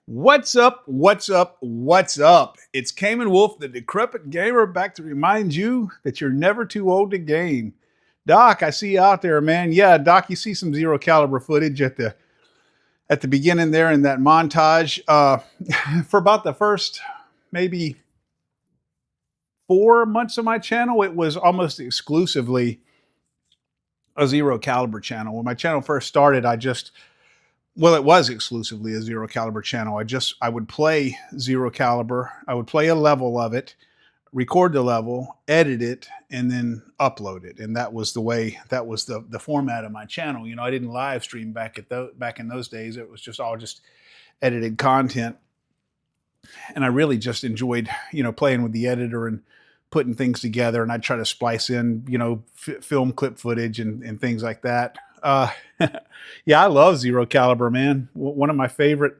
What's up? What's up? What's up? It's Cayman Wolf, the Decrepit Gamer, back to remind you that you're never too old to game. Doc, I see you out there, man. Yeah, Doc, you see some zero caliber footage at the beginning there in that montage. For about the first maybe 4 months of my channel, it was almost exclusively a zero caliber channel. When my channel first started, it was exclusively a zero caliber channel. I would play zero caliber. I would play a level of it, record the level, edit it, and then upload it. And that was the format of my channel. You know, I didn't live stream back in those days. It was just all edited content. And I really just enjoyed, playing with the editor and putting things together. And I'd try to splice in, film clip footage and things like that. Yeah, I love zero caliber, man. One of my favorite,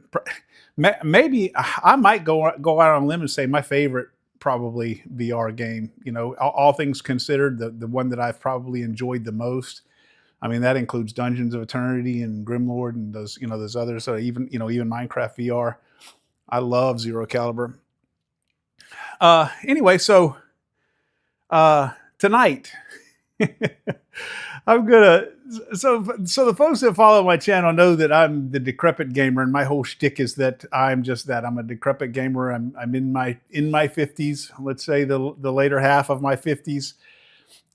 maybe I might go out on a limb and say my favorite probably VR game. You know, all things considered, the one that I've probably enjoyed the most. I mean, that includes Dungeons of Eternity and Grimlord and those others. So even Minecraft VR. I love zero caliber. Anyway, so tonight I'm gonna so the folks that follow my channel know that I'm the Decrepit Gamer, and my whole shtick is that I'm just that. I'm a decrepit gamer. I'm in my 50s, let's say the later half of my 50s,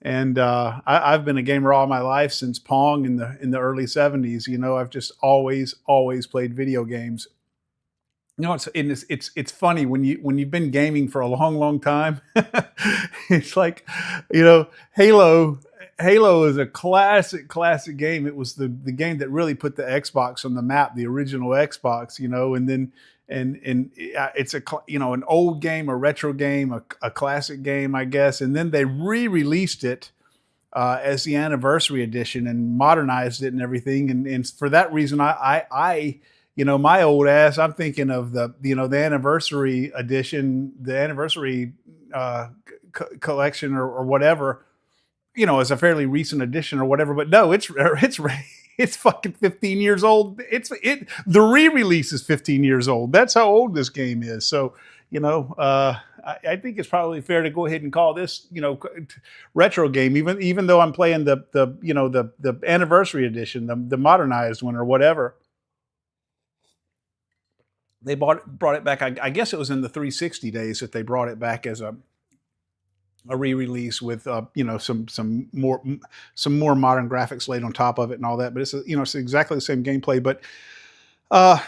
and I've been a gamer all my life since Pong in the early 70s. You know, I've just always played video games. You know, it's funny when you've been gaming for a long time. It's like, Halo is a classic game. It was the game that really put the Xbox on the map, the original Xbox, and then it's an old game, a retro game, a classic game, I guess. And then they re-released it as the anniversary edition and modernized it and everything. And for that reason, my old ass, I'm thinking of the anniversary edition, the anniversary collection or whatever, as a fairly recent edition or whatever. But no, it's fucking 15 years old. The re-release is 15 years old. That's how old this game is. So, I think it's probably fair to go ahead and call this, retro game, even though I'm playing the anniversary edition, the modernized one or whatever. They brought it back. I guess it was in the 360 days that they brought it back as a re-release with some more modern graphics laid on top of it and all that. But it's exactly the same gameplay. But I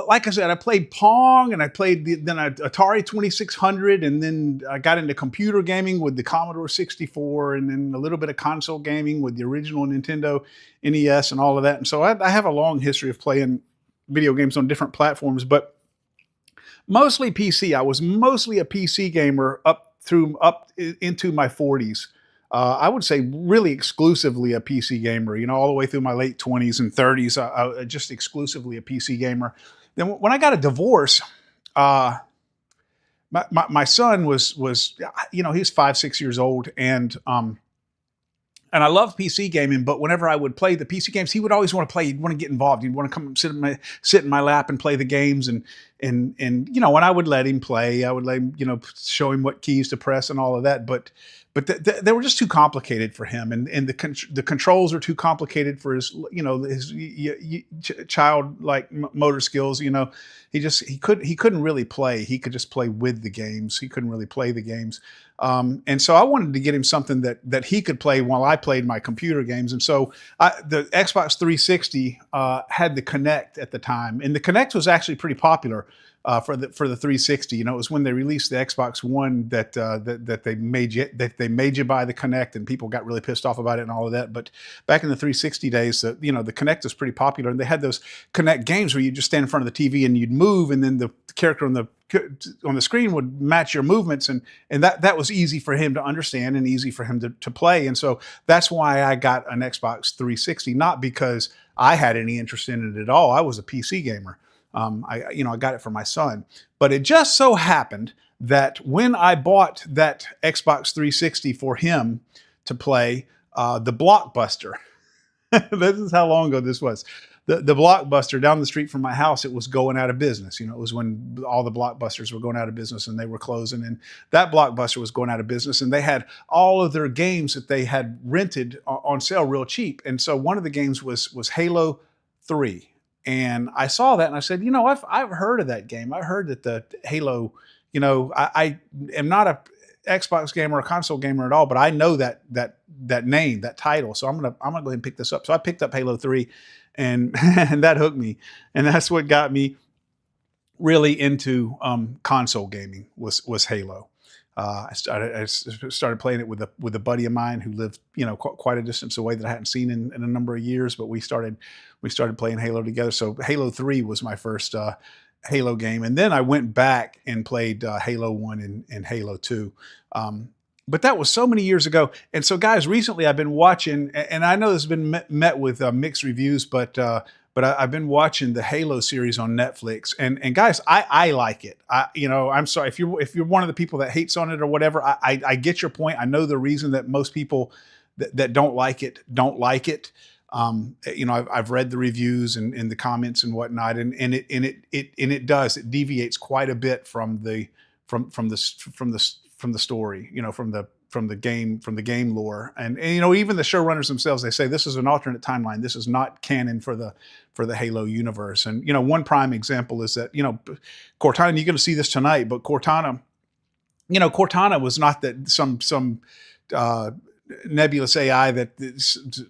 like I said, I played Pong, and I played then Atari 2600, and then I got into computer gaming with the Commodore 64, and then a little bit of console gaming with the original Nintendo NES and all of that. And so I have a long history of playing video games on different platforms, but mostly PC. I was mostly a PC gamer up into my 40s. I would say really exclusively a PC gamer, all the way through my late 20s and 30s. I just exclusively a PC gamer. Then when I got a divorce, my son was he was 5-6 years old, and I love PC gaming, but whenever I would play the PC games, he would always want to play. He'd want to get involved. He'd want to come sit in my lap and play the games. And when I would let him play, I would let him, show him what keys to press and all of that. But they were just too complicated for him, and the controls are too complicated for his childlike motor skills. He couldn't really play. He could just play with the games. He couldn't really play the games. And so I wanted to get him something that he could play while I played my computer games. And so the Xbox 360 had the Kinect at the time, and the Kinect was actually pretty popular for the 360. It was when they released the Xbox One that they made you buy the Kinect, and people got really pissed off about it and all of that. But back in the 360 days, the Kinect was pretty popular, and they had those Kinect games where you just stand in front of the TV and you'd move, and then the character on the screen would match your movements, and that was easy for him to understand and easy for him to play. And so that's why I got an Xbox 360, not because I had any interest in it at all. I was a PC gamer. I got it for my son, but it just so happened that when I bought that Xbox 360 for him to play the Blockbuster, this is how long ago this was. the Blockbuster down the street from my house, it was going out of business. You know, it was when all the Blockbusters were going out of business and they were closing, and that Blockbuster was going out of business, and they had all of their games that they had rented on sale real cheap. And so one of the games was Halo 3. And I saw that and I said, you know, I've heard of that game. I heard that the Halo, you know, I am not a Xbox gamer or console gamer at all, but I know that name, that title. So I'm gonna go ahead and pick this up. So I picked up Halo 3, and and that hooked me, and that's what got me really into console gaming was Halo. I started playing it with a buddy of mine who lived, you know, quite a distance away that I hadn't seen in a number of years, but we started playing Halo together. So Halo 3 was my first Halo game, and then I went back and played Halo 1 and Halo 2. But that was so many years ago. And so, guys, recently I've been watching, and I know this has been met with mixed reviews, but I've been watching the Halo series on Netflix, and guys, I like it. You know, I'm sorry if you're one of the people that hates on it or whatever. I get your point. I know the reason that most people that don't like it don't like it. You know, I've read the reviews and the comments and whatnot, and it deviates quite a bit from the story, you know, from the game lore, and you know, even the showrunners themselves, they say this is an alternate timeline. This is not canon for the Halo universe. And you know, one prime example is that, you know, Cortana. You're going to see this tonight, but Cortana, you know, Cortana was not that some nebulous AI, that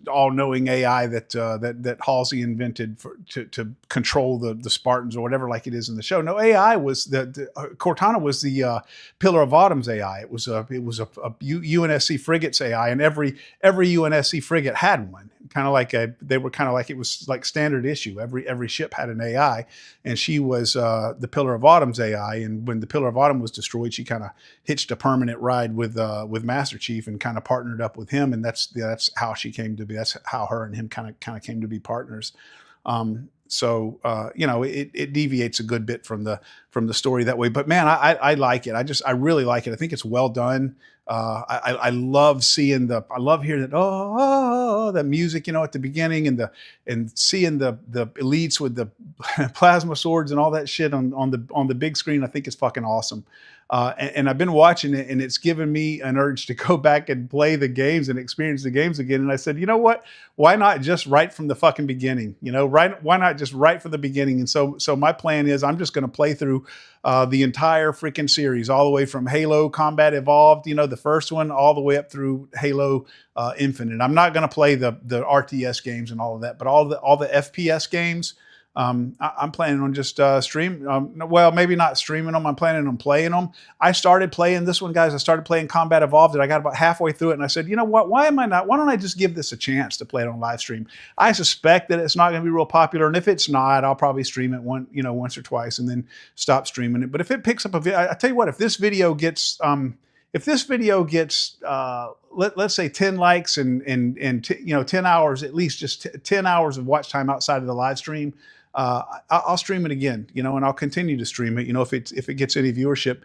all-knowing AI that Halsey invented to control the Spartans or whatever, like it is in the show. No, AI was Cortana was the Pillar of Autumn's AI. It was a UNSC frigates AI, and every UNSC frigate had one. Kind of like it was like standard issue. Every ship had an AI, and she was the Pillar of Autumn's AI. And when the Pillar of Autumn was destroyed, she kind of hitched a permanent ride with Master Chief and kind of partnered up with him, and that's how she came to be. That's how her and him kind of came to be partners. So you know, it deviates a good bit from the story that way. But man, I like it. I really like it. I think it's well done. I love seeing I love hearing that that music, you know, at the beginning, and seeing the elites with the plasma swords and all that shit on the big screen. I think it's fucking awesome. And I've been watching it, and it's given me an urge to go back and play the games and experience the games again. And I said, you know what? Why not just right from the fucking beginning? You know, why not just right from the beginning? And so my plan is I'm just going to play through the entire freaking series, all the way from Halo Combat Evolved, you know, the first one, all the way up through Halo Infinite. I'm not going to play the RTS games and all of that, but all the FPS games. I'm planning on just stream. Well, maybe not streaming them. I'm planning on playing them. I started playing this one, guys. I started playing Combat Evolved, and I got about halfway through it, and I said, you know what? Why don't I just give this a chance to play it on live stream? I suspect that it's not going to be real popular, and if it's not, I'll probably stream it once or twice, and then stop streaming it. But if it picks up I tell you what, if this video gets let's say 10 likes and 10 hours, at least just 10 hours of watch time outside of the live stream, I'll stream it again, you know, and I'll continue to stream it, you know, if it gets any viewership.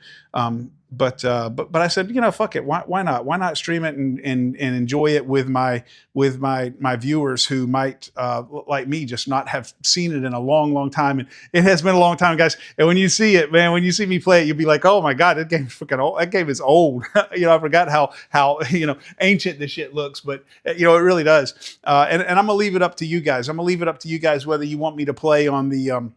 But I said, you know, fuck it. Why not? Why not stream it and enjoy it with my viewers who might, like me, just not have seen it in a long, long time. And it has been a long time, guys. And when you see it, man, when you see me play it, you'll be like, oh my God, that game's freaking old. That game is old. You know, I forgot how, you know, ancient this shit looks, but you know, it really does. And I'm gonna leave it up to you guys. I'm gonna leave it up to you guys whether you want me to play on the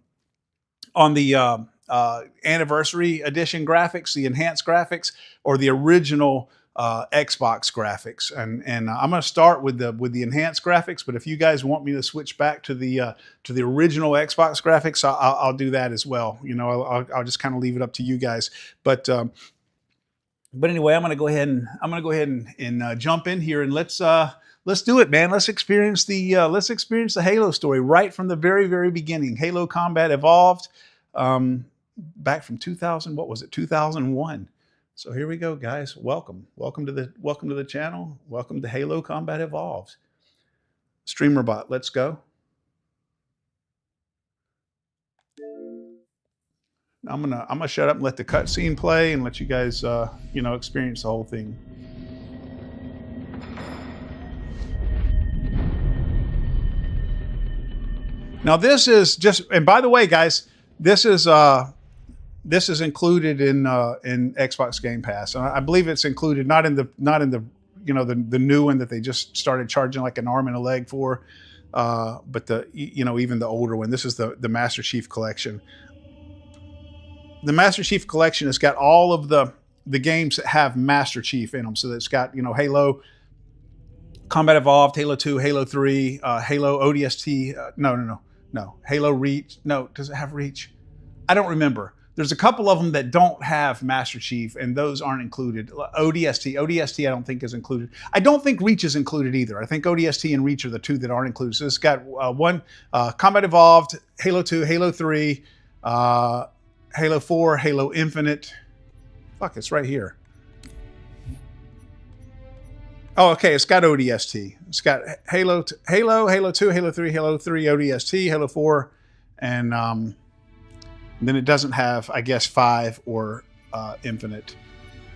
anniversary edition graphics, the enhanced graphics, or the original Xbox graphics. And I'm going to start with the enhanced graphics, but if you guys want me to switch back to the original Xbox graphics, I'll do that as well. You know, I'll just kind of leave it up to you guys. But anyway, I'm going to go ahead and jump in here, and let's do it, man. Let's experience the Halo story right from the very, very beginning. Halo Combat Evolved. Back from 2001. So here we go, guys. Welcome to the channel. Welcome to Halo Combat Evolved. StreamerBot, let's go. I'm gonna shut up and let the cutscene play and let you guys experience the whole thing. Now this is just, and by the way, guys, this is included in Xbox Game Pass. I believe it's included not in the the new one that they just started charging like an arm and a leg for, but even the older one. This is the Master Chief Collection. The Master Chief Collection has got all of the games that have Master Chief in them. So it's got Halo, Combat Evolved, Halo 2, Halo 3, Halo ODST. No. Halo Reach. No, does it have Reach? I don't remember. There's a couple of them that don't have Master Chief, and those aren't included. ODST I don't think is included. I don't think Reach is included either. I think ODST and Reach are the two that aren't included. So it's got one Combat Evolved, Halo 2, Halo 3, Halo 4, Halo Infinite. Fuck, it's right here. Oh, okay, it's got ODST. It's got Halo 2, Halo 3, Halo 3, ODST, Halo 4, and then it doesn't have, I guess, 5 or Infinite.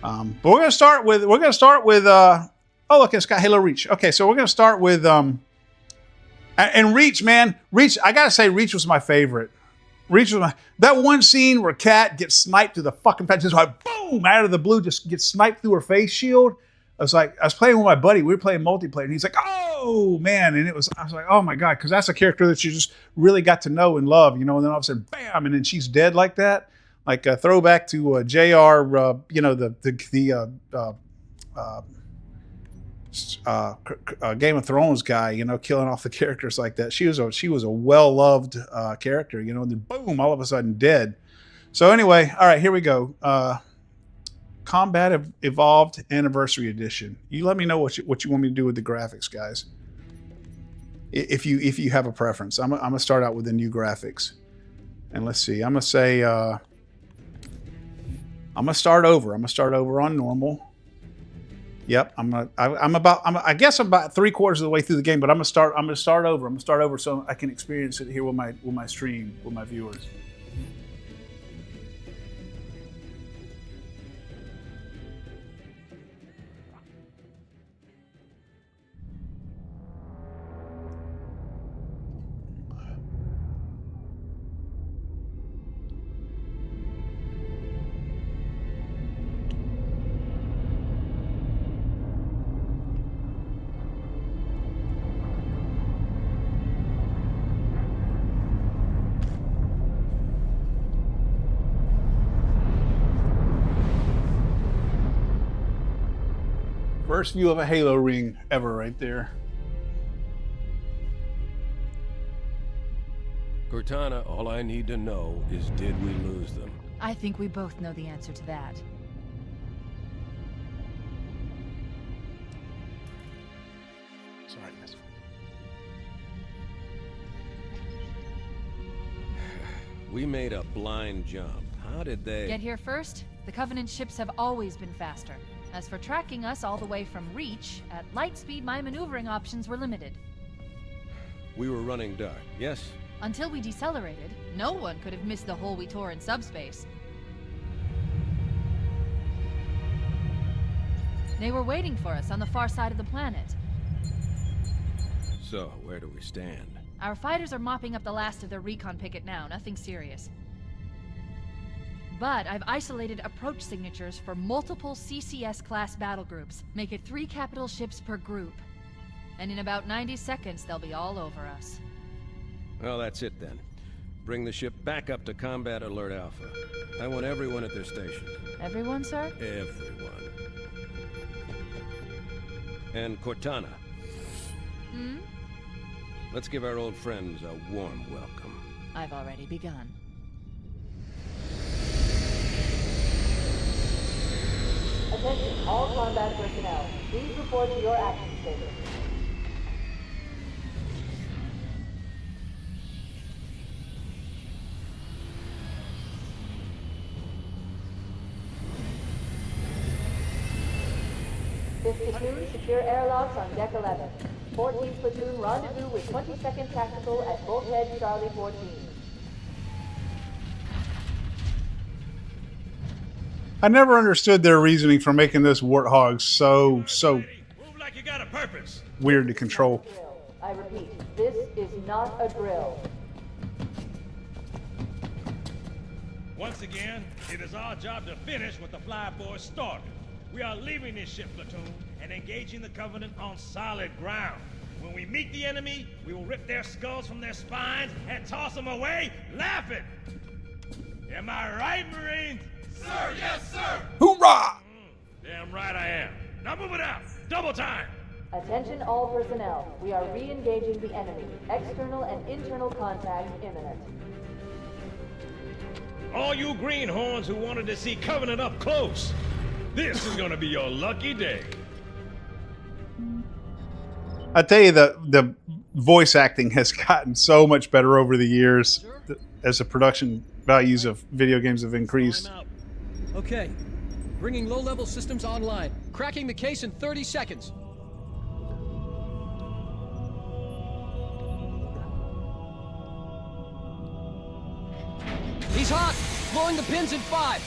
But we're gonna start with oh look, it's got Halo Reach. Okay, so we're gonna start with and Reach, man. Reach, I gotta say, Reach was my favorite. Reach was that one scene where Kat gets sniped to the fucking face, just like boom, out of the blue, just gets sniped through her face shield. I was playing with my buddy. We were playing multiplayer, and he's like, "Oh man!" And I was like, "Oh my god," because that's a character that you just really got to know and love, And then all of a sudden, bam, and then she's dead like that. Like a throwback to JR, Game of Thrones guy, killing off the characters like that. She was a well loved character, and then boom, all of a sudden dead. So anyway, all right, here we go. Combat Evolved Anniversary Edition. You let me know what you want me to do with the graphics, guys. If you have a preference, I'm gonna start out with the new graphics, and let's see. I'm gonna say I'm gonna start over. I'm gonna start over on normal. Yep, I guess I'm about 3/4 of the way through the game, but I'm gonna start over. I'm gonna start over so I can experience it here with my stream with my viewers. First view of a Halo ring ever right there. Cortana, all I need to know is, did we lose them? I think we both know the answer to that. Sorry, guys. We made a blind jump. How did they... Get here first? The Covenant ships have always been faster. As for tracking us all the way from Reach, at light speed my maneuvering options were limited. We were running dark, yes? Until we decelerated, no one could have missed the hole we tore in subspace. They were waiting for us on the far side of the planet. So, where do we stand? Our fighters are mopping up the last of their recon picket now, nothing serious. But I've isolated approach signatures for multiple CCS-class battle groups. Make it 3 capital ships per group. And in about 90 seconds, they'll be all over us. Well, that's it then. Bring the ship back up to Combat Alert Alpha. I want everyone at their station. Everyone, sir? Everyone. And Cortana. Hmm? Let's give our old friends a warm welcome. I've already begun. Attention, all combat personnel. Please report to your action station. This platoon, secure airlocks on deck 11. 14th platoon, rendezvous with 22nd Tactical at Bulkhead Charlie 14. I never understood their reasoning for making this warthog so Move like you got a purpose. weird to control. I repeat, this is not a drill. Once again, it is our job to finish what the Flyboys started. We are leaving this ship platoon and engaging the Covenant on solid ground. When we meet the enemy, we will rip their skulls from their spines and toss them away laughing. Am I right, Marines? Sir, yes, sir! Hoorah! Damn right I am. Now move it out. Double time. Attention all personnel. We are re-engaging the enemy. External and internal contact imminent. All you greenhorns who wanted to see Covenant up close, this is gonna be your lucky day. I tell you, the voice acting has gotten so much better over the years as the production values of video games have increased. I'm out. Okay. Bringing low-level systems online. Cracking the case in 30 seconds. He's hot! Blowing the pins in 5.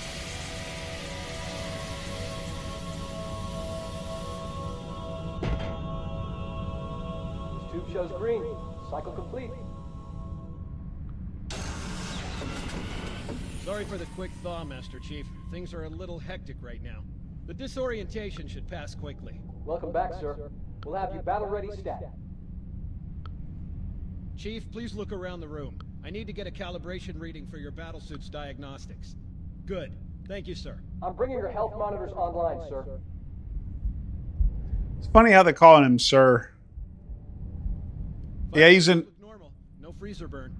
Tube shows green. Cycle complete. Sorry for the quick thaw, Master Chief. Things are a little hectic right now. The disorientation should pass quickly. Welcome back, sir. We'll have you battle-ready stat. Chief, please look around the room. I need to get a calibration reading for your battlesuit's diagnostics. Good. Thank you, sir. I'm bringing your health monitors online, sir. It's funny how they're calling him Sir. Yeah, he's in. Look normal. No freezer burn.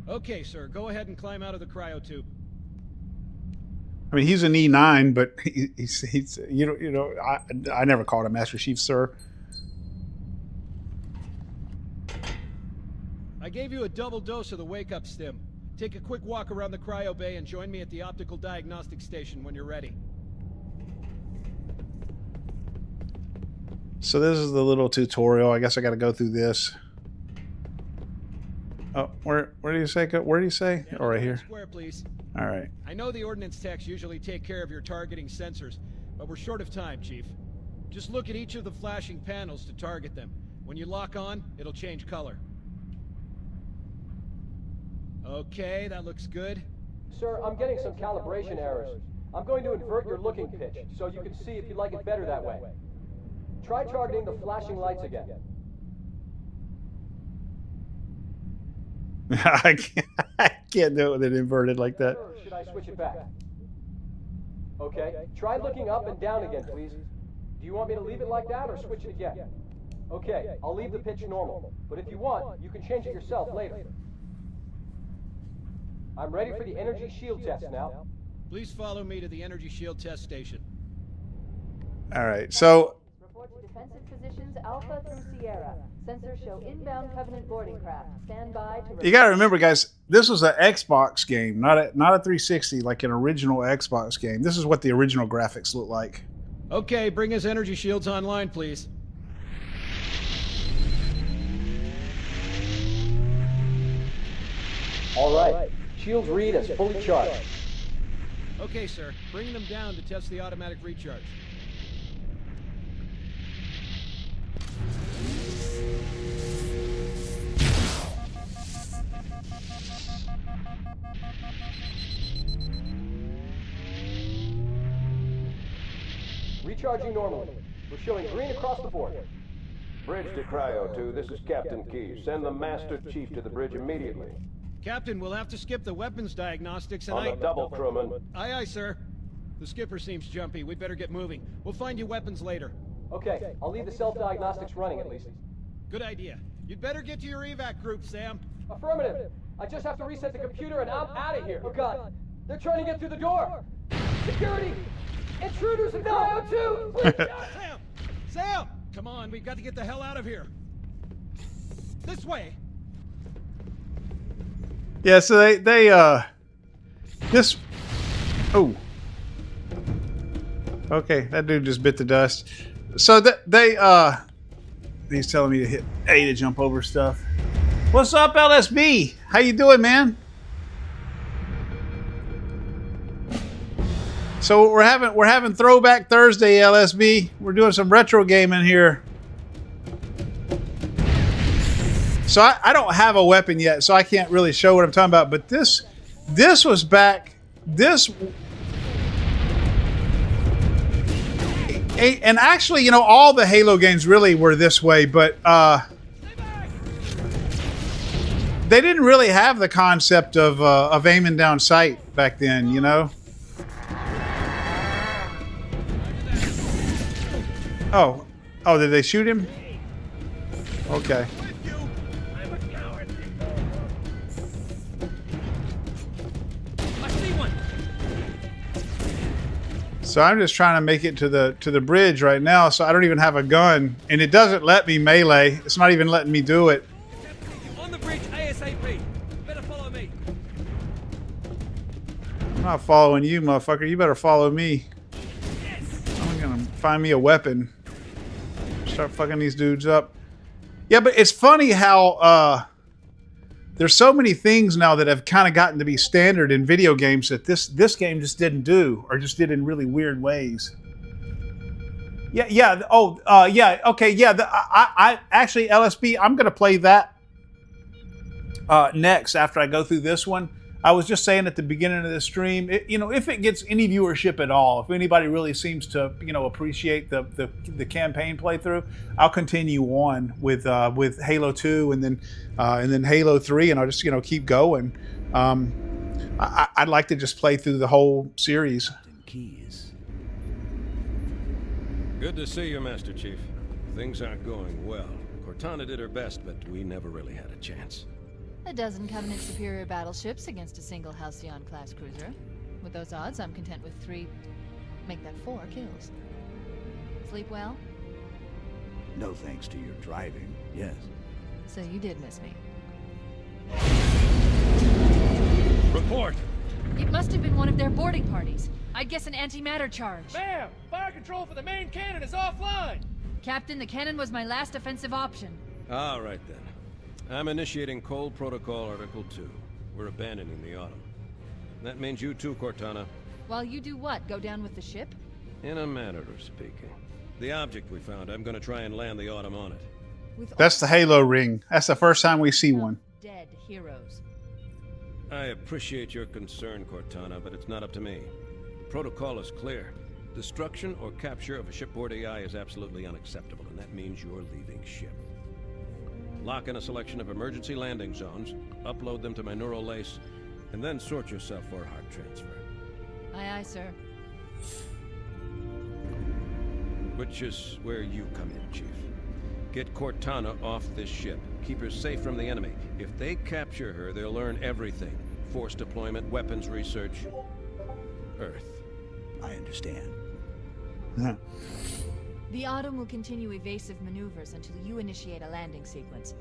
Okay, sir. Go ahead and climb out of the cryo tube. I mean, he's an E9, but he's I never called him Master Chief Sir. I gave you a double dose of the wake-up stim. Take a quick walk around the cryo bay and join me at the optical diagnostic station when you're ready. So this is the little tutorial. I guess I got to go through this. Oh, where do you say go? Where do you say? Oh, right here. Square, please. All right. I know the ordnance techs usually take care of your targeting sensors, but we're short of time, Chief. Just look at each of the flashing panels to target them. When you lock on, it'll change color. Okay, that looks good. Sir, I'm getting some calibration errors. I'm going to invert your looking pitch, so you can see if you like it better that way. Try targeting the flashing lights again. I can't do it with it inverted like that. Or should I switch it back? Okay, try looking up and down again, please. Do you want me to leave it like that or switch it again? Okay, I'll leave the pitch normal, but if you want, you can change it yourself later. I'm ready for the energy shield test now. Please follow me to the energy shield test station. All right, so Report to defensive positions Alpha through Sierra. Sensors show inbound Covenant boarding craft. Stand by to... you got to remember, guys, this was an Xbox game, not a 360, like an original Xbox game. This is what the original graphics look like. Okay, bring his energy shields online, please. All right, shields read as fully charged. Okay, sir. Bring them down to test the automatic recharge. Recharging normally. We're showing green across the board. Bridge to Cryo 2, this is Captain Key. Send the Master Chief to the bridge immediately. Captain, we'll have to skip the weapons diagnostics and On the double, crewman. Aye, aye, sir. The skipper seems jumpy. We'd better get moving. We'll find you weapons later. Okay, I'll leave the self-diagnostics running at least. Good idea. You'd better get to your evac group, Sam. Affirmative. I just have to reset the computer and I'm out of here. Oh God, they're trying to get through the door. Security! Intruders in Cryo 2! Please, Sam! Sam! Come on, we've got to get the hell out of here. This way. Yeah, so this, oh, okay, that dude just bit the dust. So he's telling me to hit A to jump over stuff. What's up, LSB? How you doing, man? So we're having Throwback Thursday, LSB. We're doing some retro gaming here. So I don't have a weapon yet, so I can't really show what I'm talking about. But this was back and actually, you know, all the Halo games really were this way, but they didn't really have the concept of aiming down sight back then, you know. Oh, did they shoot him? Okay. So I'm just trying to make it to the bridge right now, so I don't even have a gun, and it doesn't let me melee. It's not even letting me do it. On the bridge, ASAP. Better follow me. I'm not following you, motherfucker. You better follow me. Yes. I'm gonna find me a weapon. Start fucking these dudes up. Yeah, but it's funny how there's so many things now that have kind of gotten to be standard in video games that this game just didn't do, or just did in really weird ways. Yeah. Yeah. Okay. Yeah. I actually, LSB, I'm gonna play that next after I go through this one. I was just saying at the beginning of the stream, you know, if it gets any viewership at all, if anybody really seems to, you know, appreciate the campaign playthrough, I'll continue on with Halo 2 and then Halo 3, and I'll just, you know, keep going. I'd like to just play through the whole series. Good to see you, Master Chief. Things aren't going well. Cortana did her best, but we never really had a chance. A dozen Covenant superior battleships against a single Halcyon-class cruiser. With those odds, I'm content with 3, make that 4 kills. Sleep well? No thanks to your driving, yes. So you did miss me. Report. It must have been one of their boarding parties. I'd guess an antimatter charge. Ma'am, fire control for the main cannon is offline. Captain, the cannon was my last offensive option. All right, then. I'm initiating Cold Protocol Article 2. We're abandoning the Autumn. That means you too, Cortana. While you do what? Go down with the ship? In a manner of speaking. The object we found, I'm gonna try and land the Autumn on it. That's the Halo ring. That's the first time we see one. Dead heroes. I appreciate your concern, Cortana, but it's not up to me. The protocol is clear. Destruction or capture of a shipboard AI is absolutely unacceptable, and that means you're leaving ship. Lock in a selection of emergency landing zones, upload them to my neural lace, and then sort yourself for a heart transfer. Aye, aye, sir. Which is where you come in, Chief. Get Cortana off this ship. Keep her safe from the enemy. If they capture her, they'll learn everything. Force deployment, weapons research, Earth. I understand. The Autumn will continue evasive maneuvers until you initiate a landing sequence.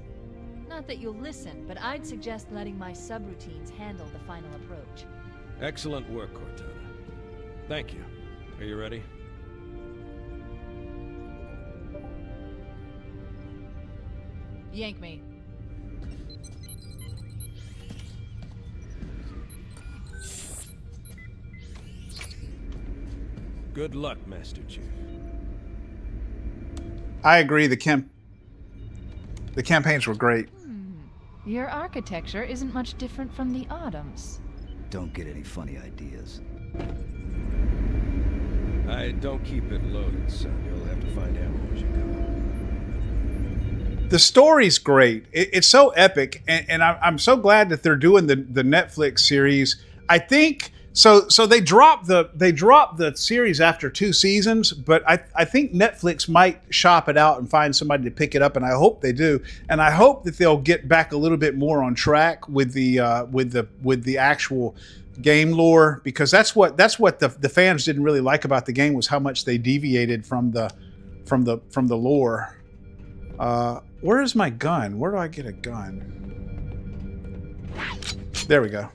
Not that you'll listen, but I'd suggest letting my subroutines handle the final approach. Excellent work, Cortana. Thank you. Are you ready? Yank me. Good luck, Master Chief. I agree. The campaigns were great. Your architecture isn't much different from the Autumn's. Don't get any funny ideas. I don't keep it loaded, son. You'll have to find ammo as you go. The story's great. It's so epic, and I'm so glad that they're doing the Netflix series. I think so. They dropped the series after 2 seasons, but I think Netflix might shop it out and find somebody to pick it up, and I hope they do. And I hope that they'll get back a little bit more on track with the actual game lore, because that's what the fans didn't really like about the game, was how much they deviated from the lore. Where is my gun? Where do I get a gun? There we go.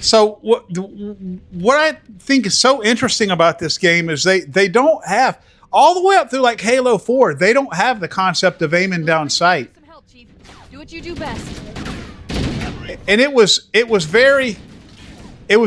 So what I think is so interesting about this game is they don't have, all the way up through like Halo 4, they don't have the concept of aiming down sight. Some help, Chief. Do what you do best. And it was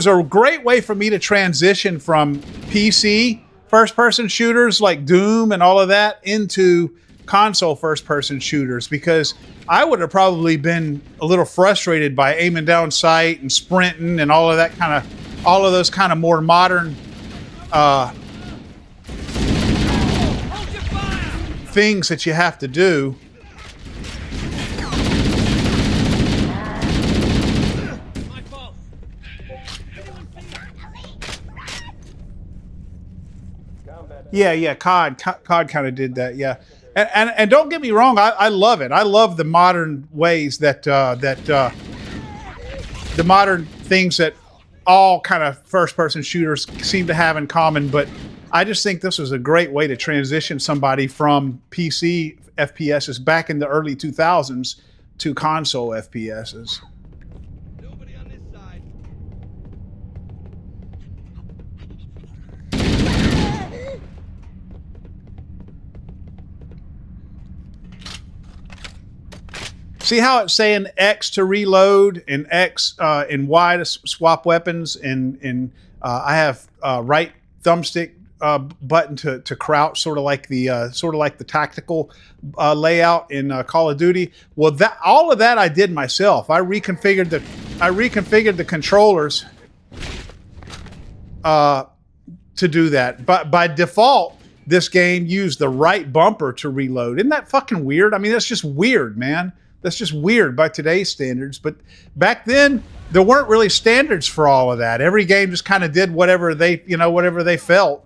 a great way for me to transition from PC first-person shooters like Doom and all of that into console first-person shooters, because I would have probably been a little frustrated by aiming down sight and sprinting and all of that kind of, all of those kind of more modern things that you have to do. Yeah, COD kind of did that, yeah. And don't get me wrong, I love it. I love the modern ways that the modern things that all kind of first-person shooters seem to have in common. But I just think this was a great way to transition somebody from PC FPSs back in the early 2000s to console FPSs. Nobody on this side. See how it's saying X to reload and X and Y to swap weapons, and I have right thumbstick button to crouch, sort of like the tactical layout in Call of Duty. Well, that all of that I did myself. I reconfigured the controllers to do that. But by default, this game used the right bumper to reload. Isn't that fucking weird? I mean, that's just weird, man. That's just weird by today's standards. But back then, there weren't really standards for all of that. Every game just kind of did whatever they, whatever they felt.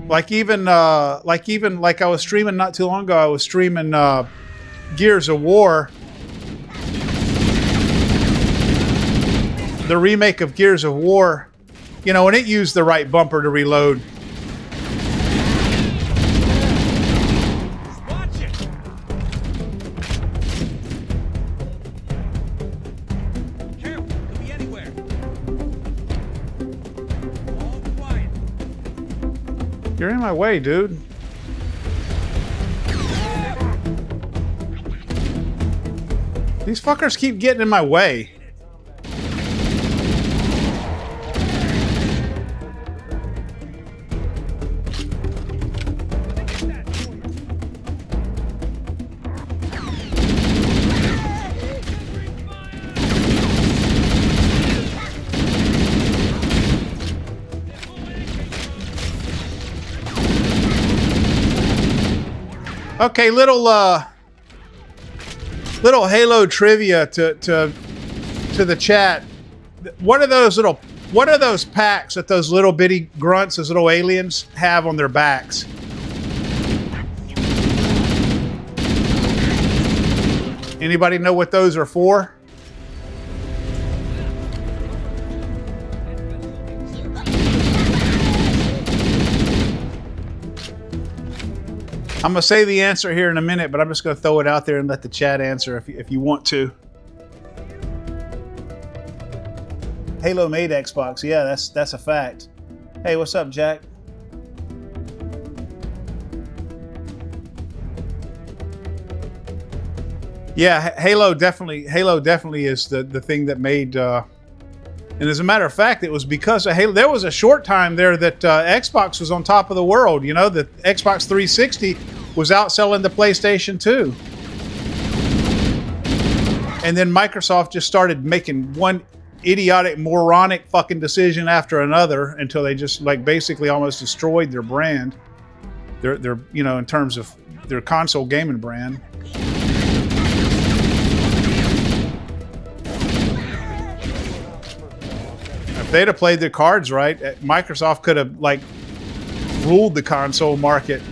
Like I was streaming not too long ago, I was streaming Gears of War. The remake of Gears of War, and it used the right bumper to reload. You're in my way, dude. These fuckers keep getting in my way. Okay, little Halo trivia to the chat. What are those packs that those little bitty grunts, those little aliens have on their backs? Anybody know what those are for? I'm going to say the answer here in a minute, but I'm just going to throw it out there and let the chat answer if you want to. Halo made Xbox. Yeah, that's a fact. Hey, what's up, Jack? Yeah, Halo definitely is the thing that made... and as a matter of fact, it was because of Halo. There was a short time there that Xbox was on top of the world. You know, the Xbox 360 was outselling the PlayStation 2. And then Microsoft just started making one idiotic, moronic fucking decision after another until they just basically almost destroyed their brand. Their in terms of their console gaming brand. If they'd have played their cards right, Microsoft could have ruled the console market.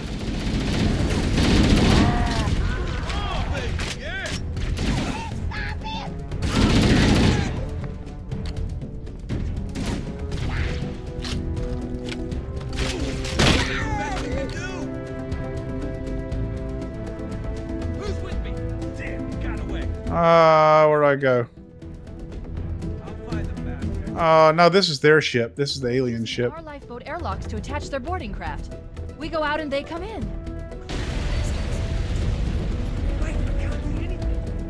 Where do I go? No, this is their ship. This is the alien ship. Our lifeboat airlocks to attach their boarding craft. We go out and they come in.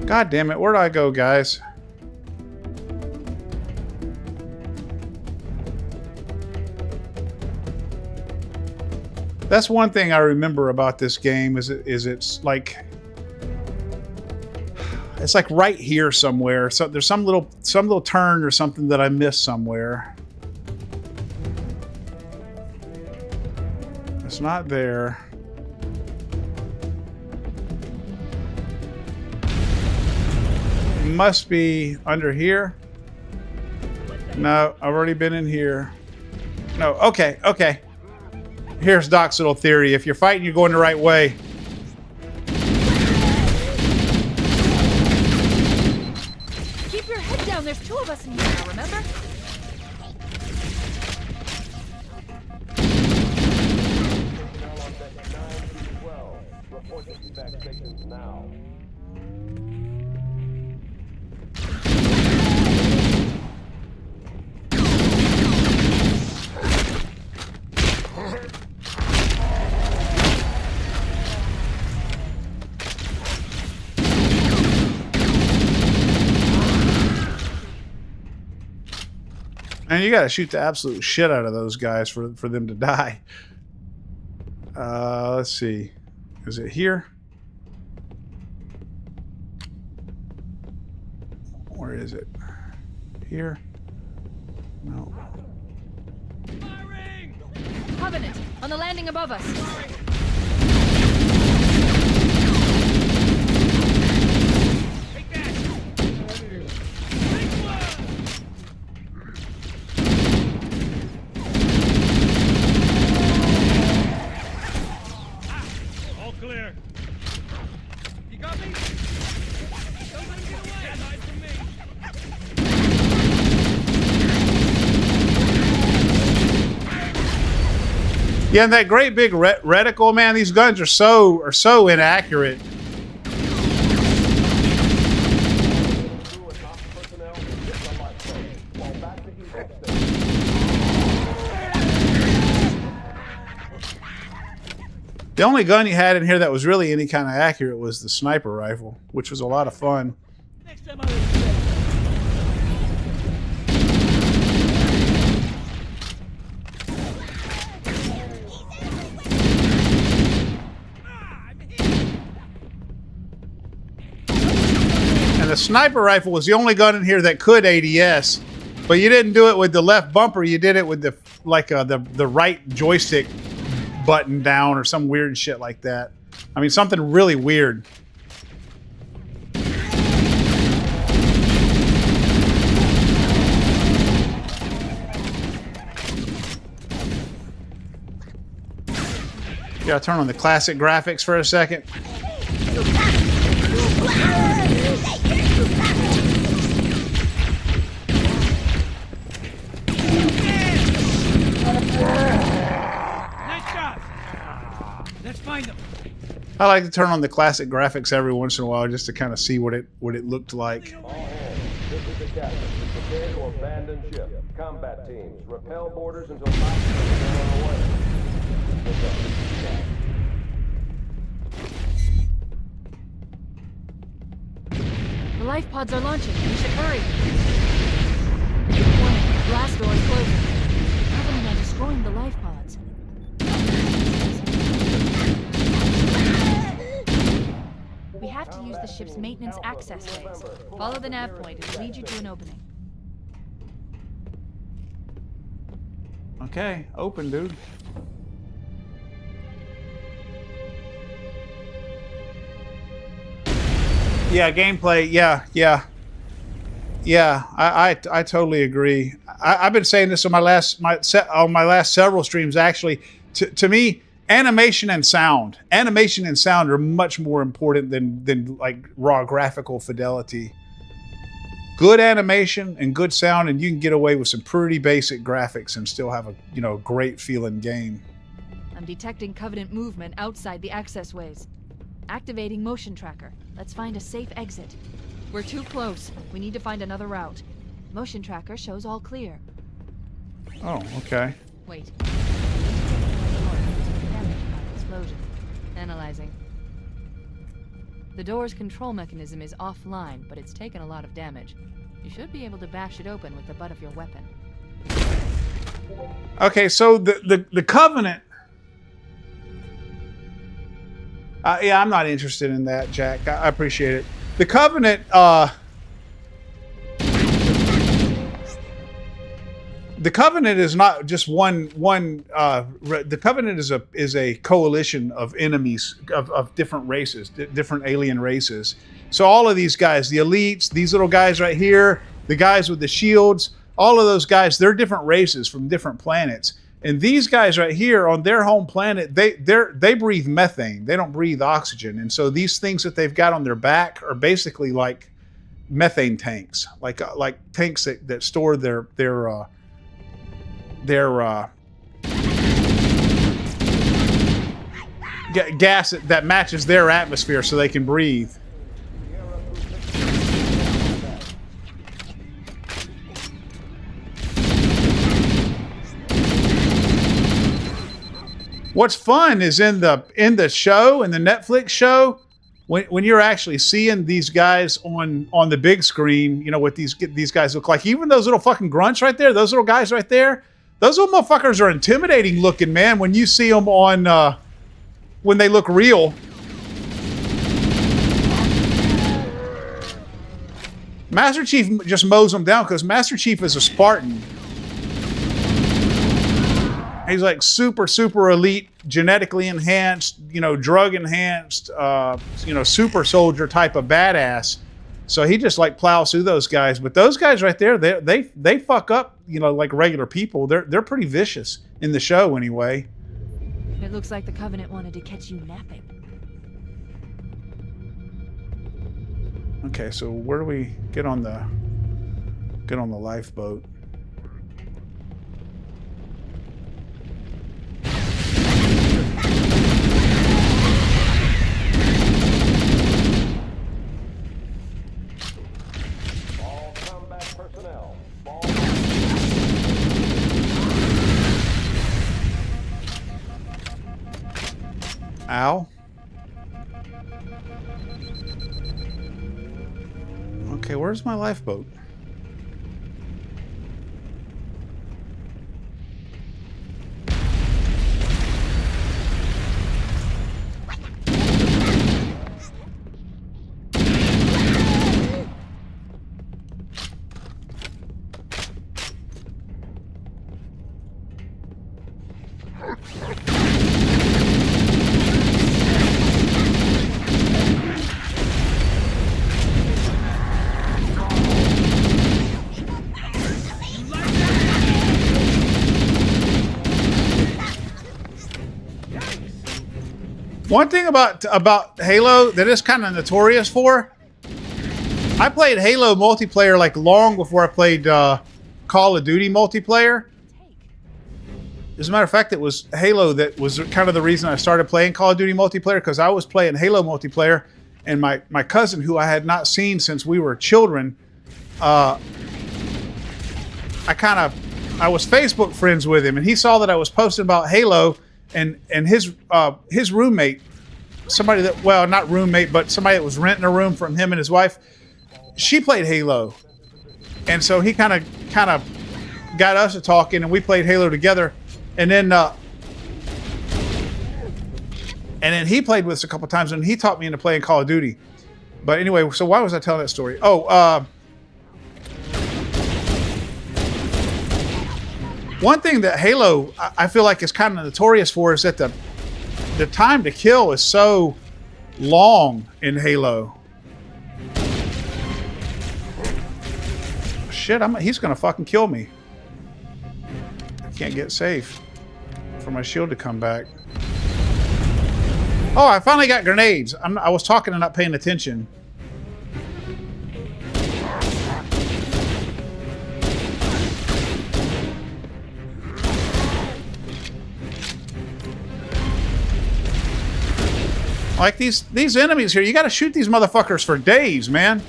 God damn it, where do I go, guys? That's one thing I remember about this game is it's like right here somewhere. So there's some little turn or something that I missed somewhere. It's not there. It must be under here. No, I've already been in here. No, okay, okay. Here's Doc's little theory. If you're fighting, you're going the right way. Keep your head down. There's two of us in here now, remember? Report to evac stations now. And you gotta shoot the absolute shit out of those guys for them to die. Let's see. Is it here? Where is it? Here? No. Covenant, on the landing above us. All clear. You got me? Don't let him get away. That lies from me. Yeah, and that great big reticle, man. These guns are so inaccurate. The only gun you had in here that was really any kind of accurate was the sniper rifle, which was a lot of fun. Next time I And the sniper rifle was the only gun in here that could ADS, but you didn't do it with the left bumper. You did it with the the right joystick button down or some weird shit like that. I mean, something really weird. Gotta turn on the classic graphics for a second. Nice job. Let's find them. I like to turn on the classic graphics every once in a while just to kind of see what it looked like. All hands, this is the captain. Prepare to abandon ship. Combat teams, repel borders until hostiles are on the way. The life pods are launching. We should hurry. Warning, blast door is closing. Covenant are destroying the life pods. We have to use the ship's maintenance access ways. Follow the nav point. It'll lead you to an opening. Okay, open, dude. Yeah, gameplay. Yeah. I totally agree. I've been saying this on my last several streams. Actually, to me, animation and sound are much more important than like raw graphical fidelity. Good animation and good sound, and you can get away with some pretty basic graphics and still have a great feeling game. I'm detecting Covenant movement outside the access ways. Activating motion tracker. Let's find a safe exit. We're too close. We need to find another route. Motion tracker shows all clear. Oh, okay. Wait. Damage by explosion. Analyzing. The door's control mechanism is offline, but it's taken a lot of damage. You should be able to bash it open with the butt of your weapon. Okay, so the Covenant Yeah, I'm not interested in that, Jack. I appreciate it. The Covenant, the Covenant is not just one. The Covenant is a coalition of enemies of different races, different alien races. So all of these guys, the elites, these little guys right here, the guys with the shields, all of those guys, they're different races from different planets. And these guys right here on their home planet, they breathe methane. They don't breathe oxygen. And so these things that they've got on their back are basically like methane tanks, like tanks that store their gas that matches their atmosphere so they can breathe. What's fun is in the show, in the Netflix show, when you're actually seeing these guys on the big screen, you know what these guys look like. Even those little fucking grunts right there, those little guys right there, those little motherfuckers are intimidating looking, man. When you see them on, when they look real. Master Chief just mows them down because Master Chief is a Spartan. He's like super elite, genetically enhanced, you know, drug enhanced, you know, super soldier type of badass. So he just like plows through those guys. But those guys right there, they fuck up, you know, like regular people. They're pretty vicious in the show anyway. It looks like the Covenant wanted to catch you napping. Okay, so where do we get on the lifeboat? All combat personnel. Ow. Okay, where's my lifeboat? One thing about Halo that is kind of notorious for, I played Halo multiplayer like long before I played Call of Duty multiplayer. As a matter of fact, it was Halo that was kind of the reason I started playing Call of Duty multiplayer, because I was playing Halo multiplayer, and my cousin, who I had not seen since we were children, I was Facebook friends with him, and he saw that I was posting about Halo. And his roommate, somebody that, well, not roommate, but somebody that was renting a room from him and his wife, she played Halo, and so he kind of got us to talking, and we played Halo together, and then he played with us a couple times, and he taught me into playing Call of Duty. But anyway, so why was I telling that story? Oh, one thing that Halo, I feel like, is kind of notorious for is that the time to kill is so long in Halo. Shit, he's gonna fucking kill me. I can't get safe for my shield to come back. Oh, I finally got grenades. I was talking and not paying attention. Like these enemies here, you got to shoot these motherfuckers for days, man.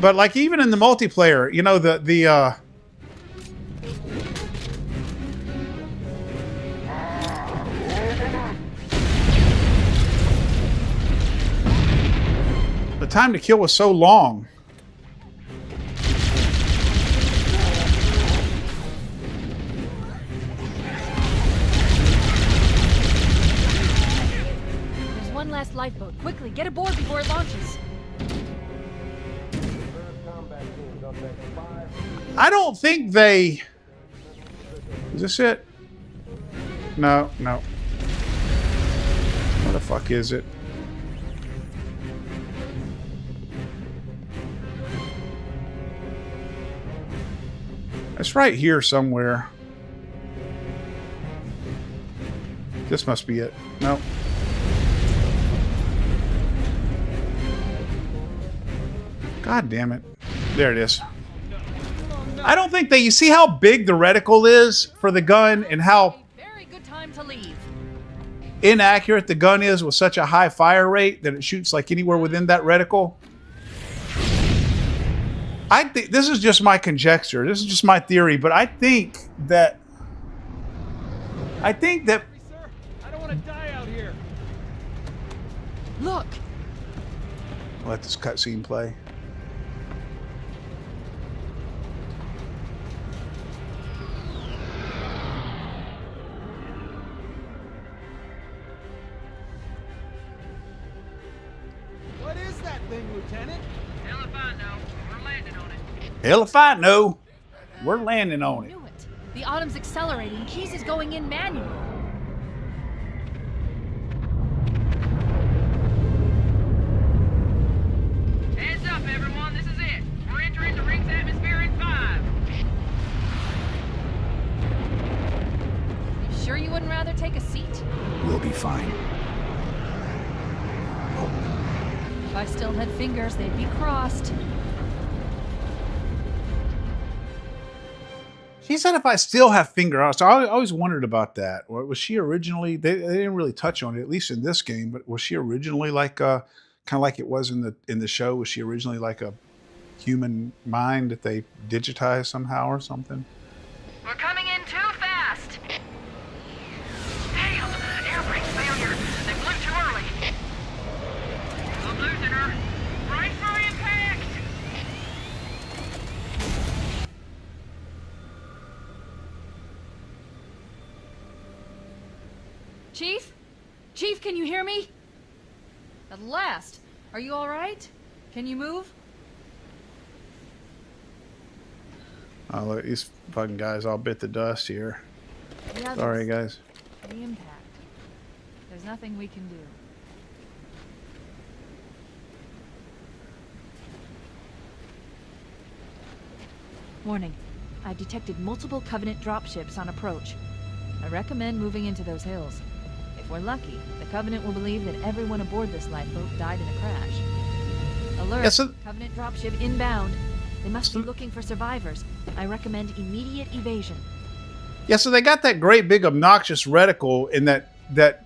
But like even in the multiplayer, you know, the time to kill was so long. lifeboat. Quickly, get aboard before it launches. Combat teams on deck 5. I don't think they... Is this it? No, no. Where the fuck is it? It's right here somewhere. This must be it. No. God damn it. There it is. I don't think that... You see how big the reticle is for the gun and how Very good time to leave. inaccurate the gun is with such a high fire rate that it shoots like anywhere within that reticle? I think this is just my conjecture. This is just my theory, but I think that Sir, I don't want to die out here. Look! let this cutscene play. What is that thing, Lieutenant? Hell if I know. We're landing on it. Hell if I know. We're landing on it. Knew it. The Autumn's accelerating. Keys is going in manual. Heads up, everyone. This is it. We're entering the ring's atmosphere in 5. You sure you wouldn't rather take a seat? We'll be fine. If I still had fingers, they'd be crossed. She said if I still have finger, so I always wondered about that. Was she originally, they didn't really touch on it, at least in this game, but was she originally like, kind of like it was in the show? Was she originally like a human mind that they digitized somehow or something? We're coming in too fast. Damn! Air brake failure. They blew too early. I'm losing her. Right for impact. Chief? Chief, can you hear me? At last. Are you all right? Can you move? Oh, look, these fucking guys all bit the dust here. Yeah, Sorry, guys. the impact. There's nothing we can do. Warning. I've detected multiple Covenant dropships on approach. I recommend moving into those hills. If we're lucky, the Covenant will believe that everyone aboard this lifeboat died in a crash. Alert! Yeah, so- Covenant dropship inbound. They must be looking for survivors. I recommend immediate evasion. Yeah, so they got that great big obnoxious reticle in that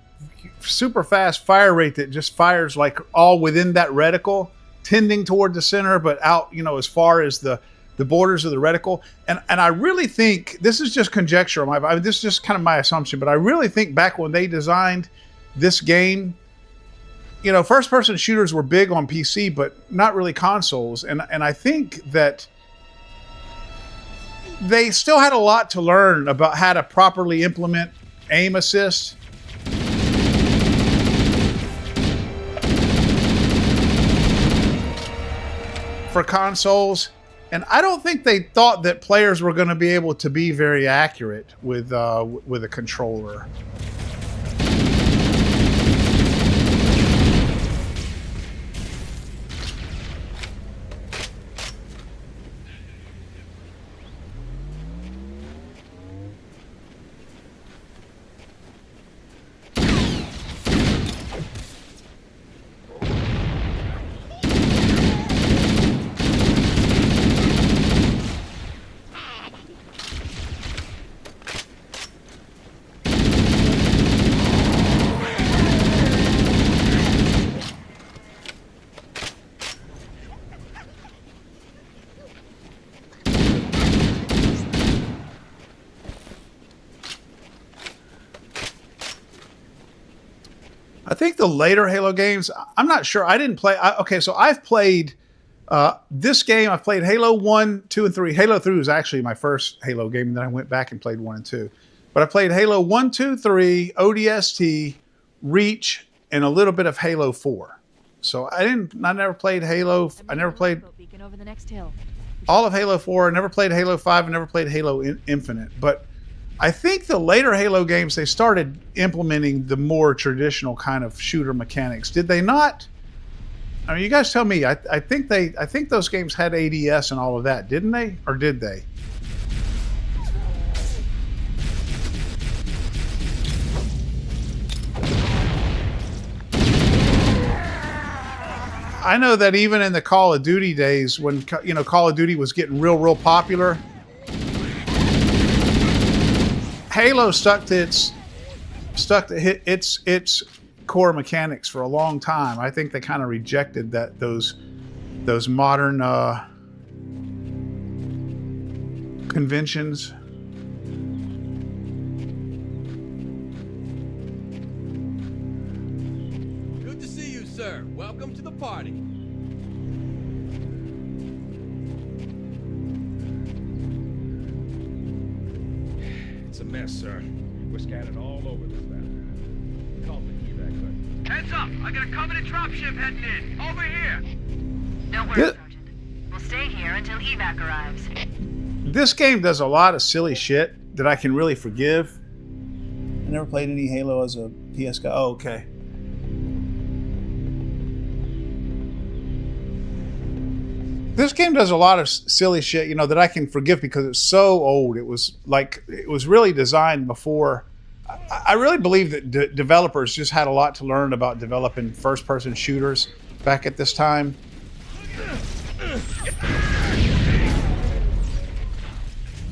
super fast fire rate that just fires like all within that reticle, tending toward the center, but out, you know, as far as the borders of the reticle. And I really think, this is just conjecture, this is just kind of my assumption, but I really think back when they designed this game, you know, first-person shooters were big on PC, but not really consoles. And I think that they still had a lot to learn about how to properly implement aim assist. For consoles. And I don't think they thought that players were going to be able to be very accurate with a controller. I think the later Halo games, I'm not sure. I didn't play. Okay, so I've played this game. I've played Halo 1, 2, and 3. Halo 3 was actually my first Halo game, and then I went back and played 1 and 2. But I played Halo 1, 2, 3, ODST, Reach, and a little bit of Halo 4. So I never played Halo. I never played beacon over the next hill. all of Halo 4. I never played Halo 5. I never played Halo Infinite. But I think the later Halo games, they started implementing the more traditional kind of shooter mechanics. Did they not? I mean, you guys tell me. I think those games had ADS and all of that, didn't they? Or did they? I know that even in the Call of Duty days, when Call of Duty was getting real popular, Halo stuck to its core mechanics for a long time. I think they kind of rejected those modern conventions. Good to see you, sir. Welcome to the party. It's a mess, sir. We're scattered all over this map. Call for evac, sir. Heads up! I got a Covenant dropship heading in. Over here. Don't worry, Sergeant. We'll stay here until evac arrives. This game does a lot of silly shit that I can really forgive. I never played any Halo as a PS guy. Oh, okay. This game does a lot of silly shit, that I can forgive because it's so old. It was really designed before. I really believe that developers just had a lot to learn about developing first-person shooters back at this time.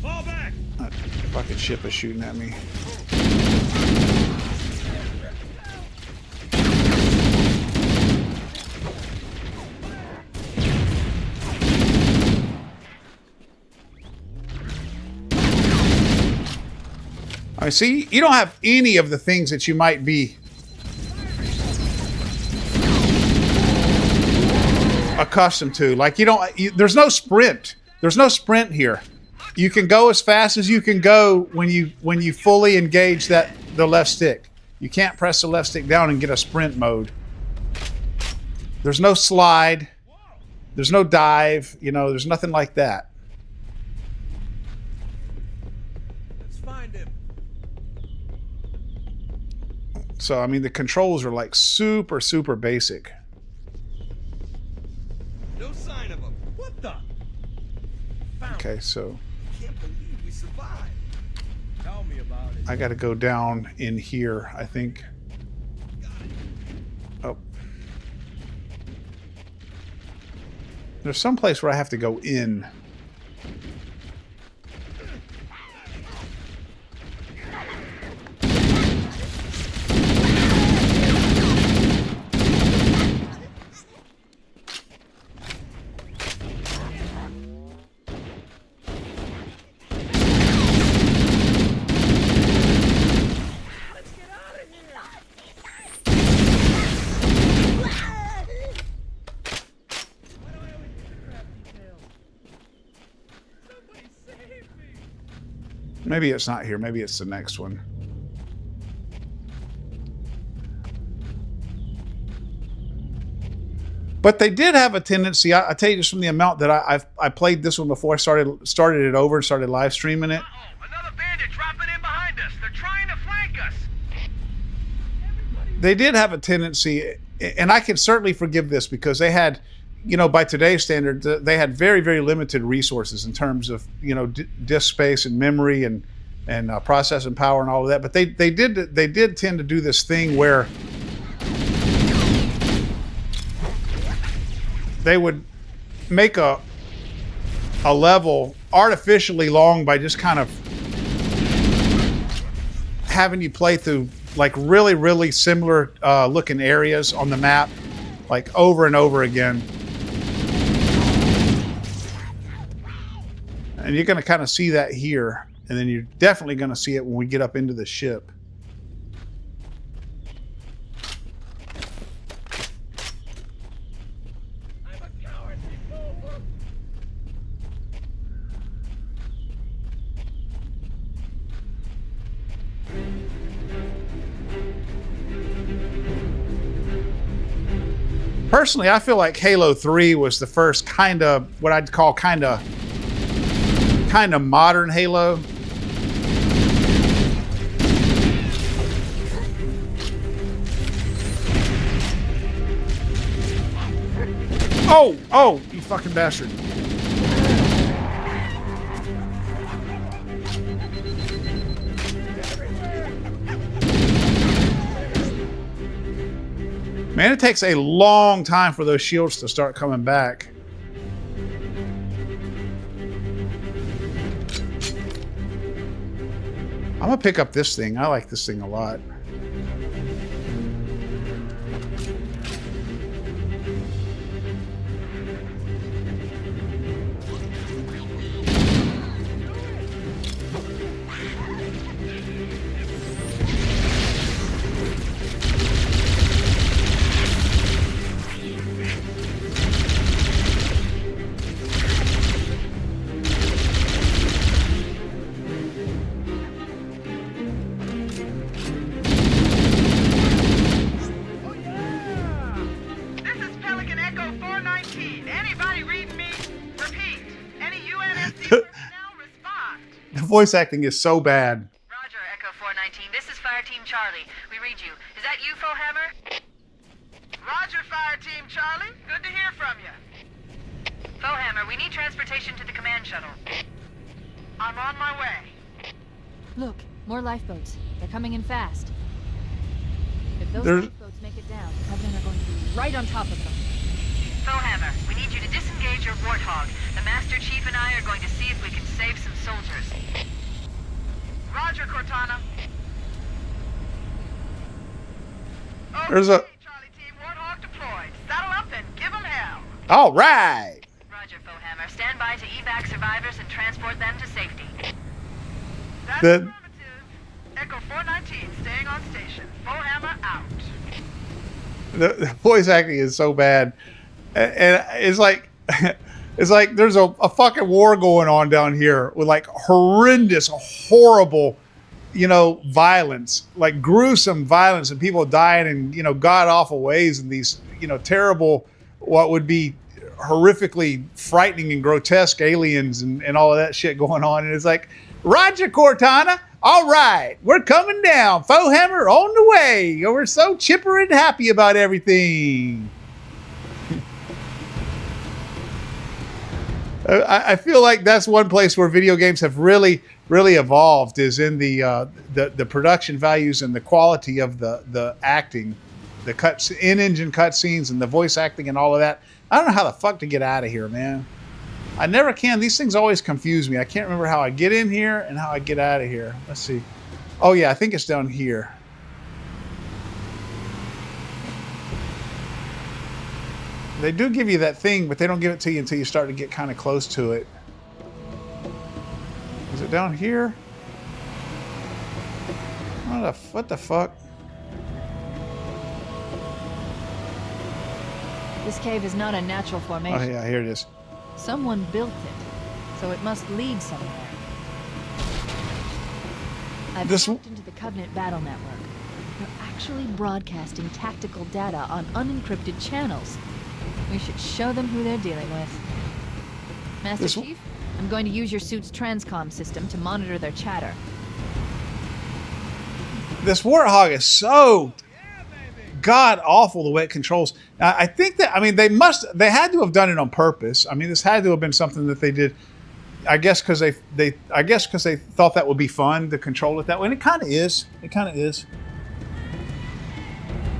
Fall back! That fucking ship is shooting at me. I see, you don't have any of the things that you might be accustomed to. Like there's no sprint. There's no sprint here. You can go as fast as you can go when you fully engage the left stick. You can't press the left stick down and get a sprint mode. There's no slide. There's no dive. There's nothing like that. Let's find him. So, I mean, the controls are like super basic. No sign of him. What the? Okay, so Can't believe we survived. Tell me about it. I got to go down in here, I think. Oh. There's some place where I have to go in. Maybe it's not here. Maybe it's the next one. But they did have a tendency. I tell you just from the amount that I played this one before I started it over and started live streaming it. Another bandit dropping in behind us. They're trying to flank us. They did have a tendency, and I can certainly forgive this because they had, by today's standards, they had very limited resources in terms of disk space and memory and processing power and all of that. But they did tend to do this thing where they would make a level artificially long by just kind of having you play through like really similar looking areas on the map, like over and over again. And you're going to kind of see that here, and then you're definitely going to see it when we get up into the ship. I'm a coward. Personally, I feel like Halo 3 was the first kind of what I'd call kind of modern Halo. Oh, you fucking bastard. Man, it takes a long time for those shields to start coming back. I'm gonna pick up this thing. I like this thing a lot. The voice acting is so bad. Roger, Echo 419. This is Fire Team Charlie. We read you. Is that you, Fohammer? Roger, Fire Team Charlie. Good to hear from you. Fohammer, we need transportation to the command shuttle. I'm on my way. Look, more lifeboats. They're coming in fast. If those lifeboats make it down, the Covenant are going to be right on top of them. Fohammer, we need you to disengage your Warthog. The Master Chief and I are going to see if we can save some soldiers. Roger, Cortana. There's a... Charlie Team, Warthog deployed. Saddle up and give them hell. All right. Roger, Fohammer. Stand by to evac survivors and transport them to safety. That's affirmative. Echo 419 staying on station. Fohammer out. The voice acting is so bad. And it's like there's a fucking war going on down here with like horrendous, horrible, violence, like gruesome violence and people dying in, god awful ways and these, terrible, what would be horrifically frightening and grotesque aliens and all of that shit going on. And it's like, Roger, Cortana. All right, we're coming down. Fohammer on the way. We're so chipper and happy about everything. I feel like that's one place where video games have really, really evolved is in the production values and the quality of the acting, the in-engine cutscenes and the voice acting and all of that. I don't know how the fuck to get out of here, man. I never can. These things always confuse me. I can't remember how I get in here and how I get out of here. Let's see. Oh yeah, I think it's down here. They do give you that thing, but they don't give it to you until you start to get kind of close to it. Is it down here? What the fuck? This cave is not a natural formation. Oh yeah, here it is. Someone built it, so it must lead somewhere. I've tapped into the Covenant battle network. They're actually broadcasting tactical data on unencrypted channels. We should show them who they're dealing with. Master Chief, I'm going to use your suit's transcom system to monitor their chatter. This Warthog is so god awful the way it controls. Now, I think that, they had to have done it on purpose. This had to have been something that they did, I guess because they thought that would be fun to control it that way. And it kind of is. It kind of is.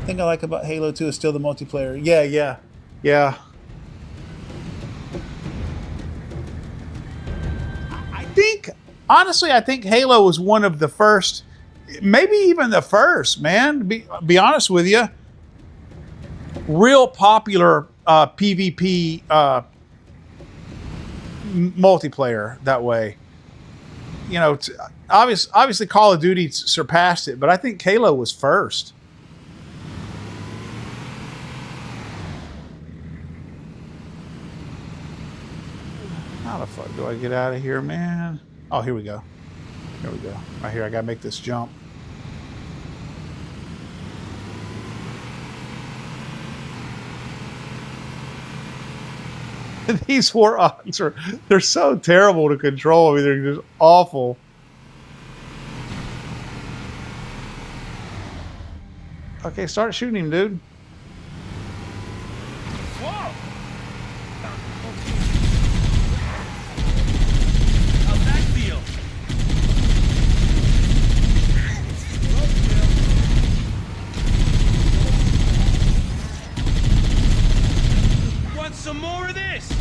The thing I like about Halo 2 is still the multiplayer. Yeah. I think Halo was one of the first, maybe even the first, man, to be honest with you, real popular PvP multiplayer that way. Obviously Call of Duty surpassed it, but I think Halo was first. How the fuck do I get out of here, man? Oh, here we go. Right here, I gotta make this jump. These warthogs they're so terrible to control. I mean, they're just awful. Okay, start shooting him, dude. Whoa! How's that feel? Want some more of this?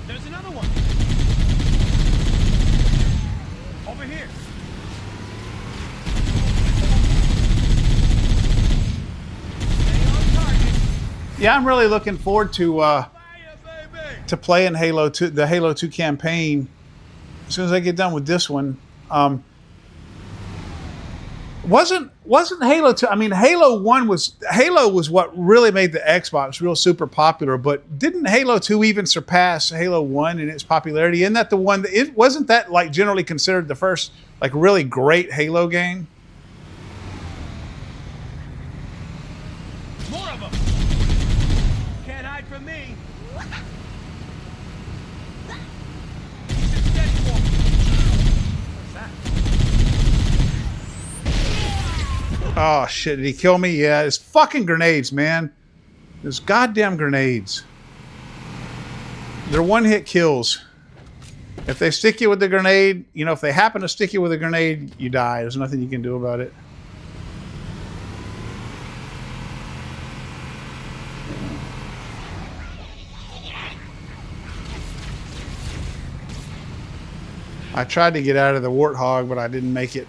There's another one. Over here. Stay on target. Yeah, I'm really looking forward to playing Halo 2, the Halo 2 campaign. As soon as I get done with this one, wasn't Halo 2? I mean, Halo was what really made the Xbox real super popular. But didn't Halo 2 even surpass Halo 1 in its popularity? Isn't that the one? It wasn't that like generally considered the first like really great Halo game? More of them. Can't hide from me. Keep it steady for me. What's that? Oh shit! Did he kill me? Yeah, it's fucking grenades, man. Those goddamn grenades. They're one-hit kills. If they stick you with the grenade, you know, if they happen to stick you with a grenade, you die. There's nothing you can do about it. I tried to get out of the warthog, but I didn't make it.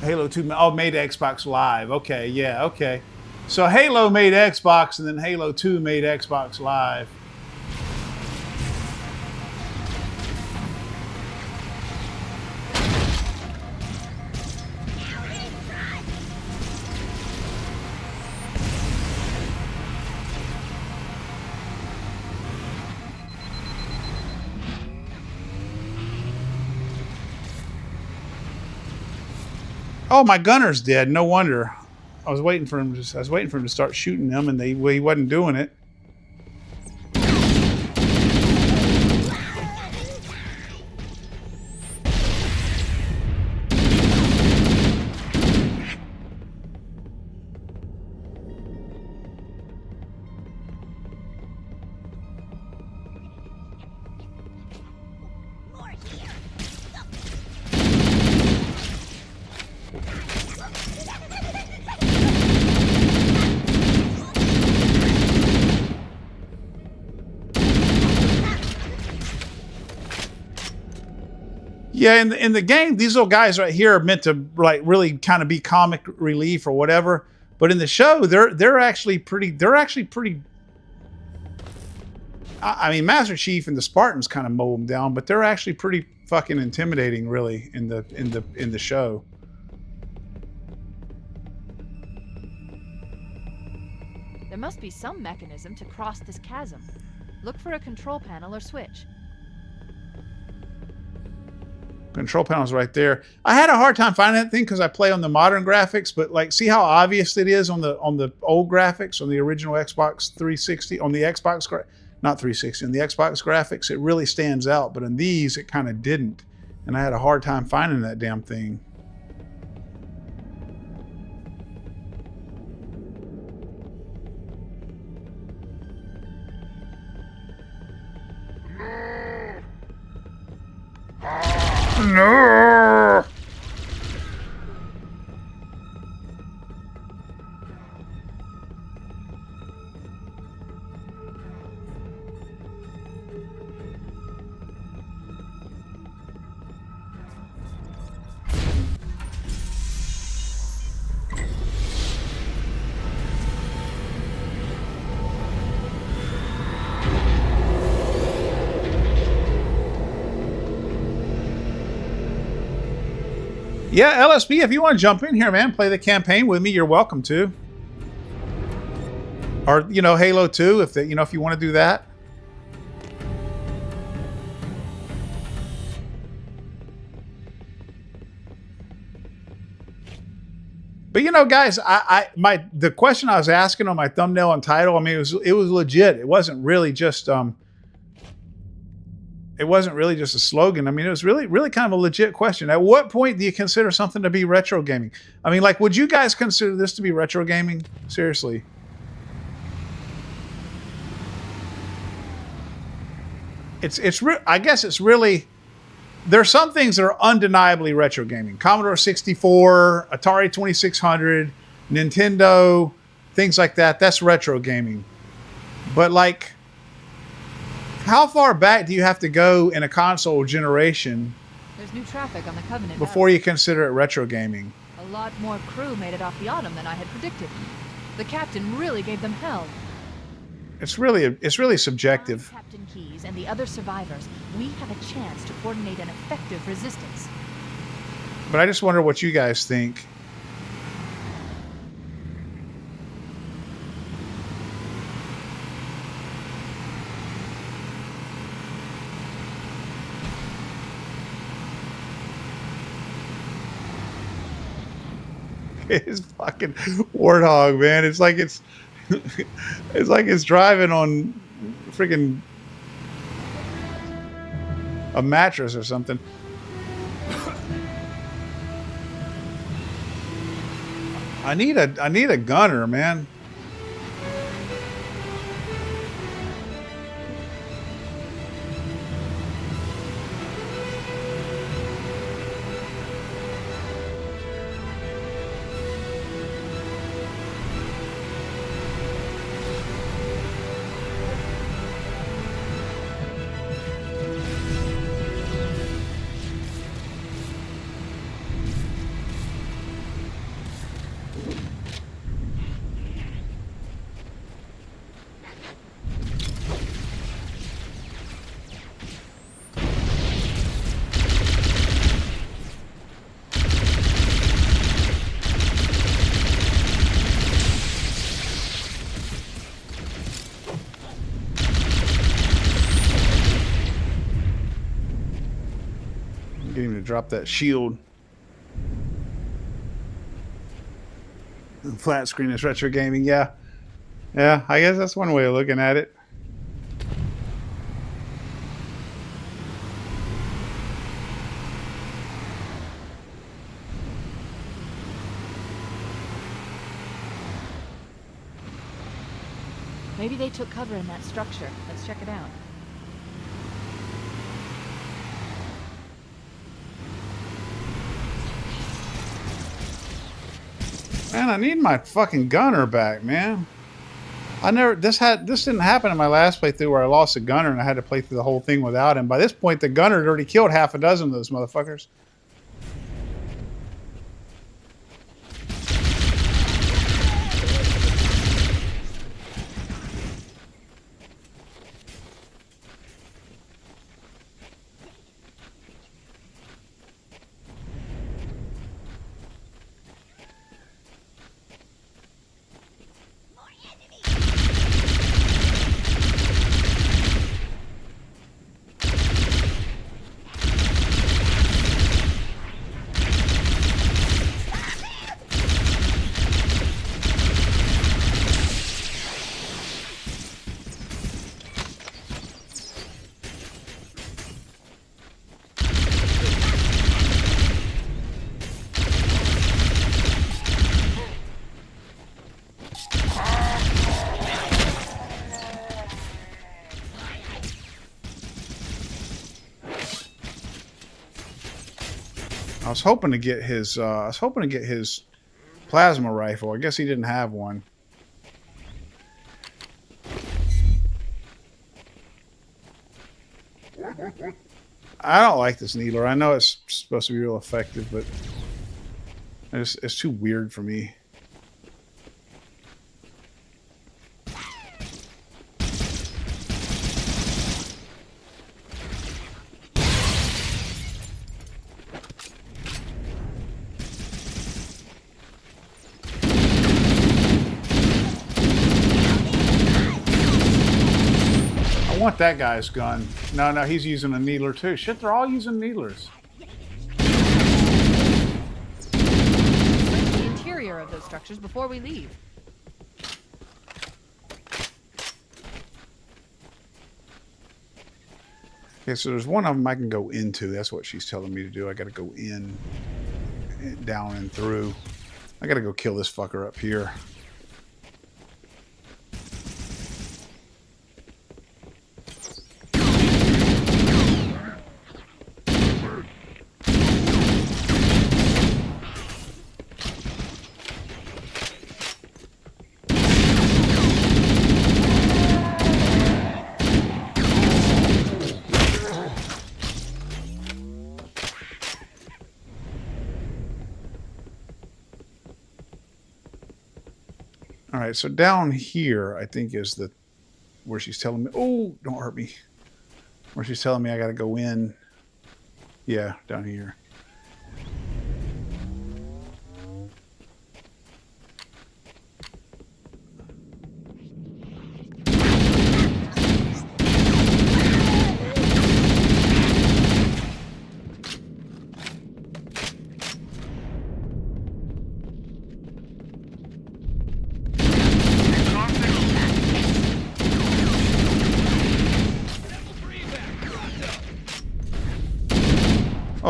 Halo 2, oh, made Xbox Live. Okay, yeah, okay. So Halo made Xbox, and then Halo 2 made Xbox Live. Oh, my gunner's dead. No wonder. I was waiting for him to start shooting them, and he wasn't doing it. Yeah, in the game, these little guys right here are meant to like really kind of be comic relief or whatever. But in the show, they're actually pretty. I mean, Master Chief and the Spartans kind of mow them down, but they're actually pretty fucking intimidating, really, in the show. There must be some mechanism to cross this chasm. Look for a control panel or switch. Control panel's right there. I had a hard time finding that thing because I play on the modern graphics, but like, see how obvious it is on the old graphics, on the original Xbox 360, on the Xbox, not 360, on the Xbox graphics, it really stands out. But in these, it kind of didn't, and I had a hard time finding that damn thing. No. Yeah, LSP, if you want to jump in here, man, play the campaign with me, you're welcome to. Or, you know, Halo 2, if you know, if you want to do that. But you know, guys, the question I was asking on my thumbnail and title, I mean, it was legit. It wasn't really just a slogan. I mean, it was really kind of a legit question. At what point do you consider something to be retro gaming? I mean, like, would you guys consider this to be retro gaming? Seriously. I guess it's really, there's some things that are undeniably retro gaming. Commodore 64, Atari 2600, Nintendo, things like that. That's retro gaming. But like, how far back do you have to go in a console generation There's new traffic on the Covenant before you consider it retro gaming? A lot more crew made it off the Autumn than I had predicted. The captain really gave them hell. It's really subjective. Captain Keyes and the other survivors, we have a chance to coordinate an effective resistance. But I just wonder what you guys think. It's fucking Warthog, man. It's like it's it's driving on freaking a mattress or something. I need a gunner, man. Getting him to drop that shield. Flat screen is retro gaming, yeah. Yeah, I guess that's one way of looking at it. Maybe they took cover in that structure. Let's check it out. Man, I need my fucking gunner back, man. This didn't happen in my last playthrough where I lost a gunner and I had to play through the whole thing without him. By this point, the gunner had already killed half a dozen of those motherfuckers. I was hoping to get his plasma rifle. I guess he didn't have one. I don't like this needler. I know it's supposed to be real effective, but it's too weird for me. want that guy's gun. No, no, he's using a needler too. Shit, they're all using needlers. The interior of those structures before we leave. Okay, so there's one of them I can go into. That's what she's telling me to do. I got to go in, down and through. I got to go kill this fucker up here. All right, so down here, I think is the where she's telling me. Oh, don't hurt me. Where she's telling me I got to go in. Yeah, down here.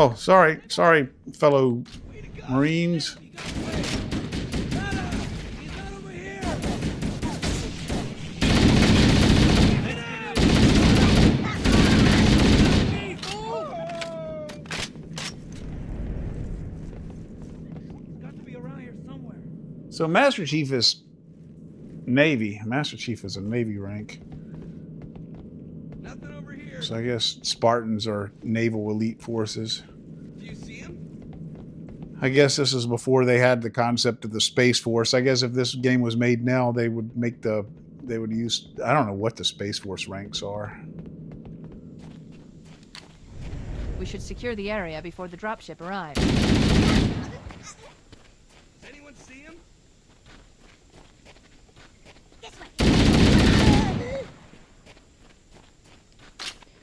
Oh, sorry, fellow Marines. So Master Chief is Navy. Master Chief is a Navy rank. Nothing over here. So I guess Spartans are naval elite forces. Do you see him? I guess this is before they had the concept of the Space Force. I guess if this game was made now, they would make they would use, I don't know what the Space Force ranks are. We should secure the area before the dropship arrives. Does anyone see him?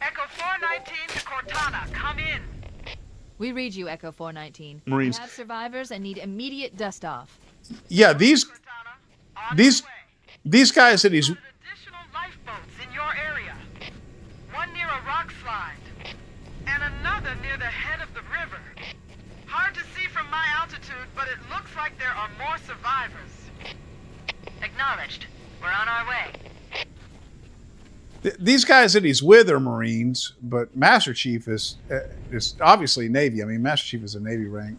Echo 419 to Cortana, come in. We read you, Echo 419. Marines. We have survivors and need immediate dust off. Yeah, these guys that he's Additional lifeboats in your area. One near a rock slide, and another near the head of the river. Hard to see from my altitude, but it looks like there are more survivors. Acknowledged. We're on our way. these guys that he's with are Marines, but Master Chief is obviously Navy. I mean, Master Chief is a Navy rank.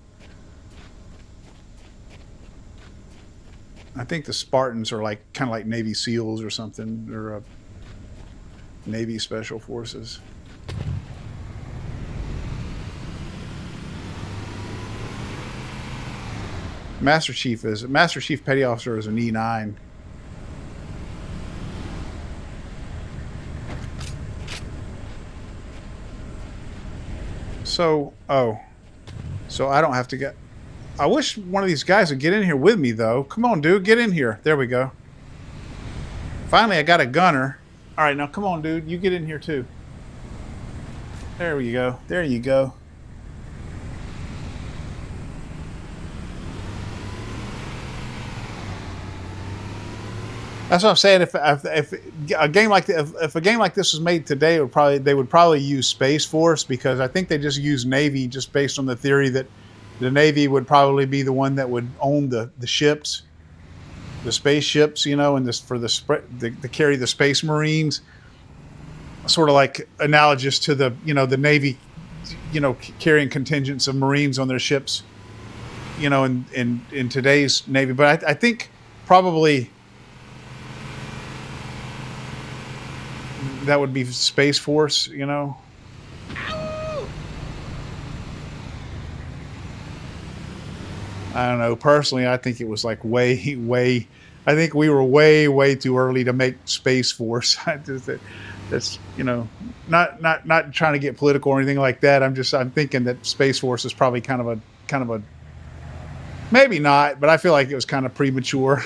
I think the Spartans are like kind of like Navy SEALs or something, or Navy Special Forces. Master Chief Petty Officer is an E9. So I don't have to get. I wish one of these guys would get in here with me, though. Come on, dude, get in here. There we go. Finally, I got a gunner. All right, now come on, dude. You get in here, too. There you go. There you go. That's what I'm saying. If a game like this was made today, they would probably use Space Force, because I think they just use Navy just based on the theory that the Navy would probably be the one that would own the ships, the spaceships, you know, and this for to carry the Space Marines, sort of like analogous to the the Navy, carrying contingents of Marines on their ships, in today's Navy. But I think probably that would be Space Force, I don't know. Personally, I think it was like way. I think we were way too early to make Space Force. That's not trying to get political or anything like that. I'm thinking that Space Force is probably kind of a maybe not, but I feel like it was kind of premature.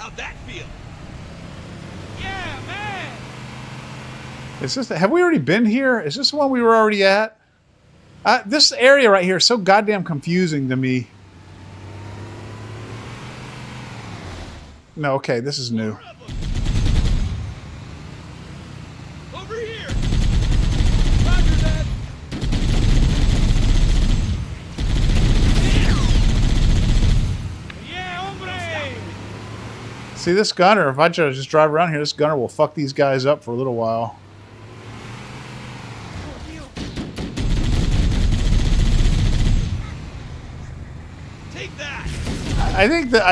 How'd that feel? Yeah, man! Is this? Have we already been here? Is this the one we were already at? This area right here is so goddamn confusing to me. No, okay, this is new. Over here! Roger that! Yeah, hombre! See, this gunner, if I try to just drive around here, this gunner will fuck these guys up for a little while. Take that! I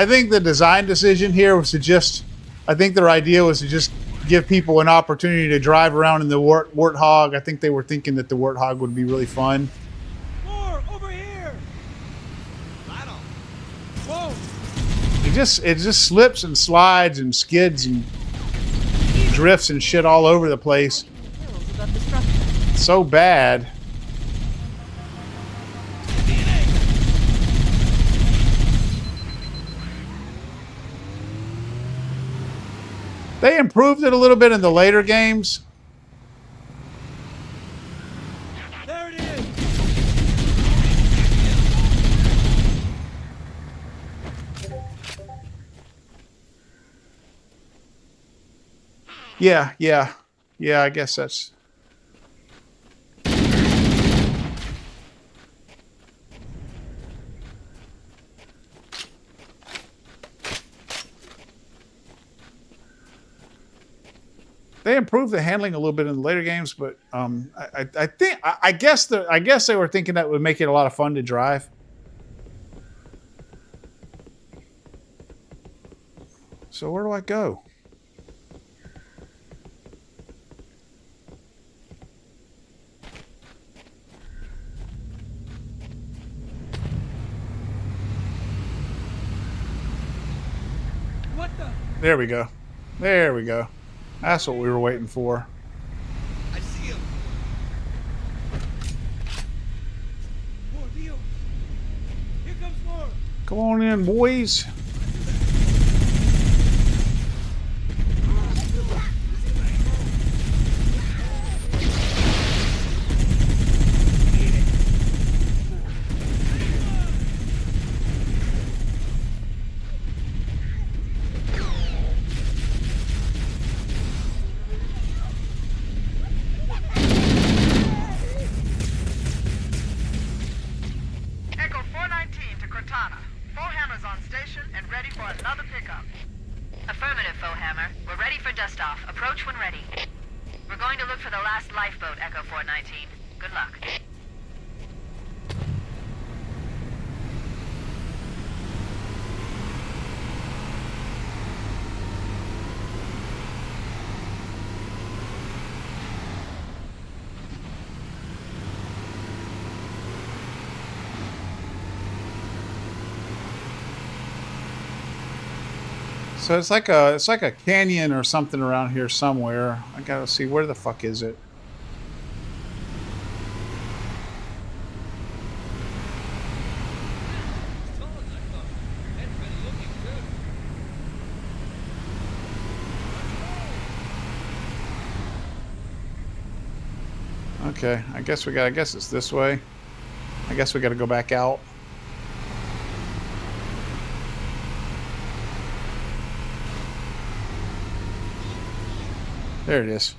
think the design decision here was to just, I think their idea was to just give people an opportunity to drive around in the Warthog. I think they were thinking that the Warthog would be really fun. More over here! Right on. Whoa! It just slips and slides and skids and drifts and shit all over the place. It's so bad. They improved it a little bit in the later games. There it is! Yeah, I guess that's... They improved the handling a little bit in the later games, but I guess they were thinking that would make it a lot of fun to drive. So where do I go? What the? There we go. There we go. That's what we were waiting for. I see him. More deal. Here comes more. Come on in, boys. Echo 419 to Cortana. Foehammer's on station and ready for another pickup. Affirmative, Foehammer. We're ready for dust-off. Approach when ready. We're going to look for the last lifeboat, Echo 419. Good luck. So it's like a canyon or something around here somewhere. I gotta see, where the fuck is it? Okay, I guess it's this way. I guess we gotta go back out. There it is.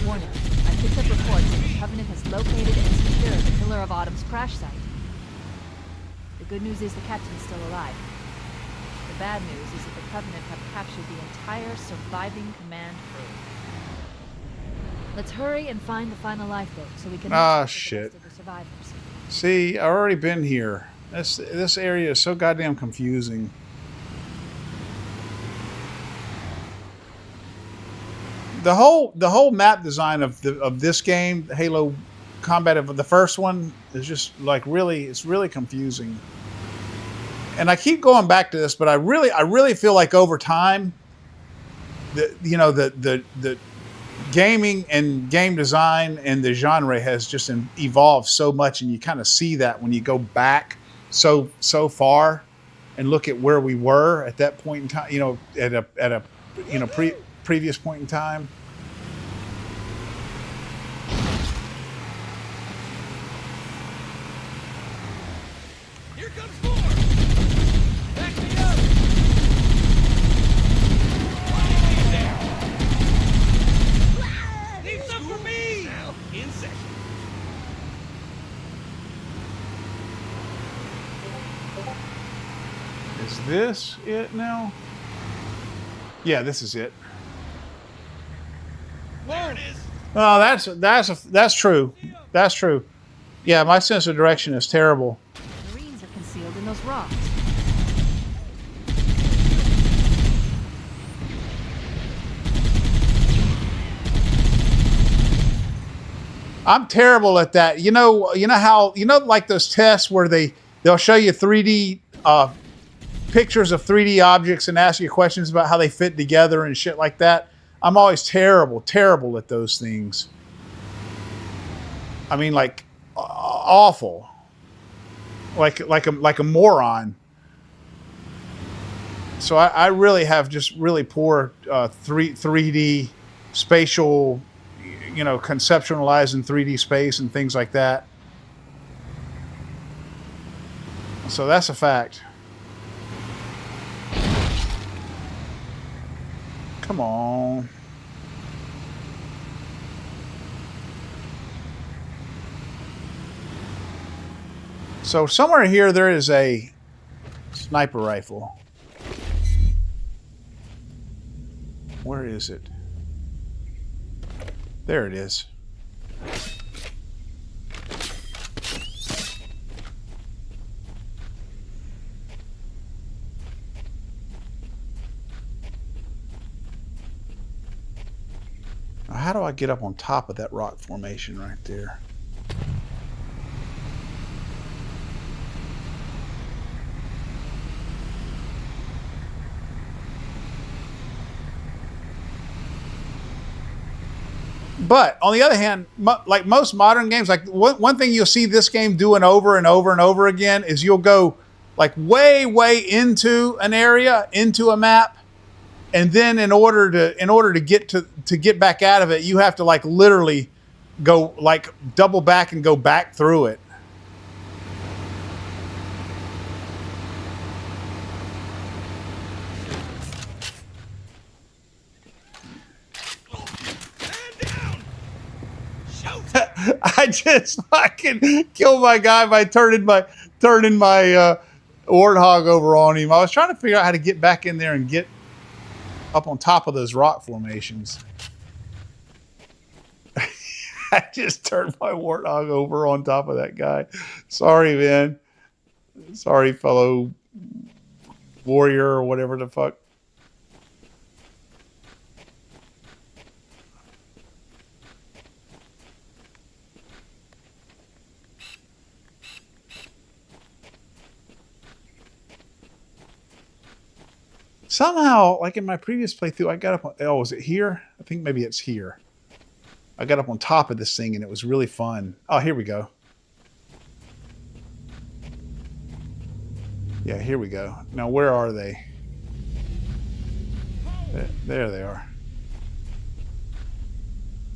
Warning. I picked up reports that the Covenant has located and secured the Pillar of Autumn's crash site. The good news is the captain's still alive. The bad news is that the Covenant have captured the entire surviving command crew. Let's hurry and find the final lifeboat so we can shit. the survivors. See, I've already been here. This area is so goddamn confusing. The whole map design of this game, the Halo Combat of the first one, is just like it's really confusing. And I keep going back to this, but I really feel like over time, the gaming and game design and the genre has just evolved so much, and you kind of see that when you go back so far and look at where we were at that point in time, you know, at a you know, previous point in time. Here comes more! Back me up! Leave some for me! Now, in session. Is this it now? Yeah, this is it. There it is! Oh, that's true. That's true. Yeah, my sense of direction is terrible. Marines are concealed in those rocks. I'm terrible at that. You know how, like those tests where they'll show you 3D pictures of 3D objects and ask you questions about how they fit together and shit like that. I'm always terrible at those things. I mean, like awful, like a moron. So I really have just really poor 3D spatial, you know, conceptualizing 3D space and things like that. So that's a fact. Come on. So somewhere here there is a sniper rifle. Where is it? There it is. Now, how do I get up on top of that rock formation right there? But on the other hand, like most modern games, like one thing you'll see this game doing over and over and over again is you'll go like way into an area, into a map, and then in order to get back out of it, you have to like literally go like double back and go back through it. I just fucking killed my guy by turning my warthog over on him. I was trying to figure out how to get back in there and get up on top of those rock formations. I just turned my warthog over on top of that guy. Sorry, man. Sorry, fellow warrior or whatever the fuck. Somehow, like in my previous playthrough, I got up on, oh, was it here? I think maybe it's here. I got up on top of this thing and it was really fun. Oh, here we go. Yeah, here we go. Now, where are they? There they are.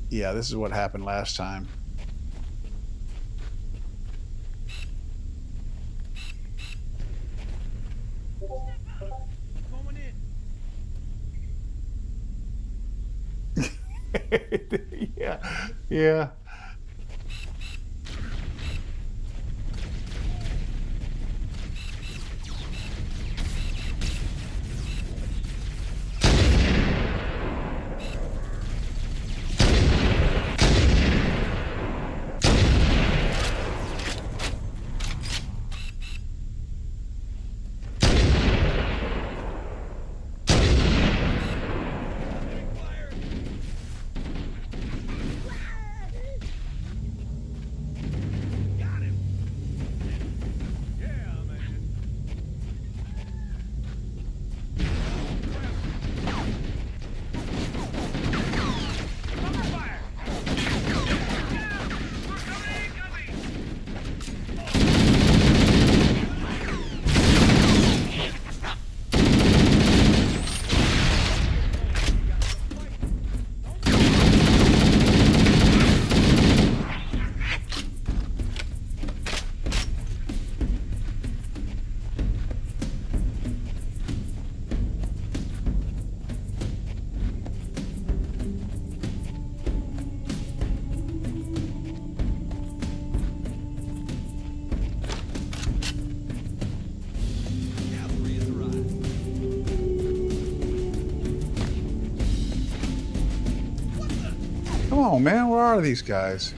Yeah, this is what happened last time. Yeah. on, man. Where are these guys?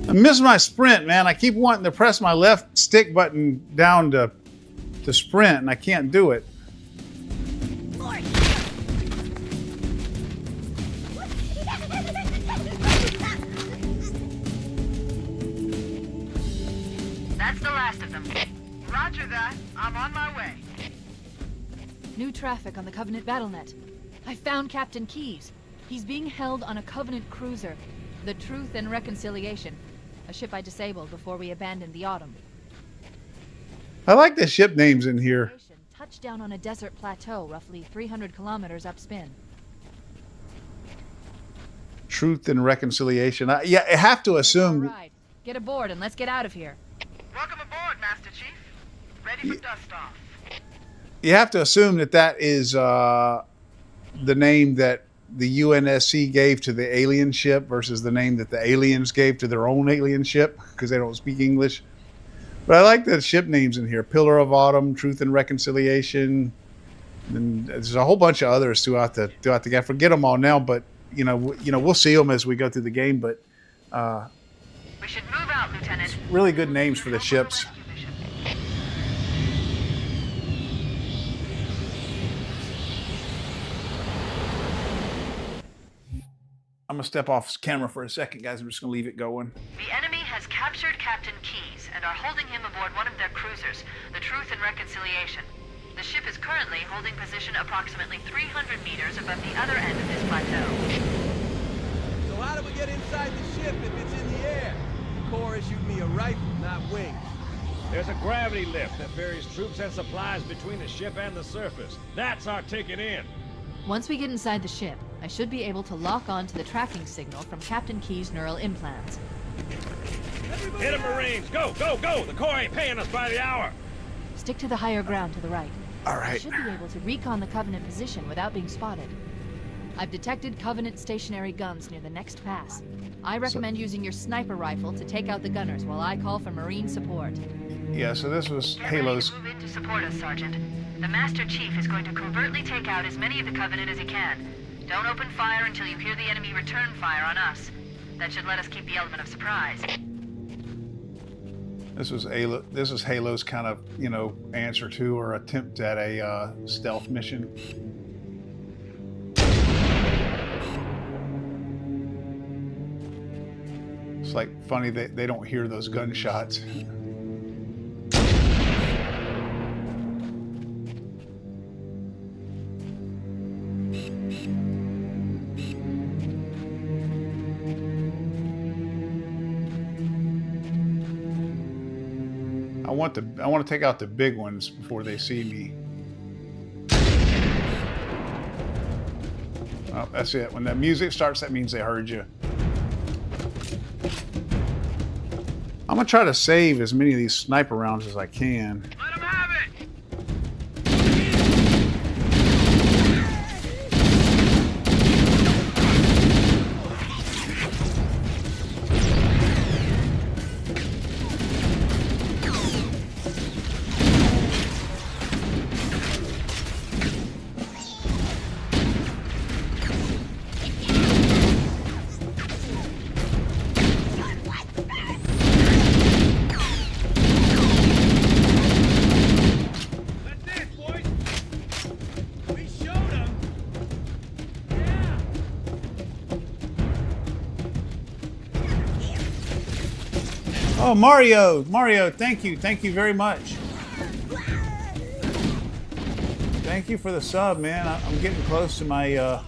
I miss my sprint, man. I keep wanting to press my left stick button down to sprint, and I can't do it. That's the last of them. Roger that. I'm on my way. New traffic on the Covenant BattleNet. I found Captain Keyes. He's being held on a Covenant cruiser, the Truth and Reconciliation, a ship I disabled before we abandoned the Autumn. I like the ship names in here. Touched down on a desert plateau roughly 300 kilometers upspin. Truth and Reconciliation. Yeah, I have to assume. Right. Get aboard and let's get out of here. Welcome aboard, Master Chief. Ready for dust off. You have to assume that that is the name that the UNSC gave to the alien ship versus the name that the aliens gave to their own alien ship because they don't speak English. But I like the ship names in here: Pillar of Autumn, Truth and Reconciliation, and there's a whole bunch of others throughout the game. I forget them all now, but you know we'll see them as we go through the game. But We should move out, Lieutenant. really good names for the ships. I'm gonna step off camera for a second, guys. I'm just gonna leave it going. The enemy has captured Captain Keyes and are holding him aboard one of their cruisers, the Truth and Reconciliation. The ship is currently holding position approximately 300 meters above the other end of this plateau. So how do we get inside the ship if it's in the air? The Corps issued me a rifle, not wings. There's a gravity lift that ferries troops and supplies between the ship and the surface. That's our ticket in. Once we get inside the ship, I should be able to lock on to the tracking signal from Captain Keyes' neural implants. Hit 'em, Marines! Go, go, go! The Corps ain't paying us by the hour! Stick to the higher ground to the right. All I right. should be able to recon the Covenant position without being spotted. I've detected Covenant stationary guns near the next pass. I recommend using your sniper rifle to take out the gunners while I call for Marine support. Yeah, so this was Get ready Halo's. to move in to support us, Sergeant. The Master Chief is going to covertly take out as many of the Covenant as he can. Don't open fire until you hear the enemy return fire on us. That should let us keep the element of surprise. This was Halo's kind of, answer to or attempt at a stealth mission. It's like funny that they don't hear those gunshots. I want to take out the big ones before they see me. Oh, that's it. When that music starts, that means they heard you. I'm gonna try to save as many of these sniper rounds as I can. Let him have it! Oh, Mario, thank you very much. Thank you for the sub, man. I'm getting close to my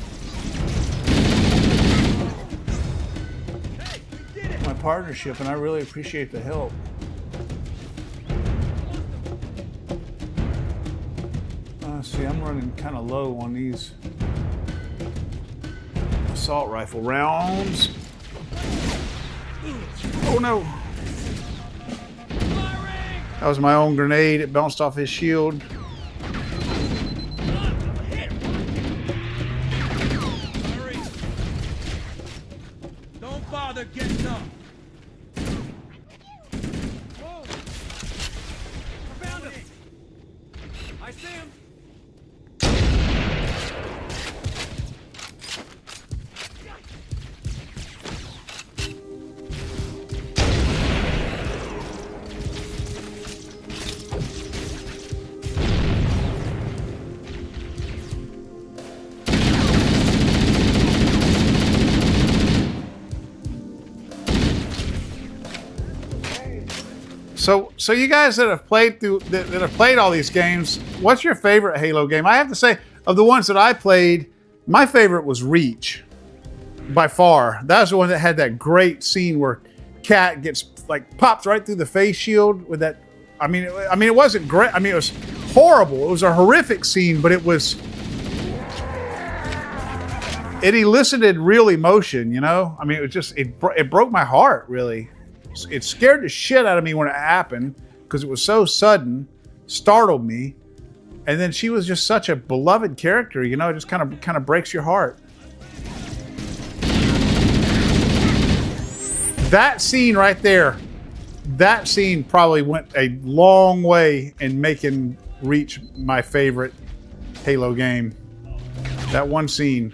my partnership, and I really appreciate the help. See, I'm running kind of low on these assault rifle rounds. Oh no! That was my own grenade. It bounced off his shield. Don't bother getting up. Whoa! I found him. I see him. So you guys that have played that have played all these games, what's your favorite Halo game? I have to say, of the ones that I played, my favorite was Reach, by far. That was the one that had that great scene where Cat gets like popped right through the face shield with that. I mean, it wasn't great. I mean, it was horrible. It was a horrific scene, but it elicited real emotion. You know, I mean, it was just it broke my heart really. It scared the shit out of me when it happened because it was so sudden, startled me, and then she was just such a beloved character. You know, it just kind of breaks your heart. That scene right there, that scene probably went a long way in making Reach my favorite Halo game. That one scene.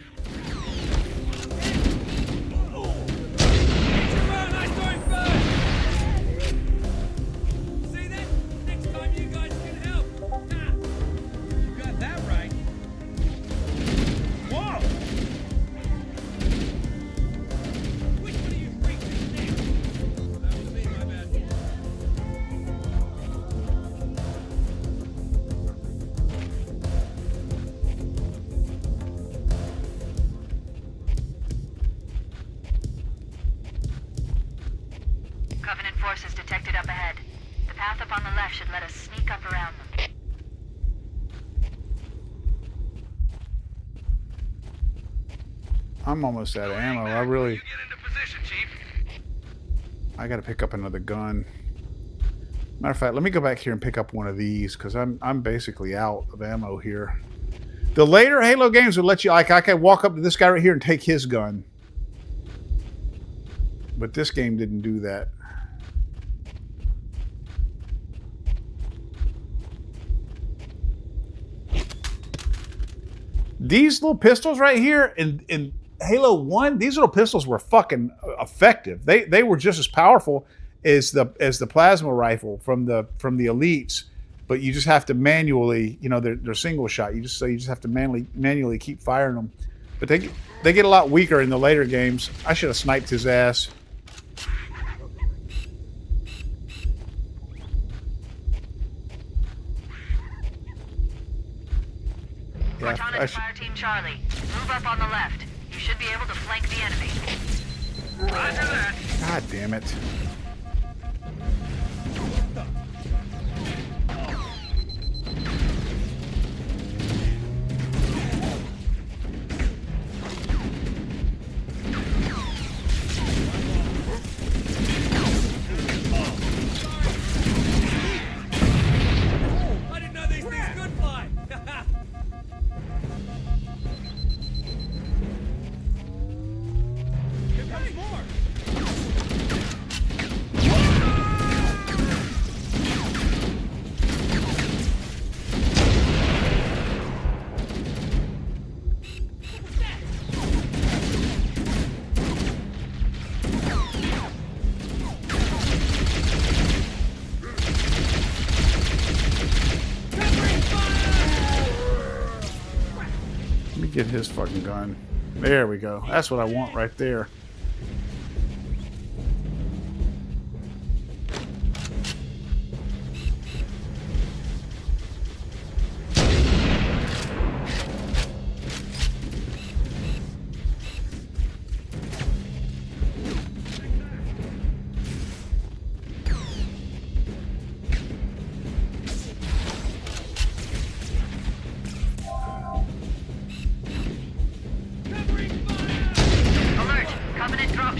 Covenant forces detected up ahead. The path up on the left should let us sneak up around them. I'm almost out of ammo. I really... I gotta pick up another gun. Matter of fact, let me go back here and pick up one of these because I'm basically out of ammo here. The later Halo games would let you, like, I can walk up to this guy right here and take his gun. But this game didn't do that. These little pistols right here in Halo 1, these little pistols were fucking effective. They were just as powerful as the plasma rifle from the elites, but you just have to manually, you know, they're single shot. You just have to manually keep firing them. But they get a lot weaker in the later games. I should have sniped his ass. Cortana to Fire Team Charlie. Move up on the left. You should be able to flank the enemy. Roger that. God damn it. I didn't know these things could fly. Here comes more. Let me get his fucking gun. There we go. That's what I want right there.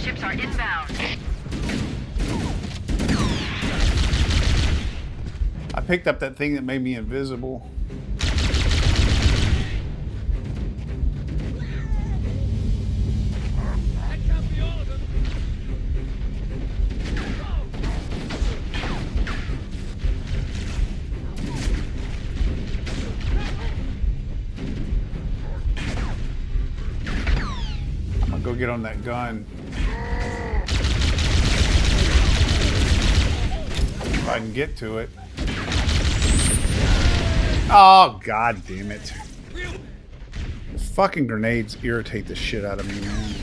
dropships are inbound. I picked up that thing that made me invisible. I'm gonna go get on that gun. If I can get to it. Oh, god damn it. The fucking grenades irritate the shit out of me, man.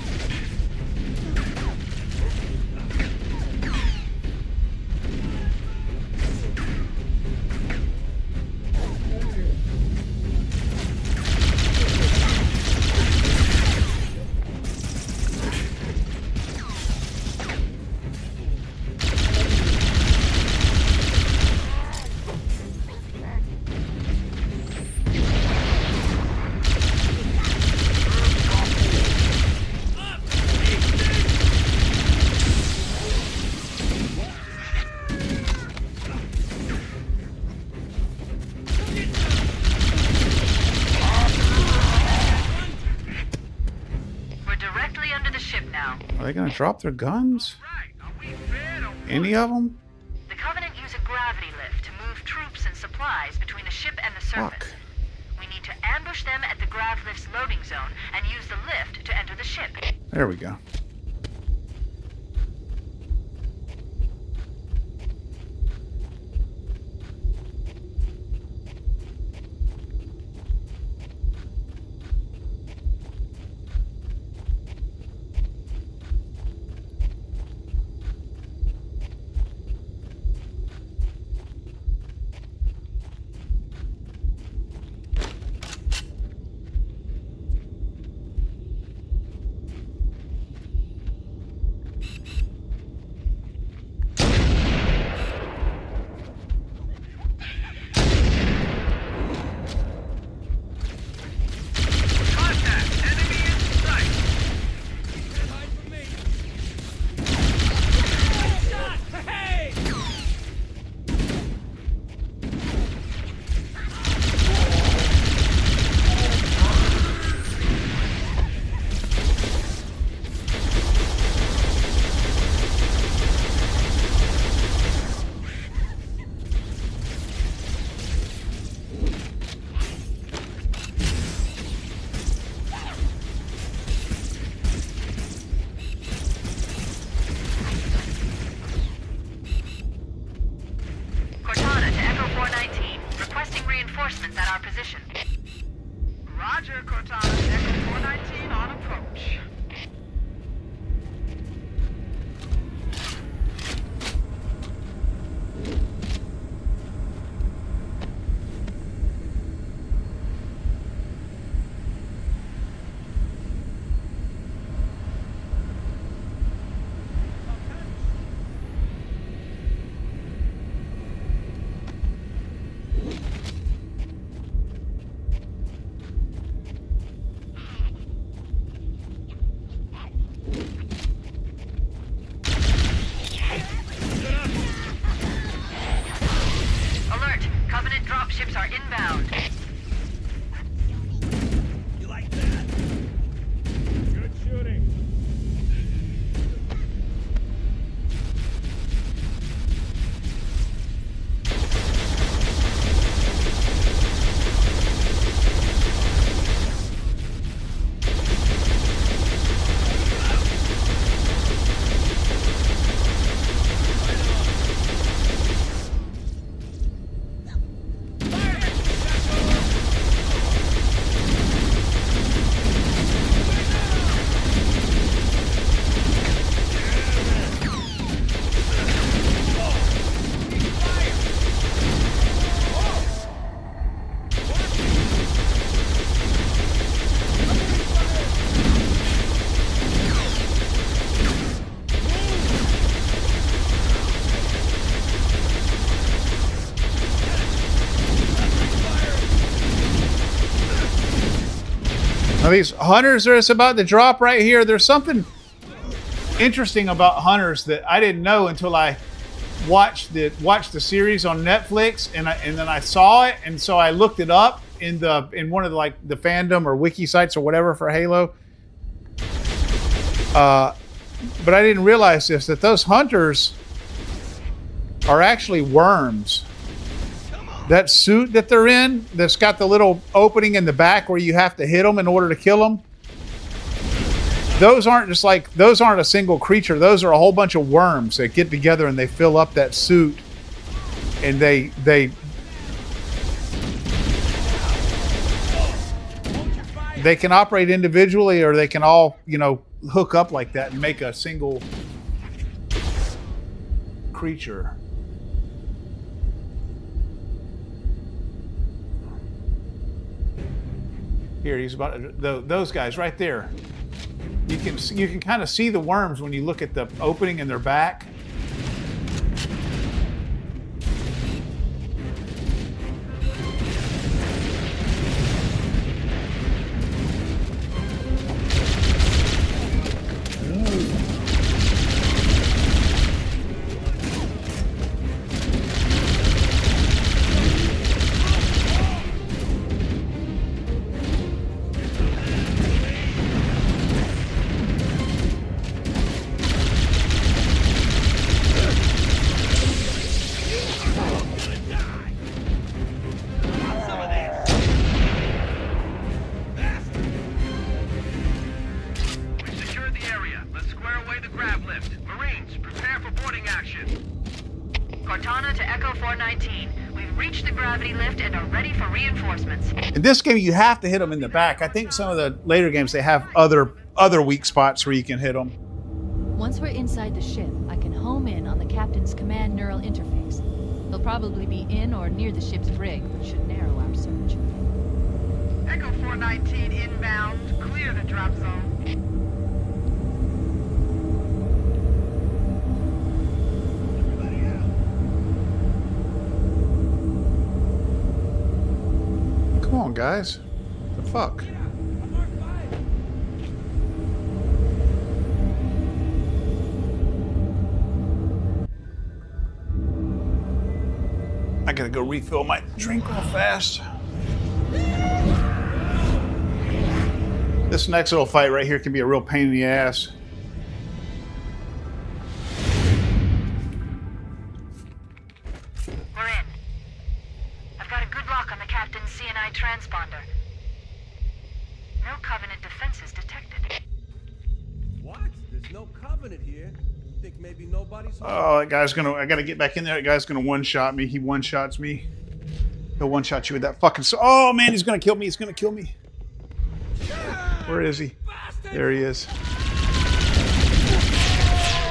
Are they gonna drop their guns? Any of them? The Covenant use a gravity lift to move troops and supplies between the ship and the surface. Fuck. We need to ambush them at the grav lift's loading zone and use the lift to enter the ship. There we go. reinforcements at our position. Roger, Cortana. Echo 419 on approach. Dropships are inbound. You like that? Good shooting. Now these hunters are about to drop right here. There's something interesting about hunters that I didn't know until I watched the series on Netflix, and then I saw it, and so I looked it up in one of the, like, the fandom or wiki sites or whatever for Halo. But I didn't realize this, that those hunters are actually worms. That suit that they're in, that's got the little opening in the back where you have to hit them in order to kill them. Those aren't a single creature. Those are a whole bunch of worms that get together and they fill up that suit, and they can operate individually, or they can all, you know, hook up like that and make a single creature. Here, he's about those guys right there. You can kind of see the worms when you look at the opening in their back. This game, you have to hit them in the back. I think some of the later games, they have other weak spots where you can hit them. Once we're inside the ship, I can home in on the captain's command neural interface. He'll probably be in or near the ship's brig, which should narrow our search. Echo 419 inbound. Clear the drop zone. Come on, guys. The fuck? I gotta go refill my drink real fast. This next little fight right here can be a real pain in the ass. We're in. I've got a good lock on the captain's CNI transponder. No Covenant defenses detected. What? There's no Covenant here. You think maybe nobody's home? Oh, that guy's gonna... I gotta get back in there. That guy's gonna one-shot me. He one-shots me. He'll one-shot you with that fucking... Oh, man, he's gonna kill me. He's gonna kill me. Where is he? There he is.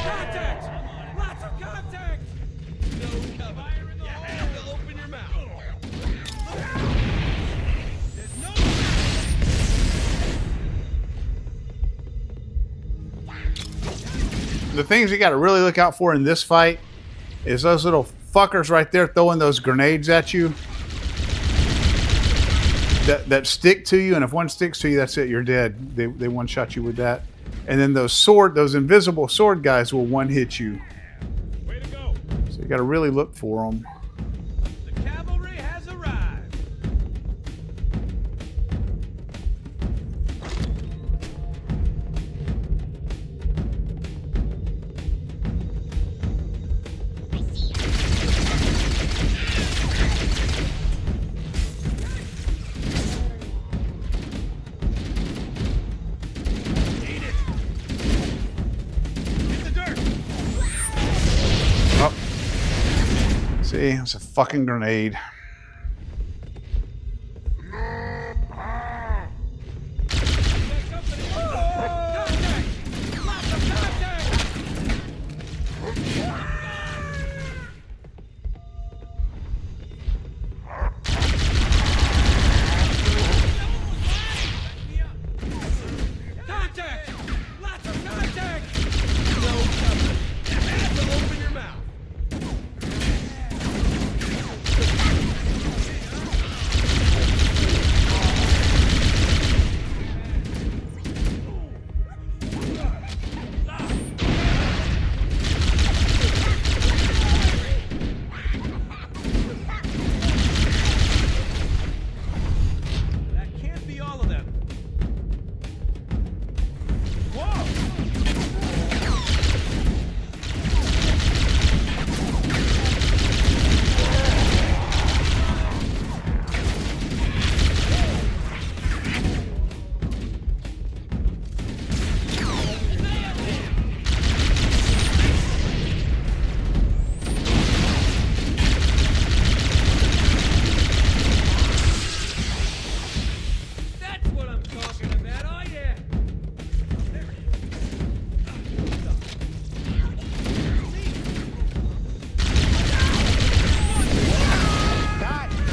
Contact! Lots of contact! No Covenant. Yeah, open your mouth. There's no... The things you gotta really look out for in this fight is those little fuckers right there throwing those grenades at you. That stick to you, and if one sticks to you, that's it, you're dead. They one-shot you with that. And then those invisible sword guys will one-hit you. Way to go. So you gotta really look for them. The cavalry has arrived. See, it's a fucking grenade.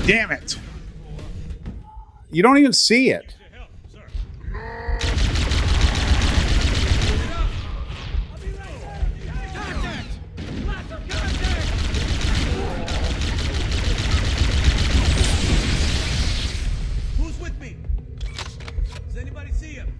Damn it. You don't even see it. Who's with me? Does anybody see him?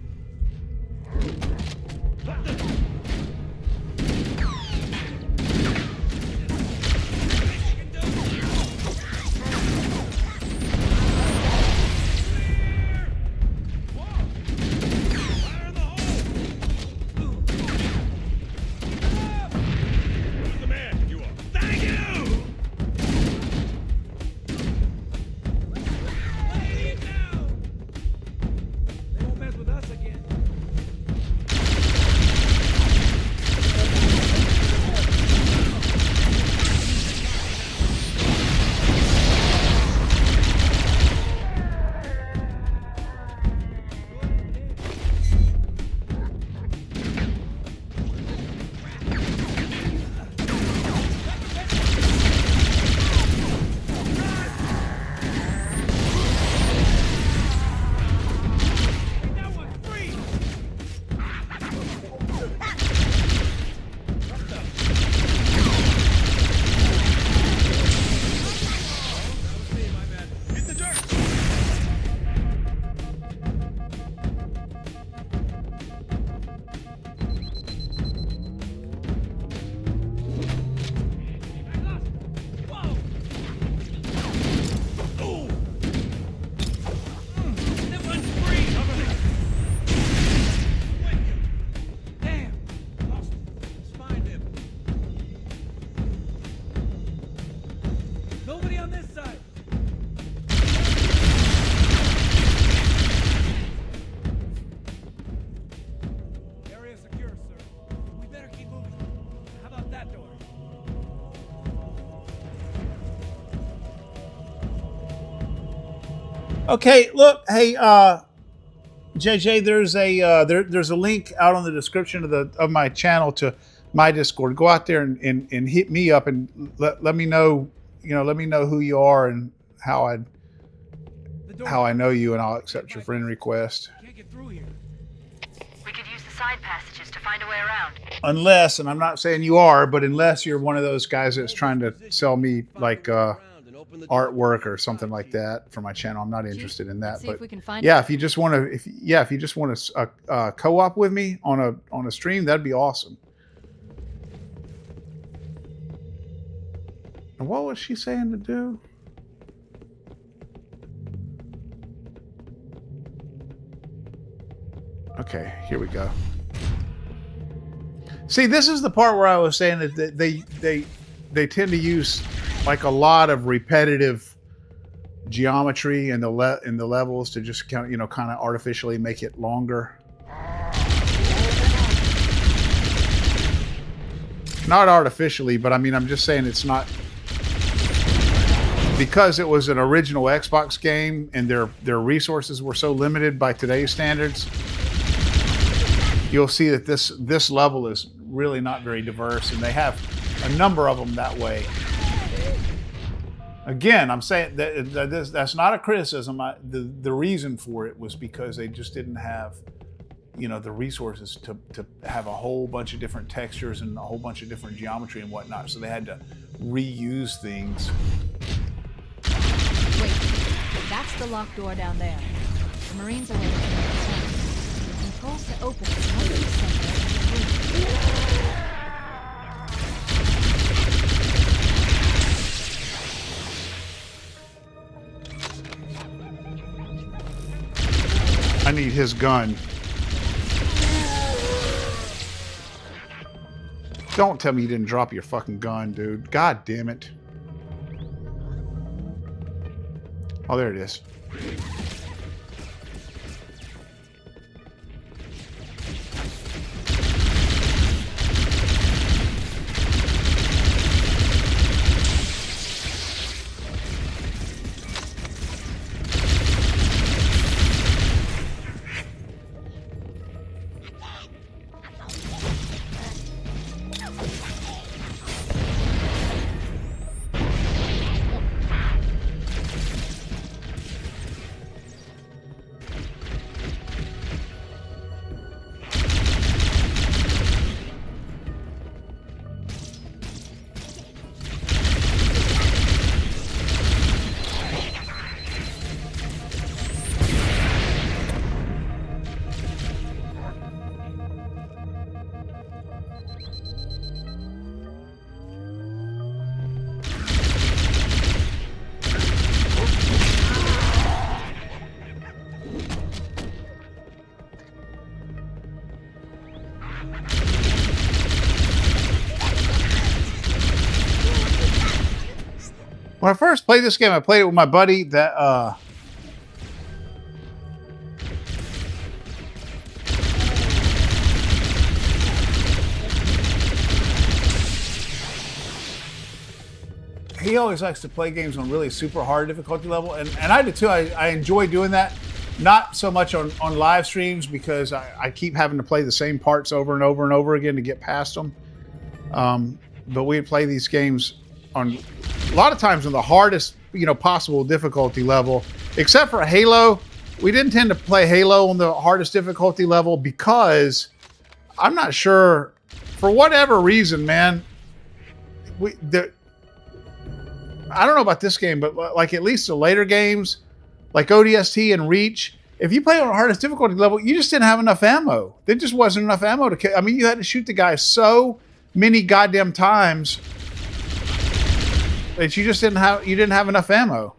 Okay, look, hey, JJ, there's a there's a link out on the description of my channel to my Discord. Go out there and hit me up and let me know, let me know who you are and how I know you, and I'll accept your friend request. We could use the side passages to find a way around. Unless, and I'm not saying you are, but unless you're one of those guys that's trying to sell me like artwork or something like that for my channel, I'm not interested in that. But yeah, if you just want to, if you just want to co-op with me on a stream, that'd be awesome. And what was she saying to do? Okay, here we go. See, this is the part where I was saying that they tend to use like a lot of repetitive geometry in the levels to just kind of artificially make it longer. Not artificially, but I mean, I'm just saying it's not, because it was an original Xbox game and their resources were so limited by today's standards. You'll see that this level is really not very diverse, and they have a number of them that way. Again, I'm saying that that's not a criticism. The reason for it was because they just didn't have, the resources to have a whole bunch of different textures and a whole bunch of different geometry and whatnot. So they had to reuse things. Wait, that's the locked door down there. The Marines are waiting for the controls to open it must be somewhere in the room. I need his gun. Don't tell me you didn't drop your fucking gun, dude. God damn it. Oh, there it is. When I first played this game, I played it with my buddy that he always likes to play games on really super hard difficulty level, and I do too. I enjoy doing that. Not so much on live streams because I keep having to play the same parts over and over and over again to get past them. But we play these games on a lot of times on the hardest, possible difficulty level. Except for Halo, we didn't tend to play Halo on the hardest difficulty level because I'm not sure, for whatever reason, man. I don't know about this game, but like at least the later games, like ODST and Reach, if you play on the hardest difficulty level, you just didn't have enough ammo. There just wasn't enough ammo to kill. I mean, you had to shoot the guy so many goddamn times that you just didn't have enough ammo.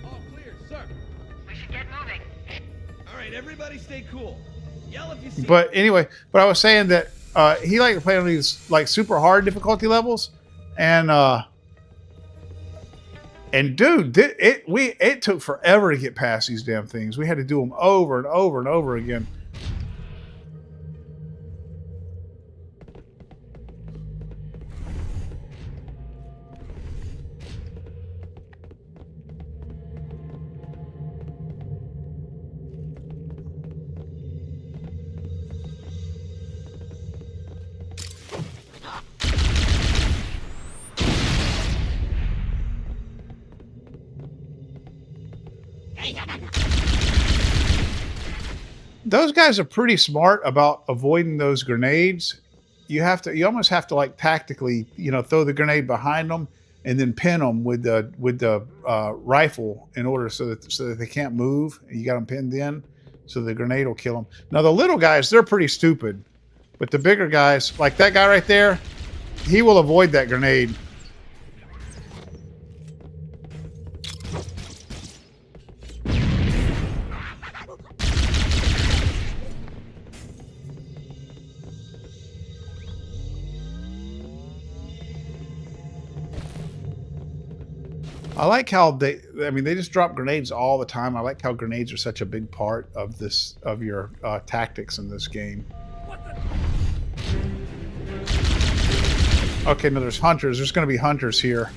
All clear, sir. We should get moving. All right, everybody stay cool. Yell if you see. But anyway, I was saying that he liked to play on these like super hard difficulty levels, and dude, it took forever to get past these damn things. We had to do them over and over and over again. Those guys are pretty smart about avoiding those grenades. You almost have to like tactically, throw the grenade behind them and then pin them with the rifle in order so that they can't move. You got them pinned in, so the grenade will kill them. Now the little guys, they're pretty stupid, but the bigger guys, like that guy right there, he will avoid that grenade. I like how they just drop grenades all the time. I like how grenades are such a big part of your tactics in this game. Okay, no, there's hunters. There's going to be hunters here.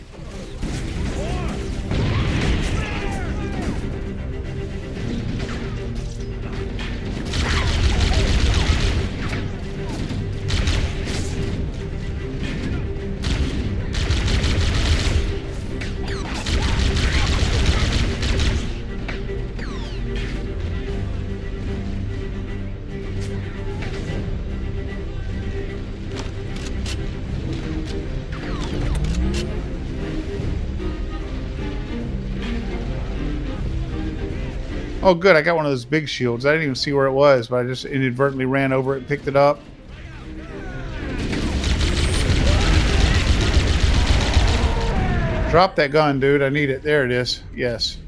Oh, good. I got one of those big shields. I didn't even see where it was, but I just inadvertently ran over it and picked it up. Drop that gun, dude. I need it. There it is. Yes.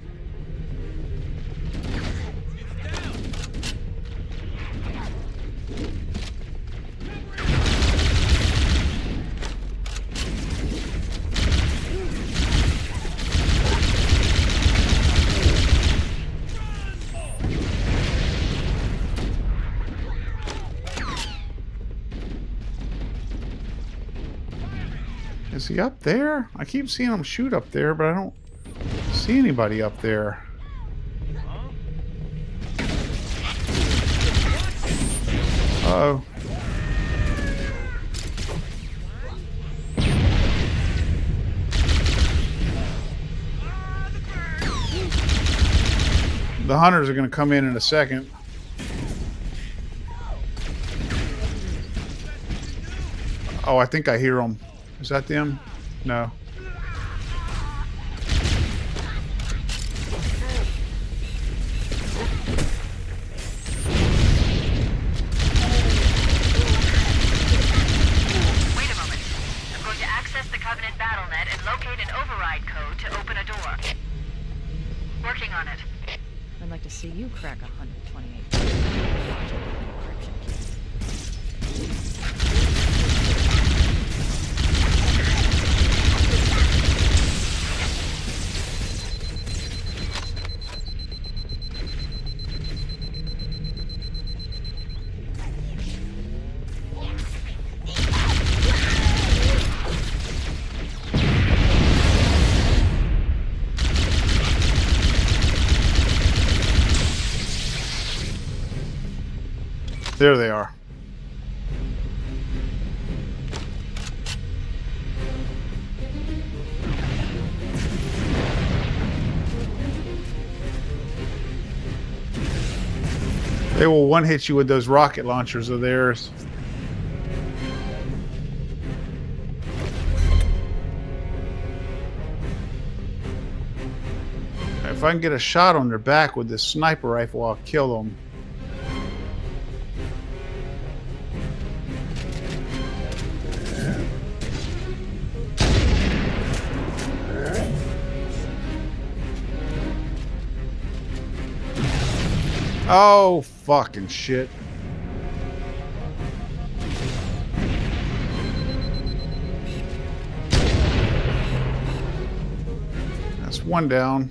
Is he up there? I keep seeing him shoot up there, but I don't see anybody up there. Uh-oh. The hunters are going to come in a second. Oh, I think I hear them. Is that them? No. Wait a moment. I'm going to access access the Covenant BattleNet and locate an override code to open a door. Working on it. I'd like to see you crack 128 encryption key. There they are. They will one-hit you with those rocket launchers of theirs. If I can get a shot on their back with this sniper rifle, I'll kill them. Oh, fucking shit. That's one down.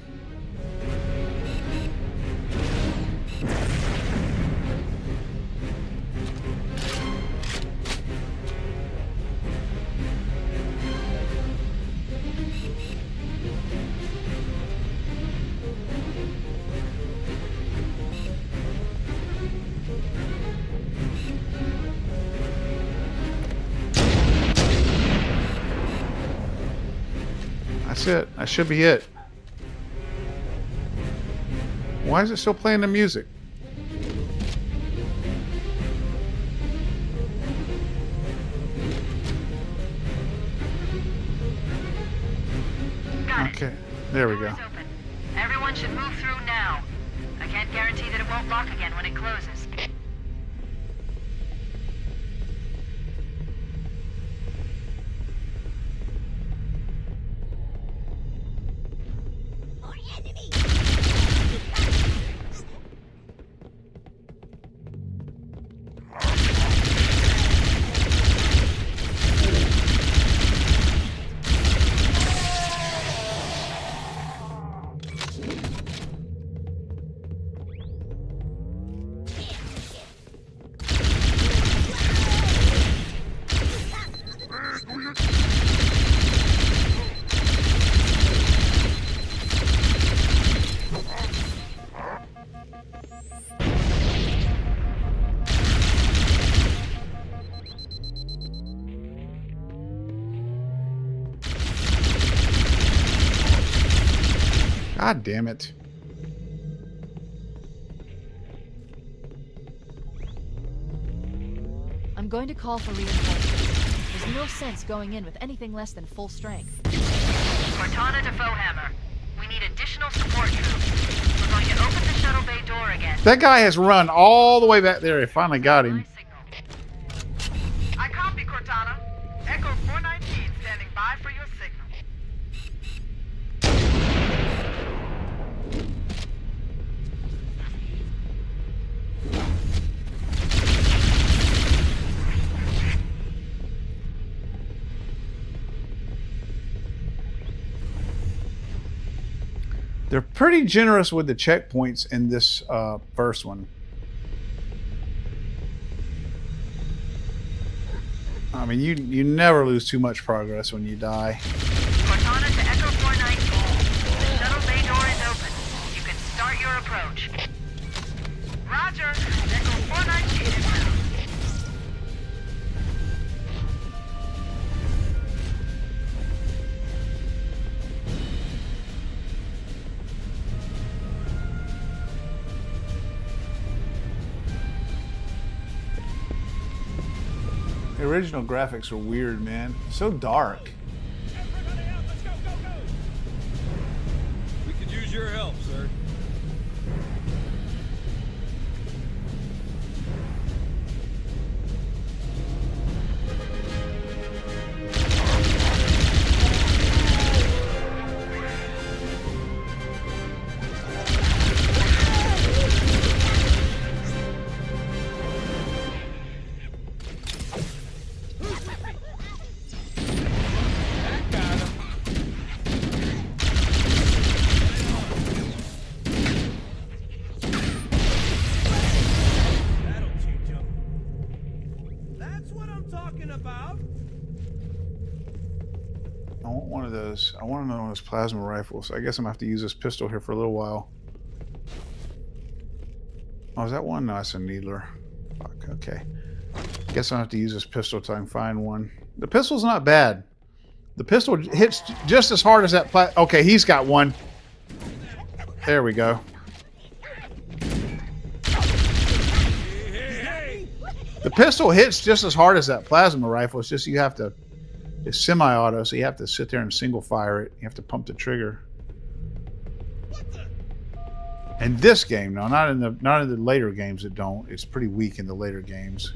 That's it. That should be it. Why is it still playing the music? Okay, there we go. Everyone should move through now. I can't guarantee that it won't lock again when it closes. God damn it. I'm going to call for reinforcements. There's no sense going in with anything less than full strength. Cortana to Foehammer. We need additional support troops. We're going to open the shuttle bay door again. That guy has run all the way back there. I finally got him. I copy, Cortana. Echo 419 standing by for your signal. They're pretty generous with the checkpoints in this first one. I mean, you never lose too much progress when you die. Cortana to Echo 419. The shuttle bay door is open. You can start your approach. Roger. Echo 419 is now. The original graphics are weird, man. So dark. Everybody out, let's go, go, go! We could use your help, sir. is. I want to know this plasma rifle, so I guess I'm going to have to use this pistol here for a little while. Oh, is that one? No, that's a needler. Fuck, okay. Guess I'll have to use this pistol till I can find one. The pistol's not bad. The pistol hits just as hard as that okay, he's got one. There we go. The pistol hits just as hard as that plasma rifle. It's just you have to... It's semi-auto, so you have to sit there and single fire it. You have to pump the trigger. And this game, no, not in the later games it don't. It's pretty weak in the later games.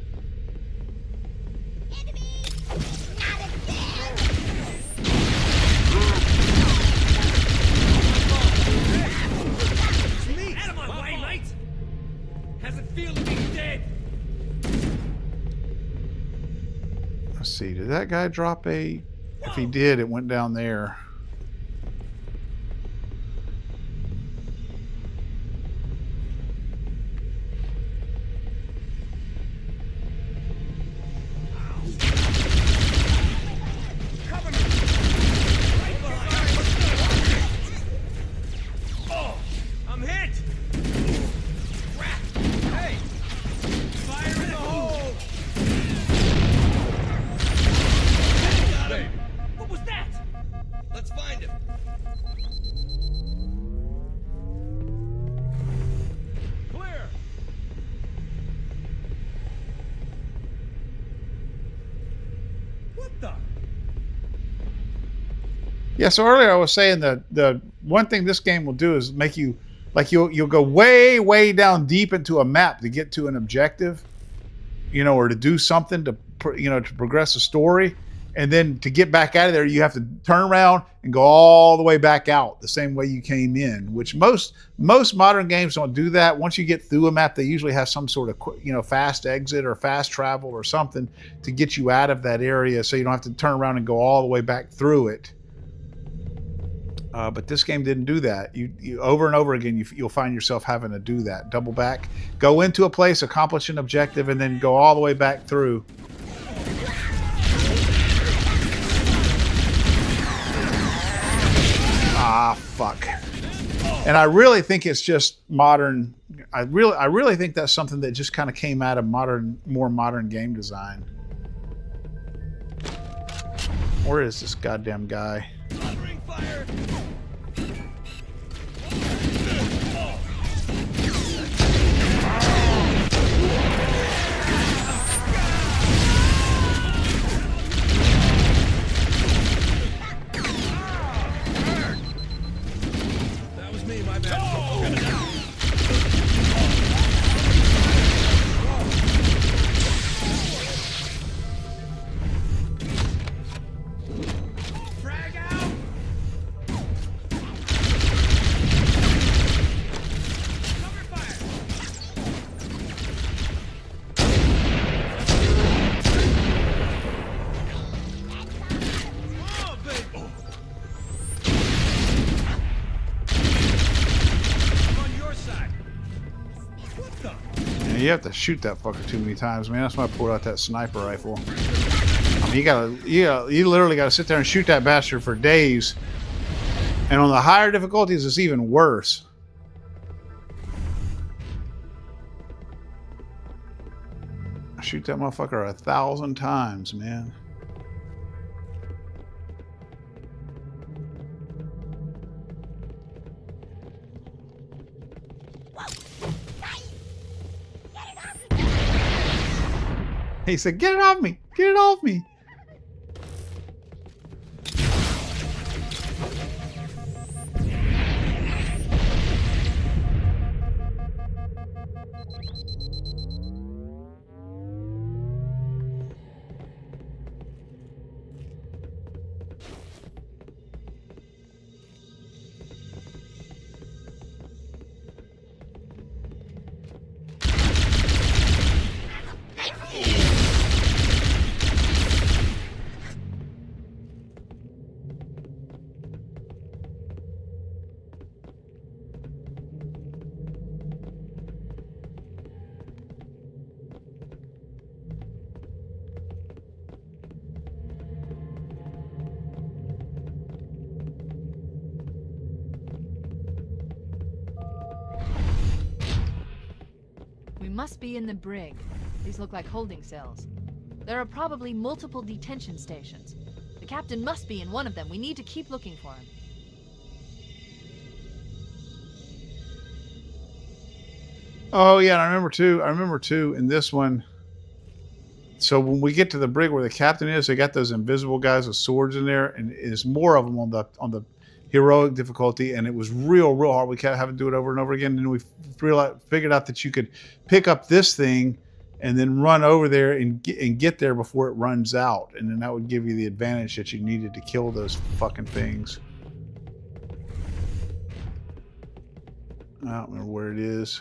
Let's see, did that guy drop a... If he did, it went down there. Yeah, so earlier I was saying that the one thing this game will do is make you, like you'll go way, way down deep into a map to get to an objective, you know, or to do something to, you know, to progress the story. And then to get back out of there, you have to turn around and go all the way back out the same way you came in, which most modern games don't do that. Once you get through a map, they usually have some sort of, you know, fast exit or fast travel or something to get you out of that area so you don't have to turn around and go all the way back through it. But this game didn't do that. You over and over again, you'll find yourself having to do that. Double back, go into a place, accomplish an objective, and then go all the way back through. Ah, fuck. And I really think it's just modern. I really think that's something that just kind of came out of more modern game design. Where is this goddamn guy? Fire. That was me, my bad. You have to shoot that fucker too many times, man. That's why I pulled out that sniper rifle. I mean, you literally gotta sit there and shoot that bastard for days. And on the higher difficulties, it's even worse. I shoot that motherfucker 1,000 times, man. He said, "Get it off me! Get it off me!" must be in the brig. These look like holding cells. There are probably multiple detention stations. The captain must be in one of them. We need to keep looking for him. Oh yeah, I remember too in this one. So when we get to the brig where the captain is, they got those invisible guys with swords in there, and there's more of them on the heroic difficulty, and it was real hard. We kept having to do it over and over again, and we figured out that you could pick up this thing and then run over there and get there before it runs out, and then that would give you the advantage that you needed to kill those fucking things. I don't remember where it is.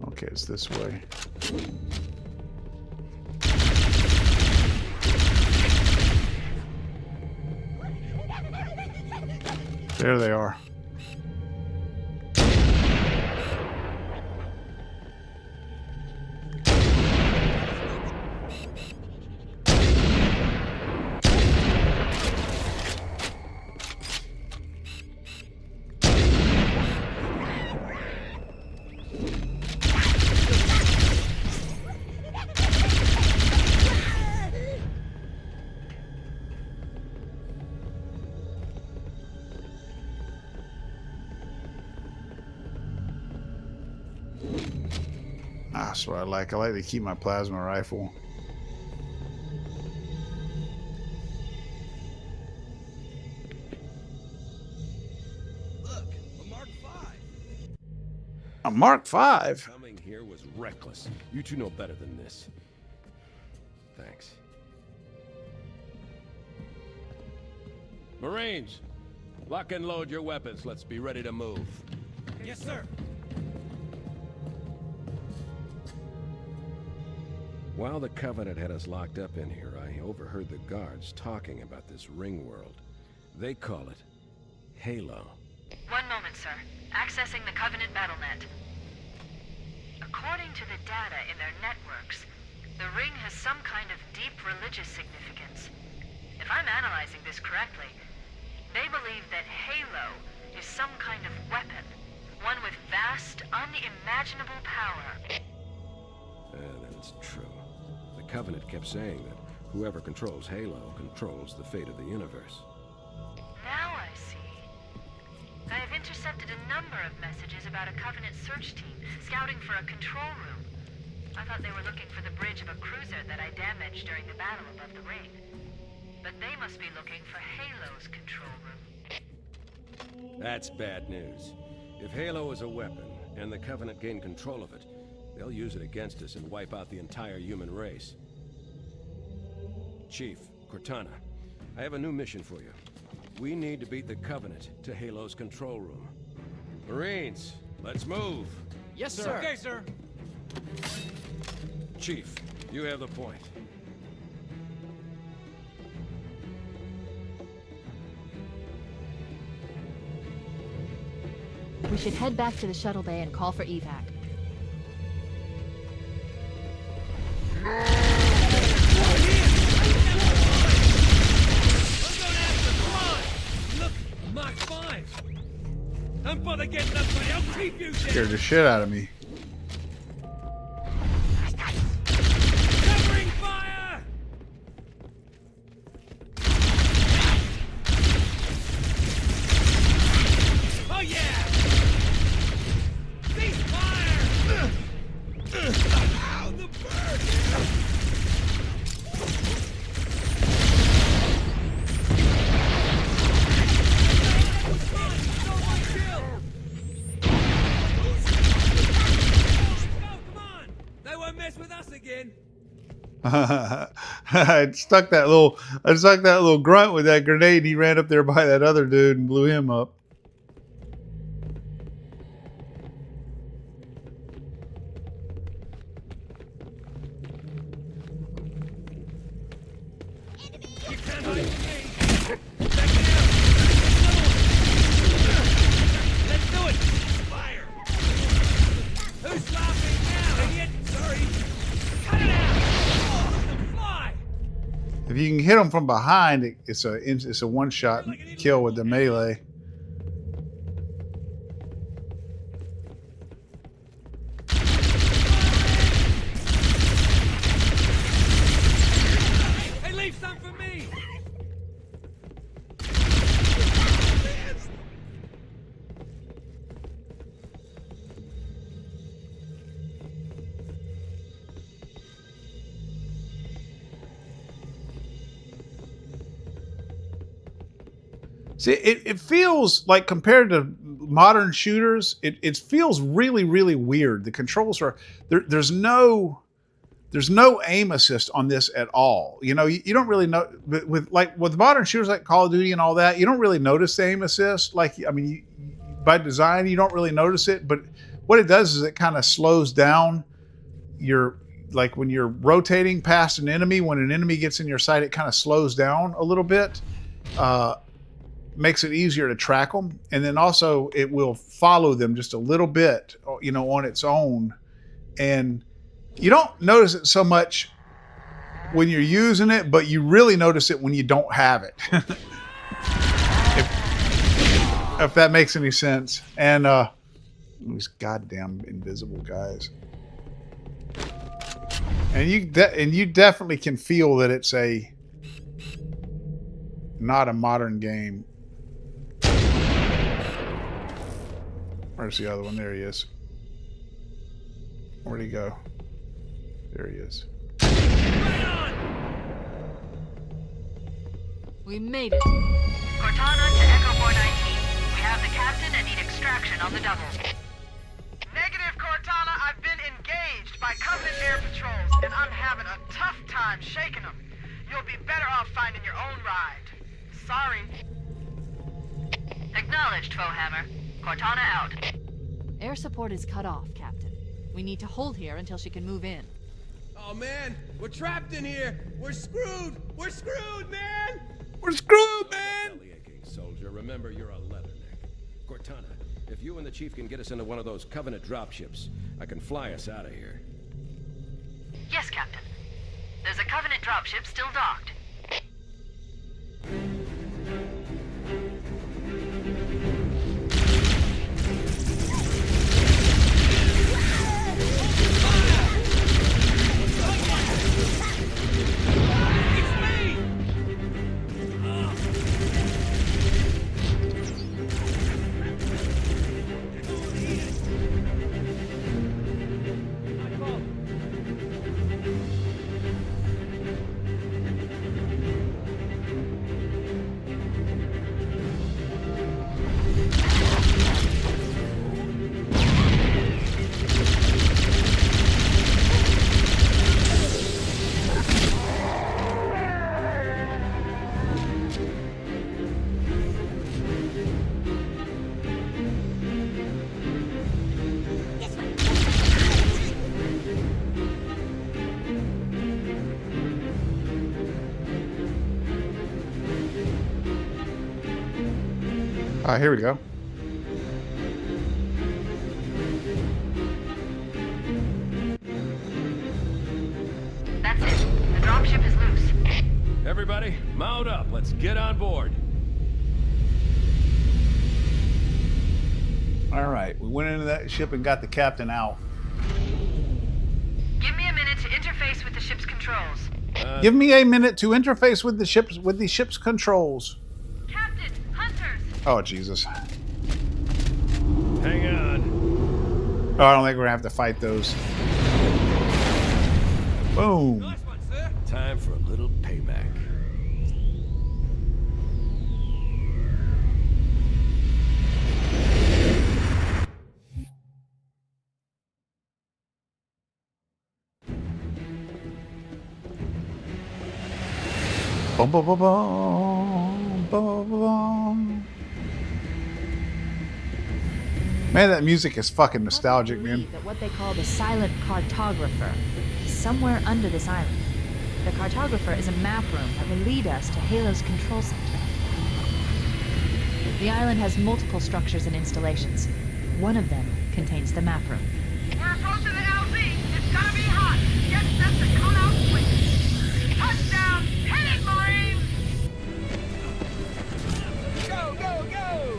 Okay, it's this way. There they are. That's what I like. I like to keep my plasma rifle. Look, a Mark V. A Mark V? Coming here was reckless. You two know better than this. Thanks. Marines, lock and load your weapons. Let's be ready to move. Yes, sir. While the Covenant had us locked up in here, I overheard the guards talking about this ring world. They call it Halo. One moment, sir. Accessing the Covenant BattleNet. According to the data in their networks, the ring has some kind of deep religious significance. If I'm analyzing this correctly, they believe that Halo is some kind of weapon, one with vast, unimaginable power. That's true. The Covenant kept saying that whoever controls Halo controls the fate of the universe. Now I see. I have intercepted a number of messages about a Covenant search team scouting for a control room. I thought they were looking for the bridge of a cruiser that I damaged during the battle above the ring. But they must be looking for Halo's control room. That's bad news. If Halo is a weapon, and the Covenant gain control of it, they'll use it against us and wipe out the entire human race. Chief, Cortana, I have a new mission for you. We need to beat the Covenant to Halo's control room. Marines, let's move. Yes, sir. Okay, sir. Chief, you have the point. We should head back to the shuttle bay and call for evac. Look, Mark 5. Don't bother getting up, buddy. I'll keep you there. Scared the shit out of me. Covering fire! Oh yeah! Cease fire! Ow, the bird! With us again. I stuck that little grunt with that grenade. He ran up there by that other dude and blew him up. You can't hide from me. Let's do it. Fire. Who's laughing now, idiot? Sorry. Cut it out. Oh, let them fly. If you can hit them from behind, it's a one-shot kill with the melee. See, it feels like compared to modern shooters, it feels really, really weird. The controls are there's no aim assist on this at all. You know, you don't really know with modern shooters like Call of Duty and all that, you don't really notice the aim assist. Like, I mean, by design, you don't really notice it, but what it does is it kind of slows down like when you're rotating past an enemy, when an enemy gets in your sight, it kind of slows down a little bit. Makes it easier to track them, and then also it will follow them just a little bit, you know, on its own, and you don't notice it so much when you're using it, but you really notice it when you don't have it. if that makes any sense. And these goddamn invisible guys, and you definitely can feel that it's not a modern game. Where's the other one? There he is. Where'd he go? There he is. We made it. Cortana to Echo 419. We have the captain and need extraction on the double. Negative, Cortana. I've been engaged by Covenant air patrols, and I'm having a tough time shaking them. You'll be better off finding your own ride. Sorry. Acknowledged, Foehammer. Cortana out. Air support is cut off, Captain. We need to hold here until she can move in. Oh man, we're trapped in here. We're screwed. We're screwed, man. We're screwed, man. Belly aching, soldier. Remember, you're a leatherneck. Cortana, if you and the chief can get us into one of those Covenant dropships, I can fly us out of here. Yes, Captain. There's a Covenant dropship still docked. Here we go. That's it. The dropship is loose. Everybody, mount up. Let's get on board. All right, we went into that ship and got the captain out. Give me a minute to interface with the ship's controls. Give me a minute to interface with the ship's controls. Captain, hunters! Oh, Jesus. Hang on. Oh, I don't think we're gonna have to fight those. Boom. Nice one, sir. Time for a little payback. Boom, boom, boom, boom, boom, boom. Man, that music is fucking nostalgic, man. That what they call the silent cartographer is somewhere under this island. The cartographer is a map room that will lead us to Halo's control center. The island has multiple structures and installations. One of them contains the map room. We're approaching the LZ. It's gonna be hot. Get set to come out quick. Touchdown! Hit it, Marines! Go, go, go!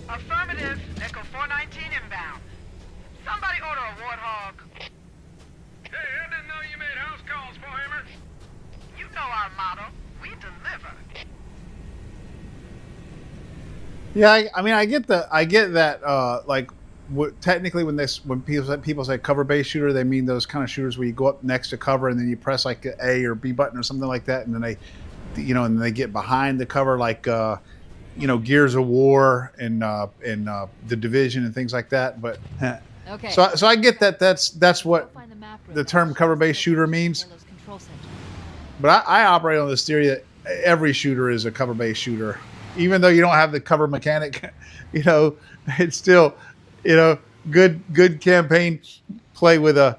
Affirmative. Echo 419 inbound. Somebody order a warthog. Hey, I didn't know you made house calls, Warhammer. You know our motto. We deliver. Yeah, I mean, I get that. Like, technically, when people say cover-based shooter, they mean those kind of shooters where you go up next to cover and then you press like the A or B button or something like that, and then and they get behind the cover, like Gears of War and the Division and things like that. But Okay. so I get that. That's what the term cover-based shooter means. But I operate on this theory that every shooter is a cover-based shooter. Even though you don't have the cover mechanic, it's still, good campaign play with any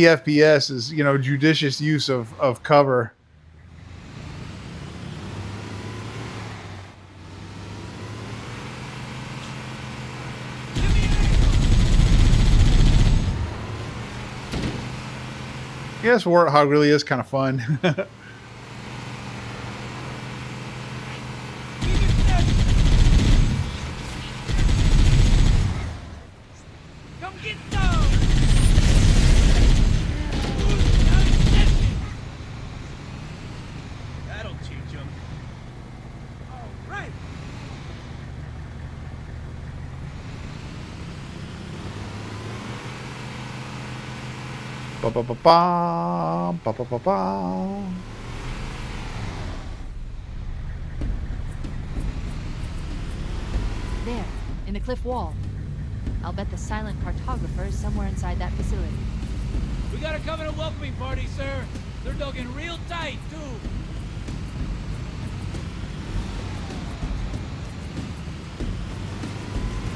FPS is, judicious use of cover. Yes, Warthog really is kind of fun. There, in the cliff wall. I'll bet the silent cartographer is somewhere inside that facility. We got a Covenant welcoming party, sir. They're dug in real tight, too.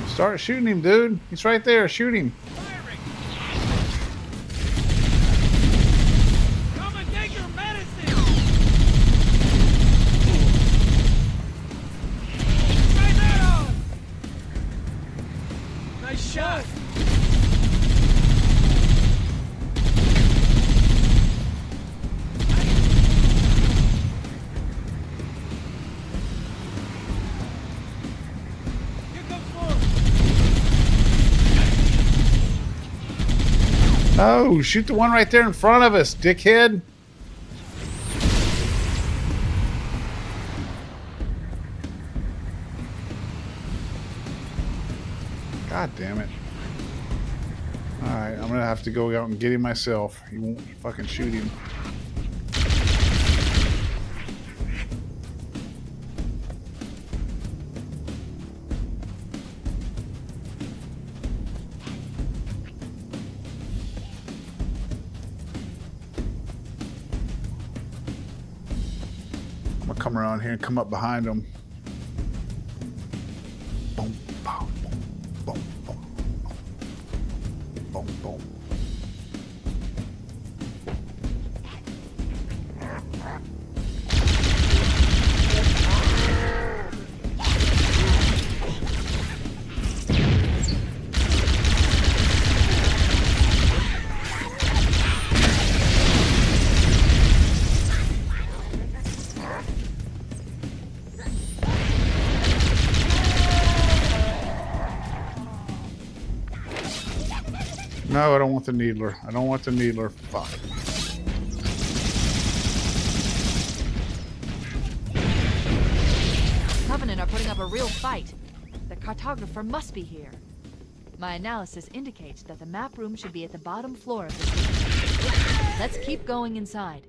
Start shooting him, dude. He's right there. Shoot him. Come and take your medicine. Try that on. Nice shot. Oh, shoot the one right there in front of us, dickhead. God damn it. Alright, I'm gonna have to go out and get him myself. He won't fucking shoot him. Come around here and come up behind them. Boom, boom, boom, boom, boom, boom. No, I don't want the needler. I don't want the needler. Fuck. Covenant are putting up a real fight. The cartographer must be here. My analysis indicates that the map room should be at the bottom floor of the city. Let's keep going inside.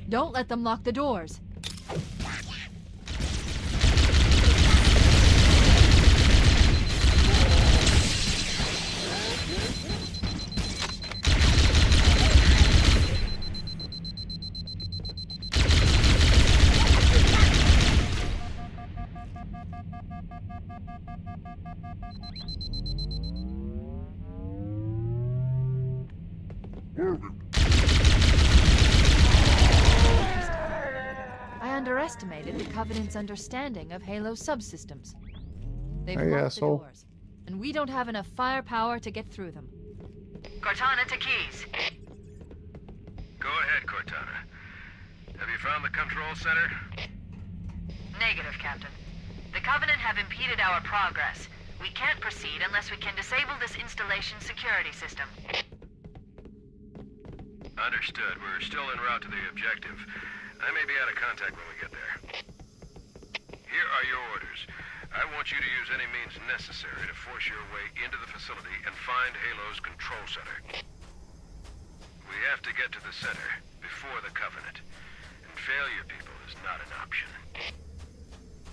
Don't let them lock the doors. I underestimated the Covenant's understanding of Halo's subsystems. They've Hey, locked the asshole. doors, and we don't have enough firepower to get through them. Cortana to Keys. Go ahead, Cortana. Have you found the control center? Negative, Captain. The Covenant have impeded our progress. We can't proceed unless we can disable this installation's security system. Understood. We're still en route to the objective. I may be out of contact when we get there. Here are your orders. I want you to use any means necessary to force your way into the facility and find Halo's control center. We have to get to the center before the Covenant. And failure, people, is not an option.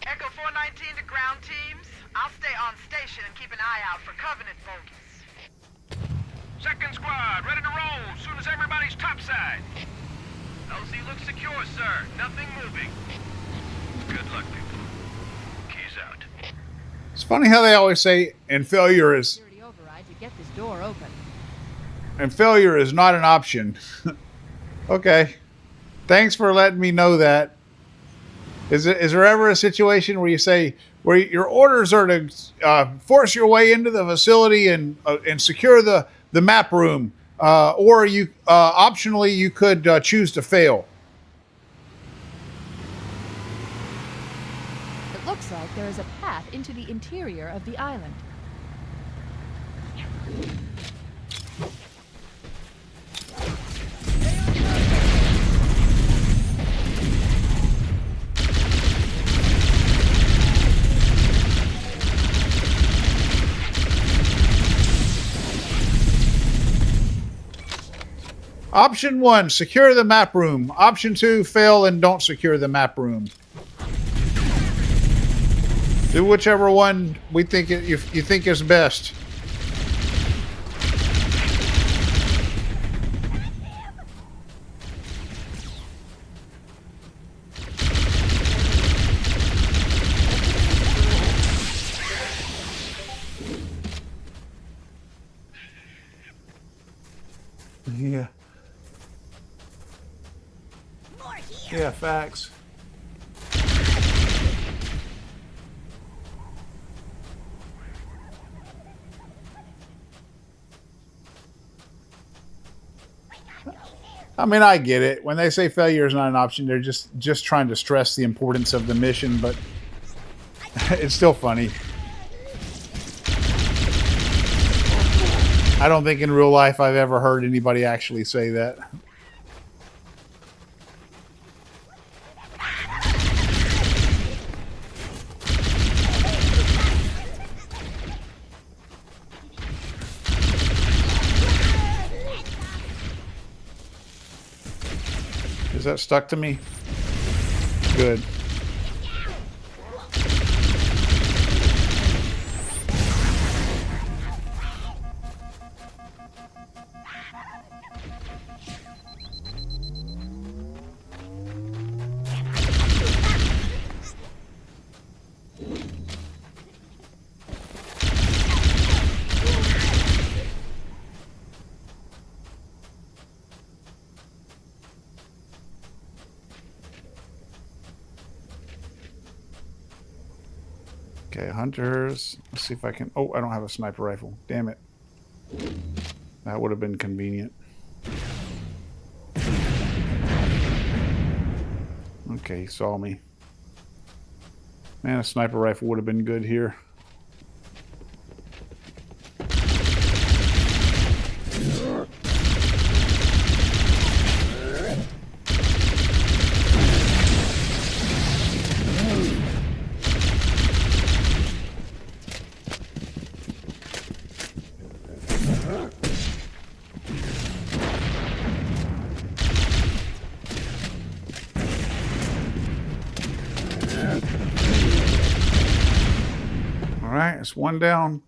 Echo 419 to ground teams. I'll stay on station and keep an eye out for Covenant bogies. Second squad, ready to roll as soon as everybody's topside. LZ looks secure, sir. Nothing moving. Good luck, people. Keys out. It's funny how they always say, and failure is Security override to get this door open. not an option. Okay. Thanks for letting me know that. Is there ever a situation where you say, where your orders are to force your way into the facility and secure the map room, or you optionally you could choose to fail? It looks like there is a path into the interior of the island. Option 1, secure the map room. Option 2, fail and don't secure the map room. Do whichever one you think is best. Yeah. Yeah, facts. I mean, I get it. When they say failure is not an option, they're just trying to stress the importance of the mission, but it's still funny. I don't think in real life I've ever heard anybody actually say that. Is that stuck to me? Good. Okay, hunters. Let's see if I can... Oh, I don't have a sniper rifle. Damn it. That would have been convenient. Okay, he saw me. Man, a sniper rifle would have been good here. it's one down.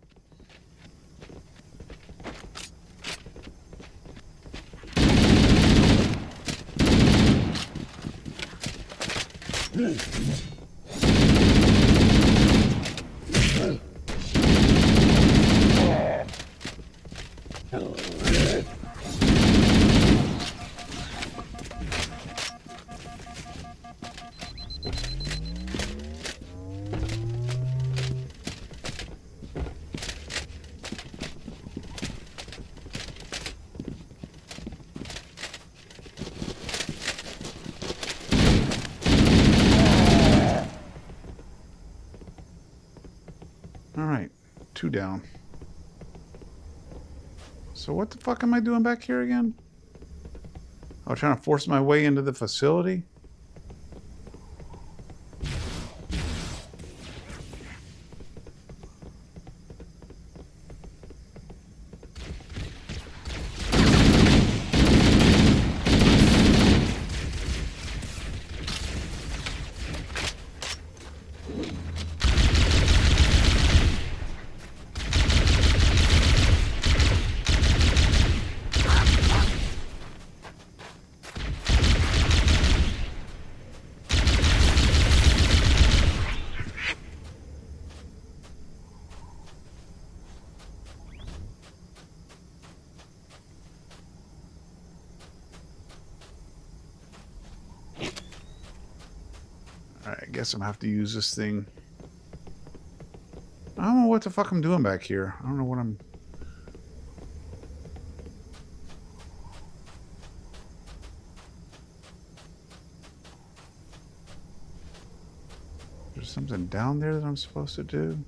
Alright, 2 down. So what the fuck am I doing back here again? I'm trying to force my way into the facility? Alright, I guess I'm gonna have to use this thing. I don't know what the fuck I'm doing back here. I don't know what I'm... There's something down there that I'm supposed to do?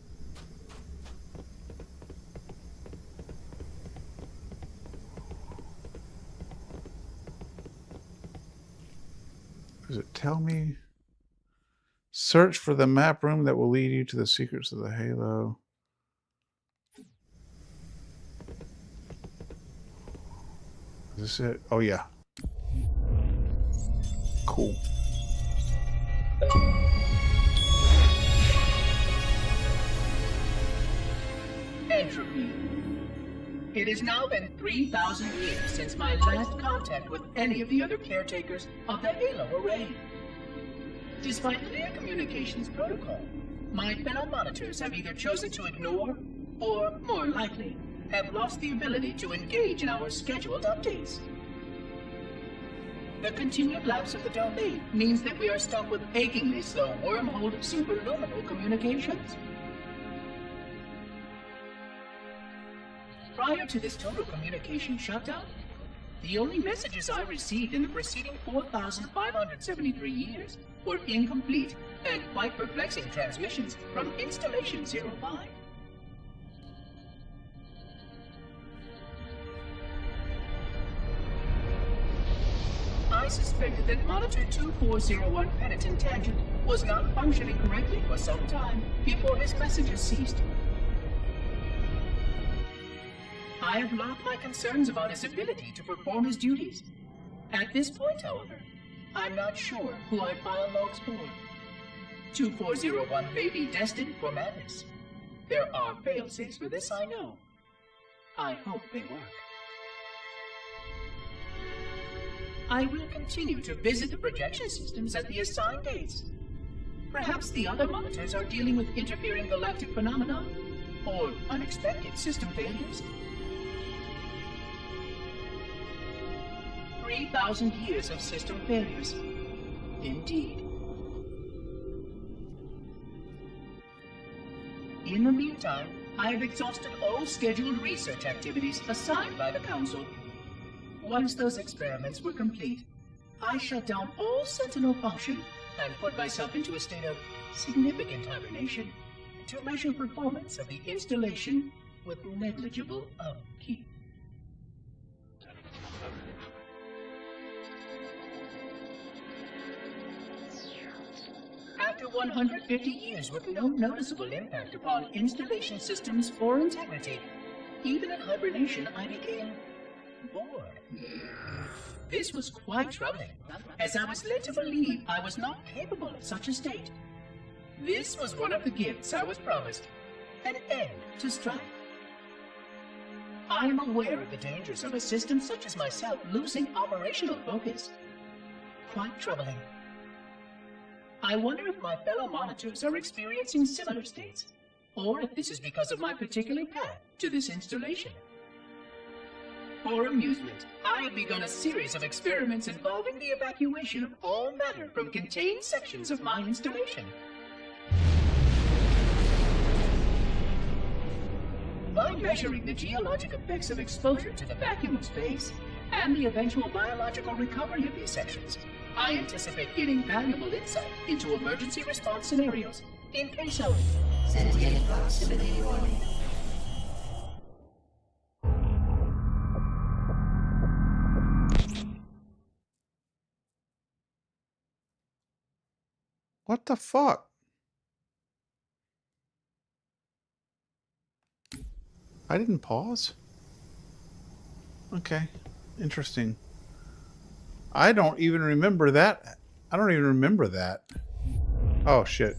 Does it tell me? Search for the map room that will lead you to the secrets of the Halo. Is this it? Oh, yeah. Cool. Entropy. It has now been 3,000 years since my last contact with any of the other caretakers of the Halo array. Despite clear communications protocol, my fellow monitors have either chosen to ignore, or, more likely, have lost the ability to engage in our scheduled updates. The continued lapse of the domain means that we are stuck with achingly slow wormhole superluminal communications. Prior to this total communication shutdown, the only messages I received in the preceding 4,573 years were incomplete and quite perplexing transmissions from Installation 05. I suspected that Monitor 2401 Penitent Tangent was not functioning correctly for some time before his messages ceased. I have logged my concerns about his ability to perform his duties. At this point, however, I'm not sure who I file logs for. 2401 may be destined for madness. There are fail-safes for this, I know. I hope they work. I will continue to visit the projection systems at the assigned dates. Perhaps the other monitors are dealing with interfering galactic phenomena, or unexpected system failures. 3,000 years of system failures. Indeed. In the meantime, I have exhausted all scheduled research activities assigned by the Council. Once those experiments were complete, I shut down all Sentinel function and put myself into a state of significant hibernation to measure performance of the installation with negligible upkeep. After 150 years with no noticeable impact upon installation systems or integrity, even in hibernation I became bored. This was quite troubling, as I was led to believe I was not capable of such a state. This was one of the gifts I was promised, an end to strife. I am aware of the dangers of a system such as myself losing operational focus. Quite troubling. I wonder if my fellow monitors are experiencing similar states, or if this is because of my particular path to this installation. For amusement, I have begun a series of experiments involving the evacuation of all matter from contained sections of my installation. By measuring the geologic effects of exposure to the vacuum of space and the eventual biological recovery of these sections, I anticipate getting valuable insight into emergency response scenarios in case of sentient proximity warning. What the fuck? I didn't pause. Okay, interesting. I don't even remember that. I don't even remember that. Oh, shit.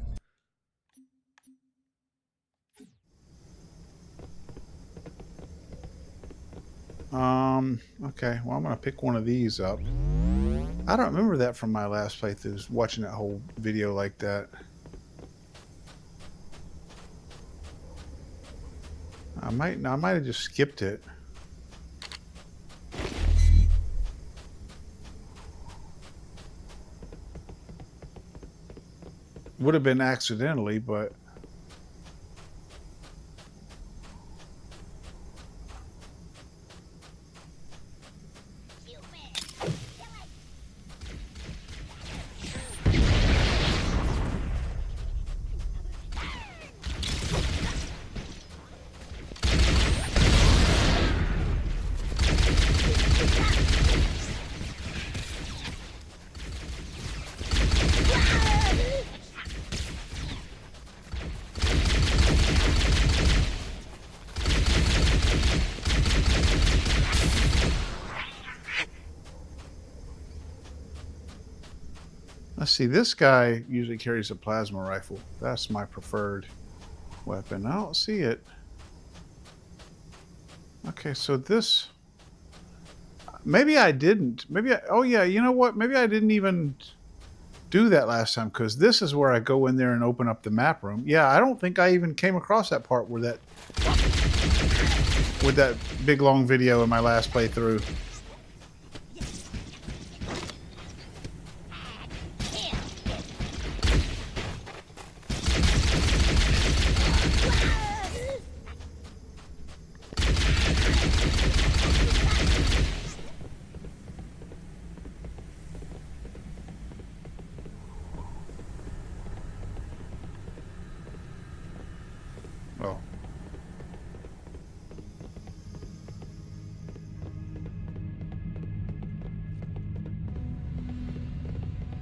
Okay, well, I'm gonna pick one of these up. I don't remember that from my last playthrough, watching that whole video like that. I might have just skipped it. Would have been accidentally, but let's see, this guy usually carries a plasma rifle. That's my preferred weapon. I don't see it. Okay, so this... Maybe I didn't. Oh yeah, you know what? Maybe I didn't even do that last time, because this is where I go in there and open up the map room. Yeah, I don't think I even came across that part where that... with that big long video in my last playthrough. Oh.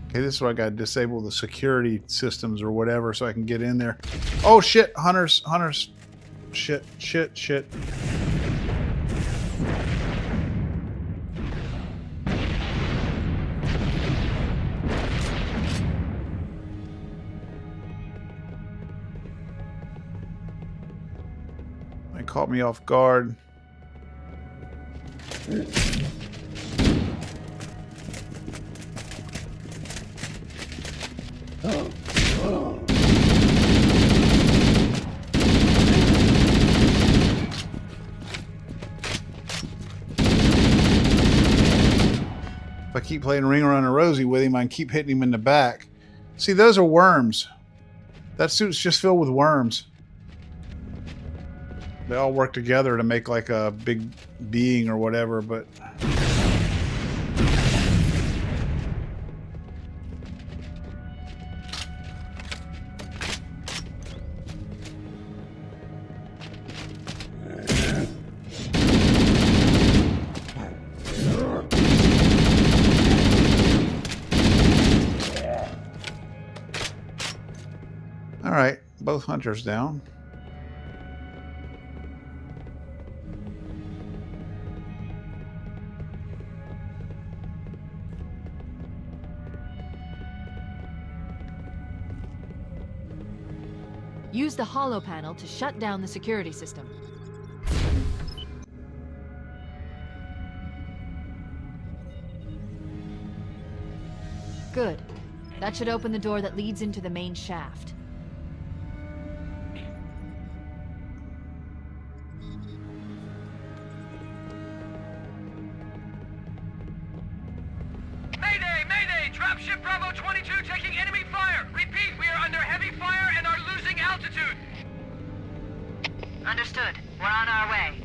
Okay, this is where I got to disable the security systems or whatever so I can get in there. Oh shit, hunters. Shit. They caught me off guard. If I keep playing Ring Around a Rosie with him, I can keep hitting him in the back. See, those are worms. That suit's just filled with worms. They all work together to make like a big being or whatever, but... Alright, both hunters down. Use the holo panel to shut down the security system. Good. That should open the door that leads into the main shaft. Mayday! Mayday! Dropship Bravo 22 taking enemy fire! Repeat, we are under heavy fire and are losing altitude! Understood. We're on our way.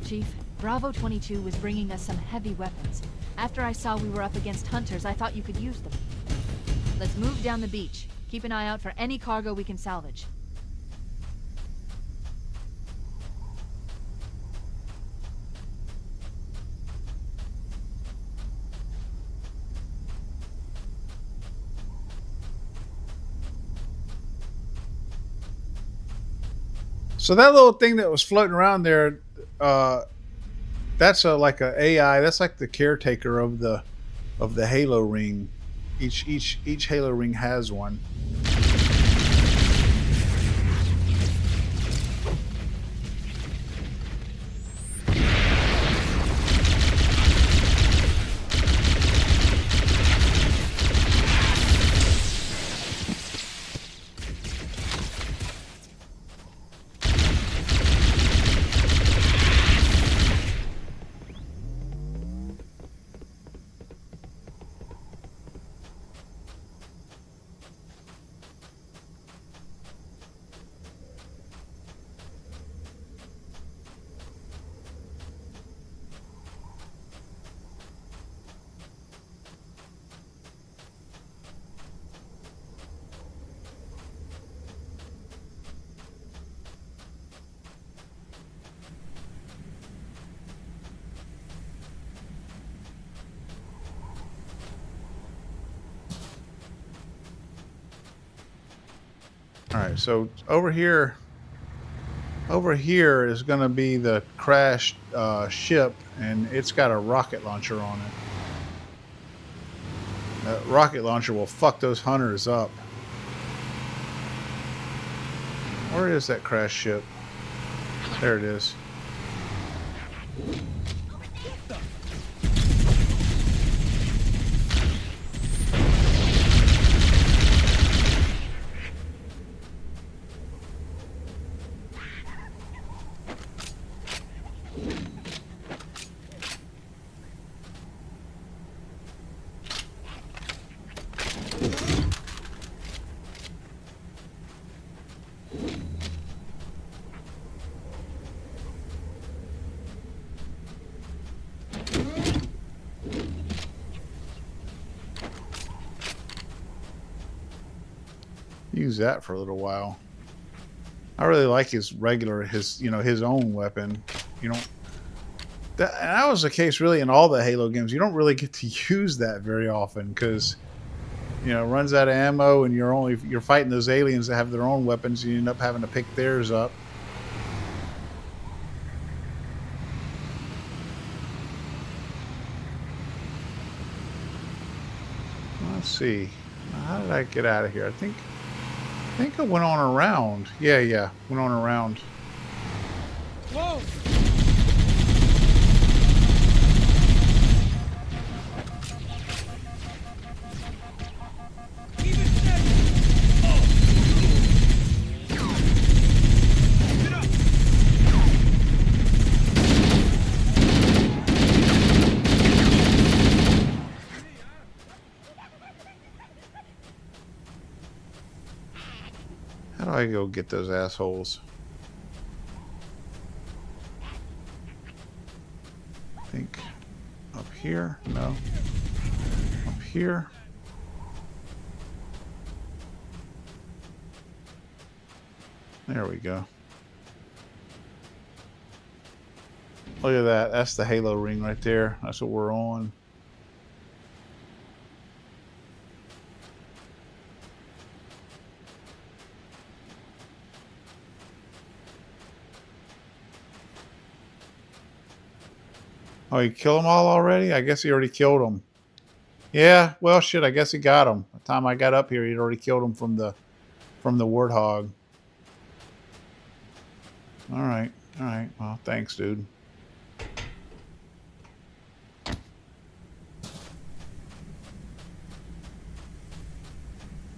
Chief, Bravo 22 was bringing us some heavy weapons. After I saw we were up against hunters, I thought you could use them. Let's move down the beach. Keep an eye out for any cargo we can salvage. So that little thing that was floating around there, that's like a AI. That's like the caretaker of the Halo ring. Each Halo ring has one. All right, so over here is going to be the crashed ship, and it's got a rocket launcher on it. That rocket launcher will fuck those hunters up. Where is that crashed ship? There it is. Use that for a little while. I really like his own weapon. You know, that was the case really in all the Halo games. You don't really get to use that very often because, you know, it runs out of ammo, and you're fighting those aliens that have their own weapons. And you end up having to pick theirs up. Let's see. How did I get out of here? I think I went on around. Yeah, went on around. Whoa! How do I go get those assholes? I think up here? No. Up here? There we go. Look at that. That's the halo ring right there. That's what we're on. Oh, he killed them all already? I guess he already killed them. Yeah, well, shit, I guess he got them. By the time I got up here, he'd already killed them from the warthog. All right. Well, thanks, dude.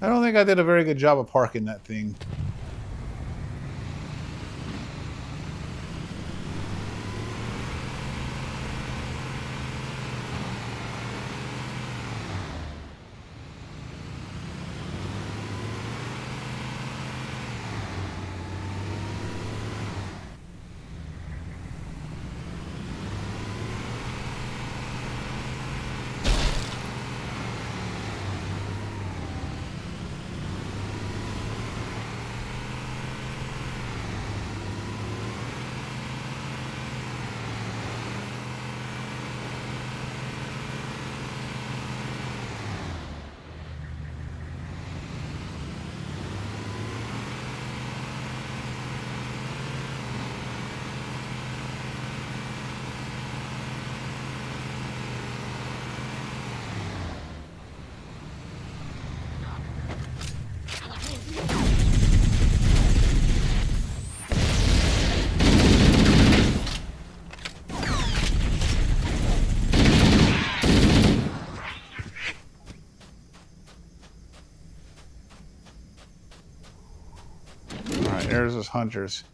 I don't think I did a very good job of parking that thing. There's those hunters.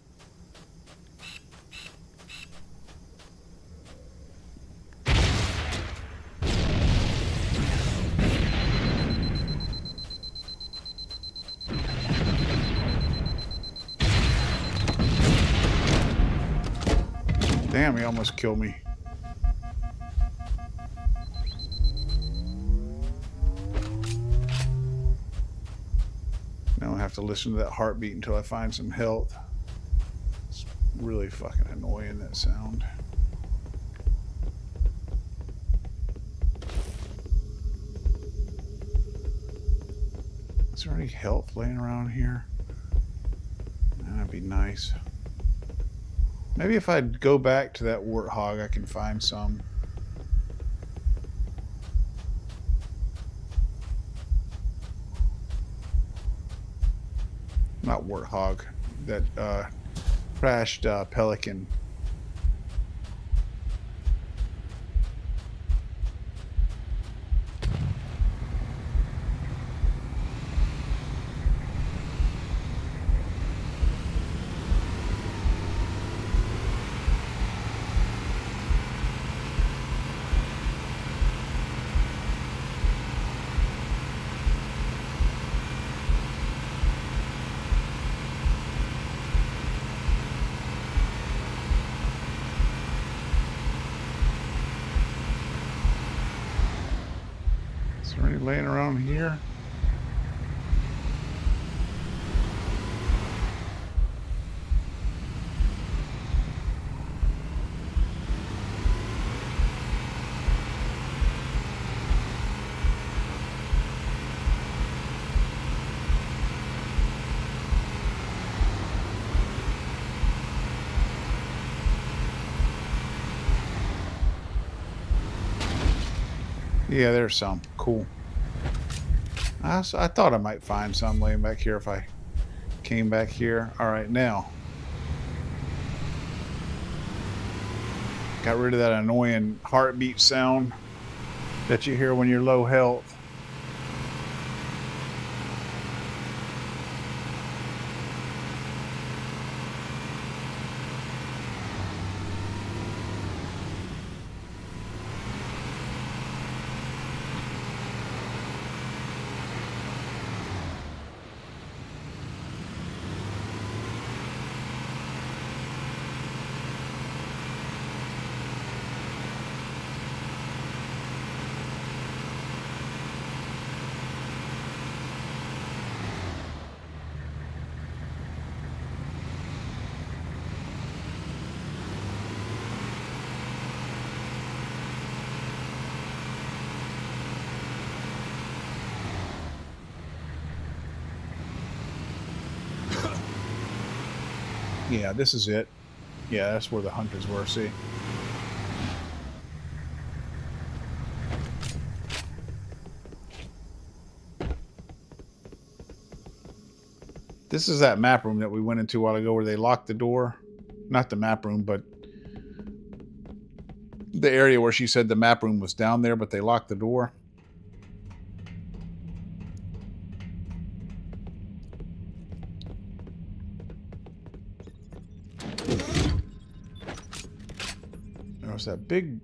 Damn, he almost killed me. Now I have to listen to that heartbeat until I find some health. It's really fucking annoying, that sound. Is there any health laying around here? That'd be nice. Maybe if I go back to that warthog, I can find some. Not warthog, that crashed pelican. Is there any laying around here? Yeah, there's some. Cool. I thought I might find some laying back here if I came back here. All right, now. Got rid of that annoying heartbeat sound that you hear when you're low health. Yeah, this is it. Yeah, that's where the hunters were, see? This is that map room that we went into a while ago where they locked the door. Not the map room, but the area where she said the map room was down there, but they locked the door. There was that big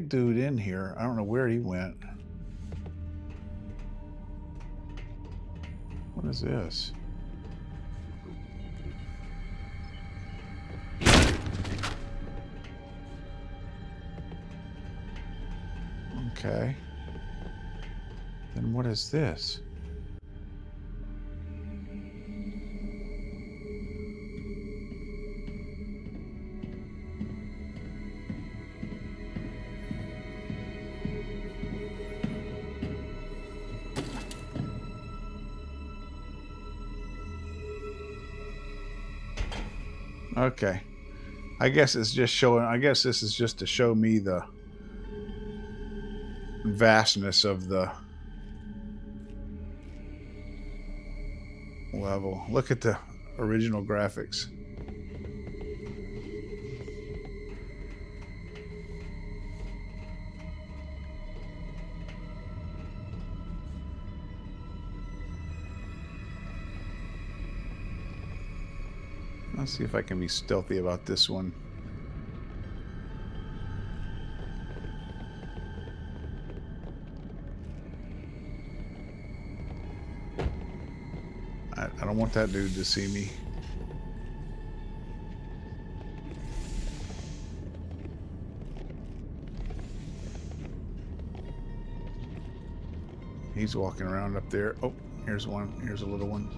dude in here. I don't know where he went. What is this? Okay. Then what is this? Okay. I guess it's just showing, I guess this is just to show me the vastness of the level. Look at the original graphics. Let's see if I can be stealthy about this one. I don't want that dude to see me. He's walking around up there. Oh, here's one. Here's a little one.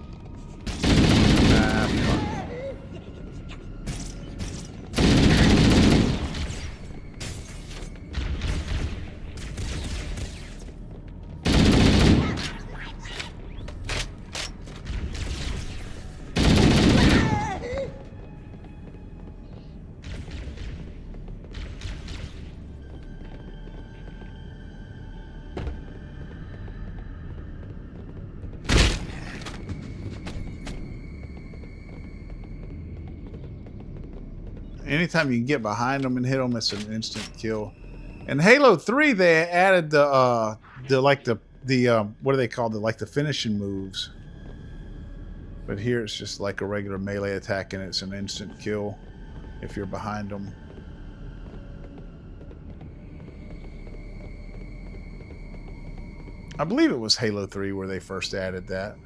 Anytime you can get behind them and hit them, it's an instant kill. In Halo 3, they added the what do they call the finishing moves. But here it's just like a regular melee attack, and it's an instant kill if you're behind them. I believe it was Halo 3 where they first added that.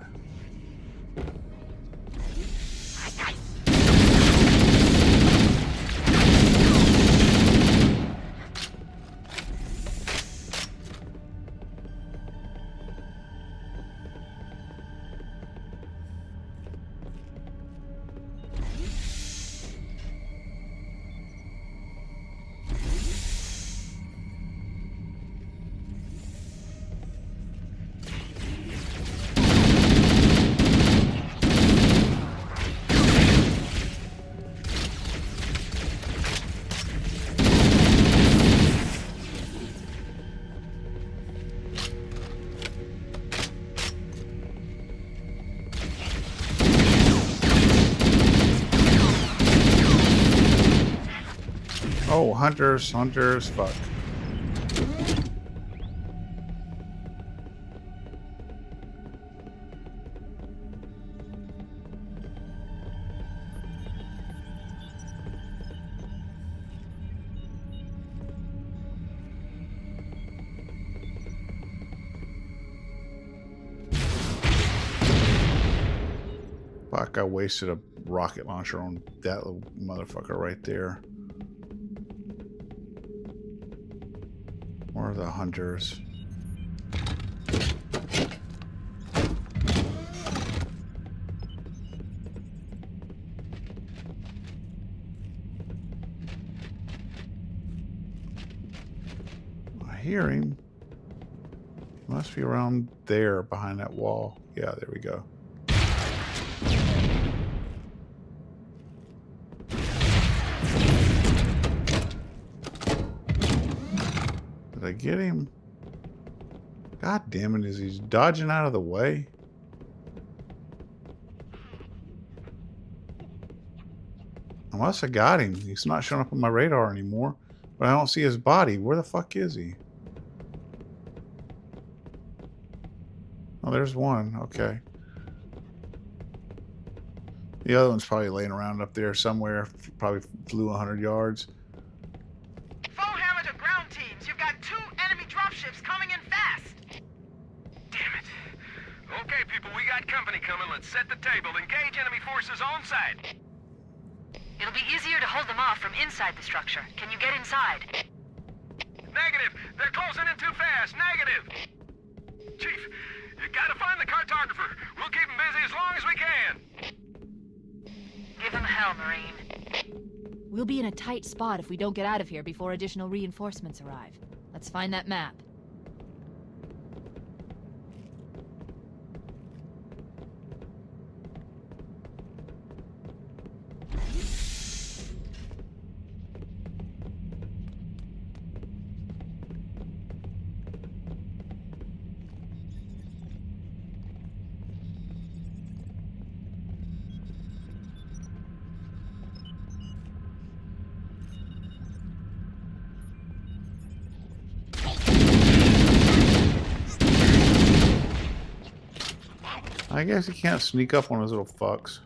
Oh, hunters, fuck. Fuck, I wasted a rocket launcher on that little motherfucker right there. Where are the hunters? I hear him. Must be around there behind that wall. Yeah, there we go. Did I get him? God damn it, is he dodging out of the way? Unless I got him. He's not showing up on my radar anymore. But I don't see his body. Where the fuck is he? Oh, there's one. Okay. The other one's probably laying around up there somewhere. Probably flew 100 yards. Full hammer to ground teams. You've got 2 enemy dropships coming in fast. Damn it. Okay, people, we got company coming. Let's set the table. Engage enemy forces on site. It'll be easier to hold them off from inside the structure. Can you get inside? Negative. They're closing in too fast. Negative. Chief, you gotta find the cartographer. We'll keep him busy as long as we can. Give him hell, Marine. We'll be in a tight spot if we don't get out of here before additional reinforcements arrive. Let's find that map. I guess he can't sneak up on those little fucks.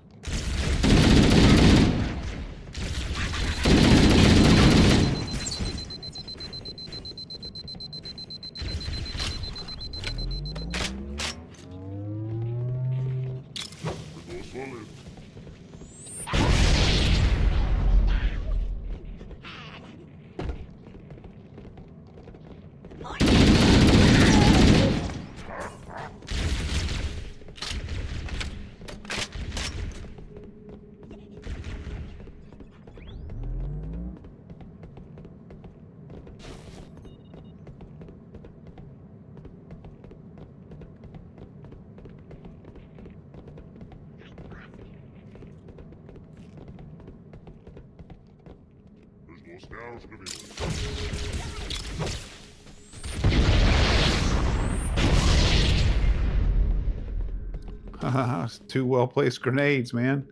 It's 2 well-placed grenades, man.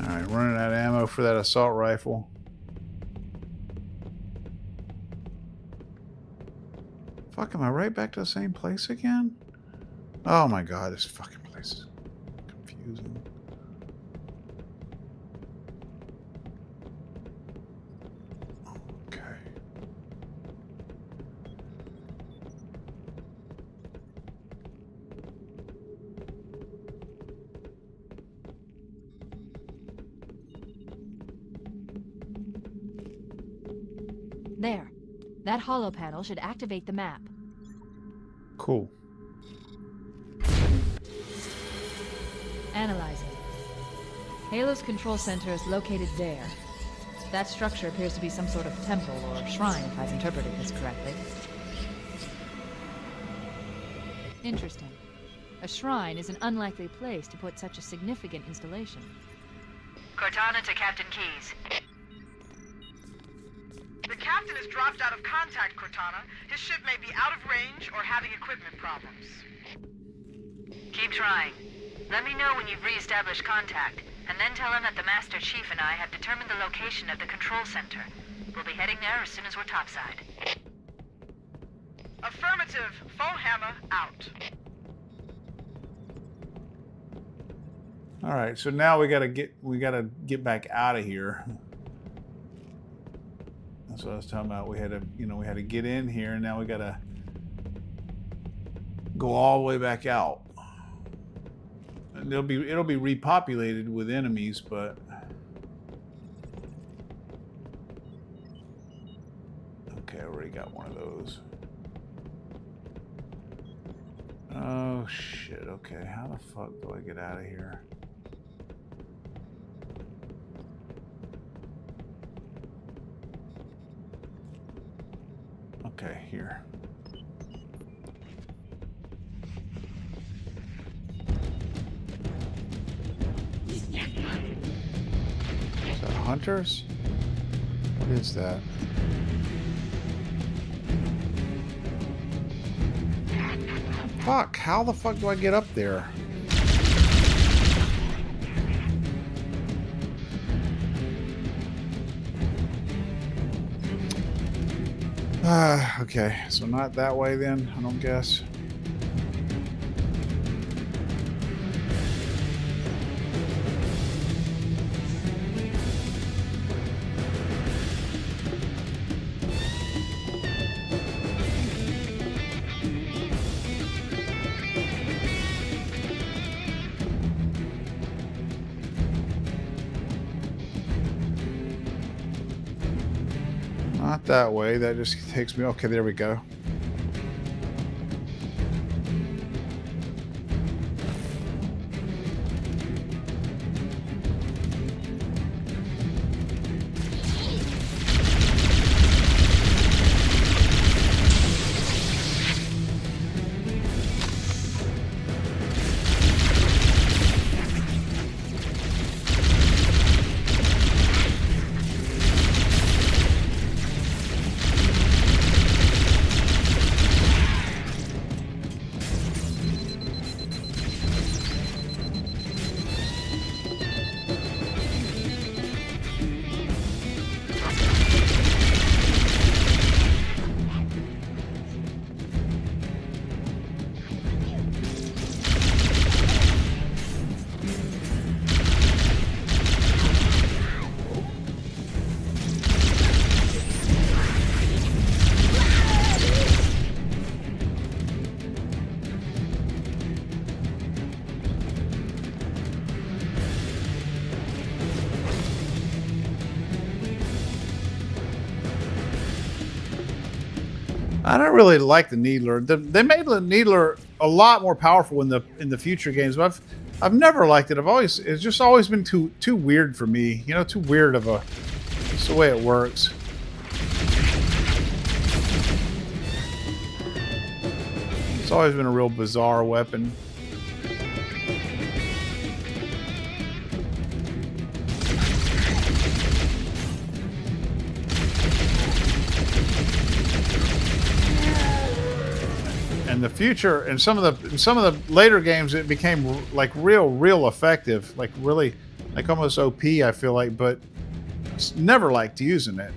Alright, running out of ammo for that assault rifle. Fuck, am I right back to the same place again? Oh my god, this fucking place is confusing. Okay. There. That hollow panel should activate the map. Cool. Analyzing. Halo's control center is located there. That structure appears to be some sort of temple or shrine, if I've interpreted this correctly. Interesting. A shrine is an unlikely place to put such a significant installation. Cortana to Captain Keyes. The captain has dropped out of contact, Cortana. His ship may be out of range or having equipment problems. Keep trying. Let me know when you've re-established contact, and then tell him that the Master Chief and I have determined the location of the control center. We'll be heading there as soon as we're topside. Affirmative. Full hammer out. All right, so now we gotta get back out of here. That's what I was talking about. We had to, you know, we had to get in here, and now we gotta go all the way back out. And it'll be repopulated with enemies, but okay, I already got one of those. Oh shit, okay, how the fuck do I get out of here? Okay, here. Is that hunters? What is that? Fuck, how the fuck do I get up there? Okay, so not that way then, I don't guess. Not that way, that just takes me, okay, there we go. I don't really like the Needler. They made the Needler a lot more powerful in the future games, but I've never liked it. It's just always been too weird for me. You know, too weird of a. It's the way it works. It's always been a real bizarre weapon. In the future, in some of the later games, it became like real effective, like really, like almost OP. I feel like, but never liked using it.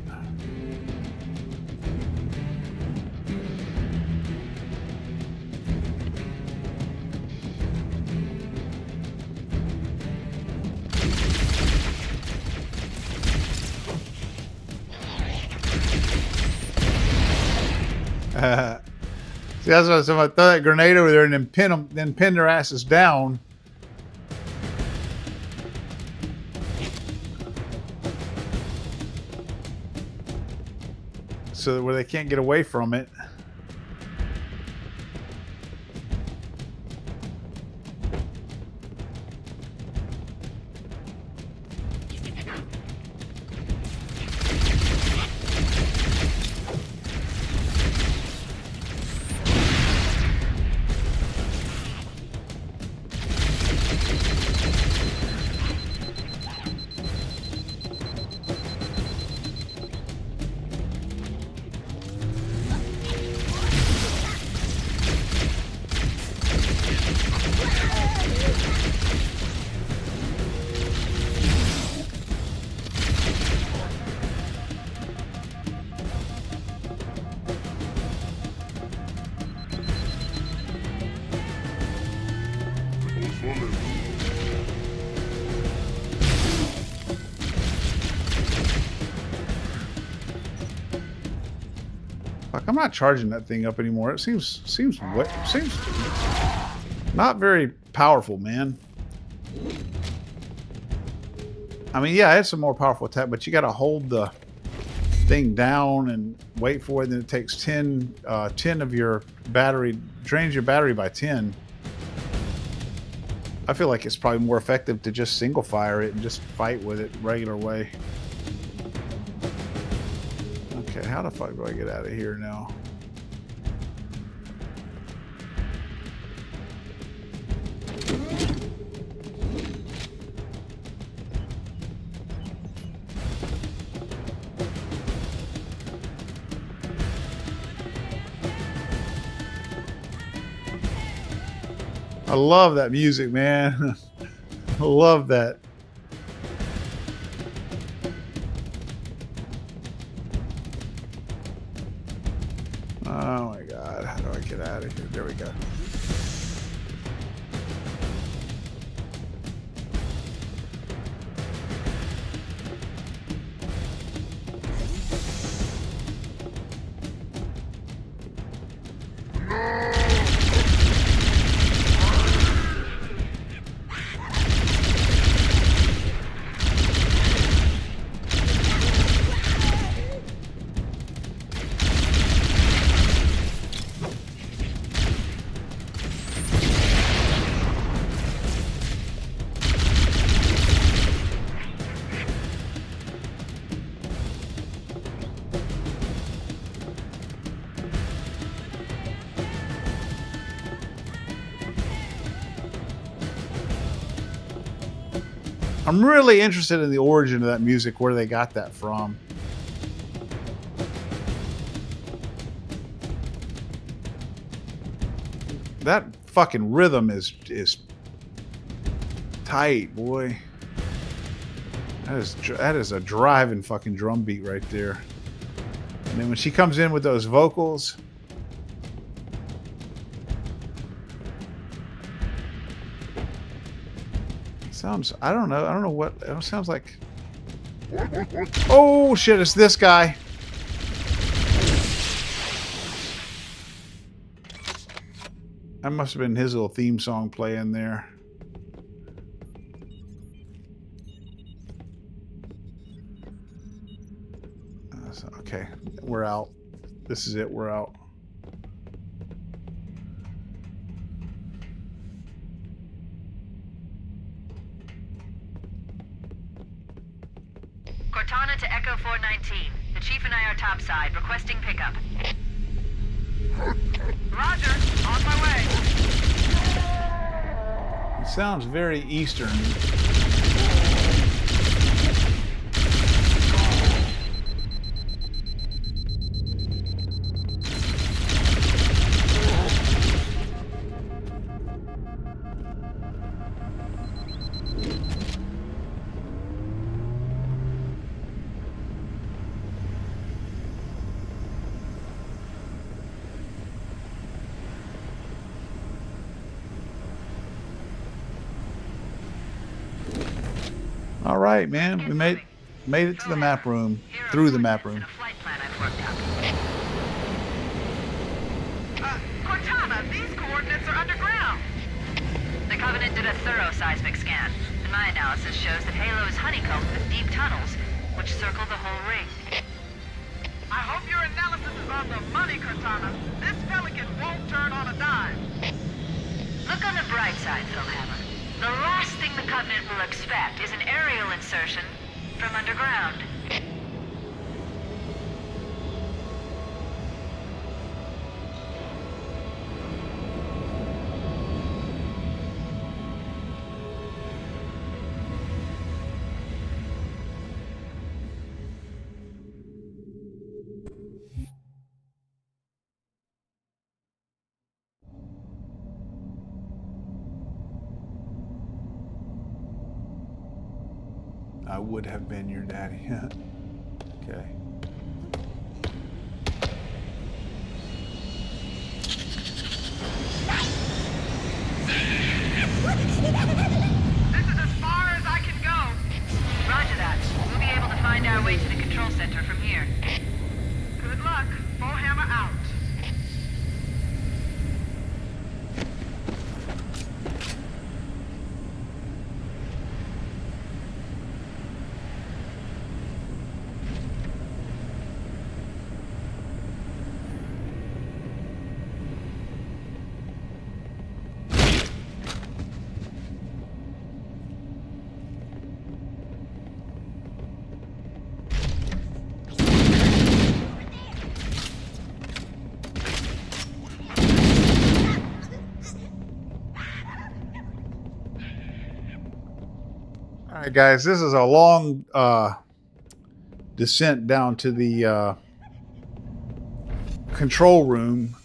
See, that's what I was talking about. Throw that grenade over there and then pin them, then pin their asses down. So that where they can't get away from it. Fuck, I'm not charging that thing up anymore. It seems not very powerful, man. I mean, yeah, it's a more powerful attack, but you got to hold the thing down and wait for it. And then it takes 10 of your battery, drains your battery by 10. I feel like it's probably more effective to just single fire it and just fight with it regular way. Okay, how the fuck do I get out of here now? I love that music, man. I love that. Oh my God, how do I get out of here? There we go. I'm really interested in the origin of that music, where they got that from. That fucking rhythm is tight, boy. That is a driving fucking drum beat right there. And then when she comes in with those vocals, sounds, I don't know what it sounds like. Oh shit, it's this guy. That must have been his little theme song playing there. Okay, we're out. This is it, we're out. Cortana to Echo 419. The Chief and I are topside, requesting pickup. Roger, on my way. It sounds very Eastern. All right, man. We made it to the map room, through the map room. Cortana, these coordinates are underground. The Covenant did a thorough seismic scan, and my analysis shows that Halo is honeycombed with deep tunnels, which circle the whole ring. I hope your analysis is on the money, Cortana. This Pelican won't turn on a dime. Look on the bright side, Philhammer. The last thing the Covenant will expect is an aerial insertion from underground. I would have been your daddy. Okay. This is as far as I can go. Roger that. We'll be able to find our way to the control center from here. Good luck. Bullhammer out. All right, guys, this is a long descent down to the control room.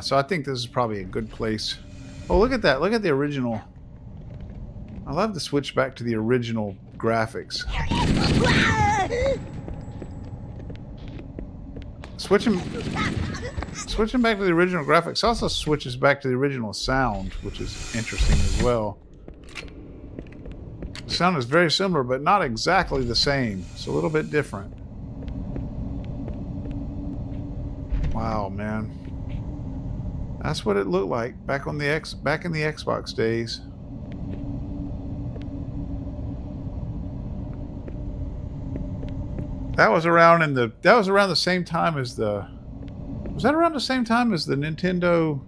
So I think this is probably a good place. Oh, look at that. Look at the original. I love to switch back to the original graphics. Switching back to the original graphics also switches back to the original sound, which is interesting as well. The sound is very similar, but not exactly the same. It's a little bit different. Wow, man. That's what it looked like back in the Xbox days. That was around the same time as the Nintendo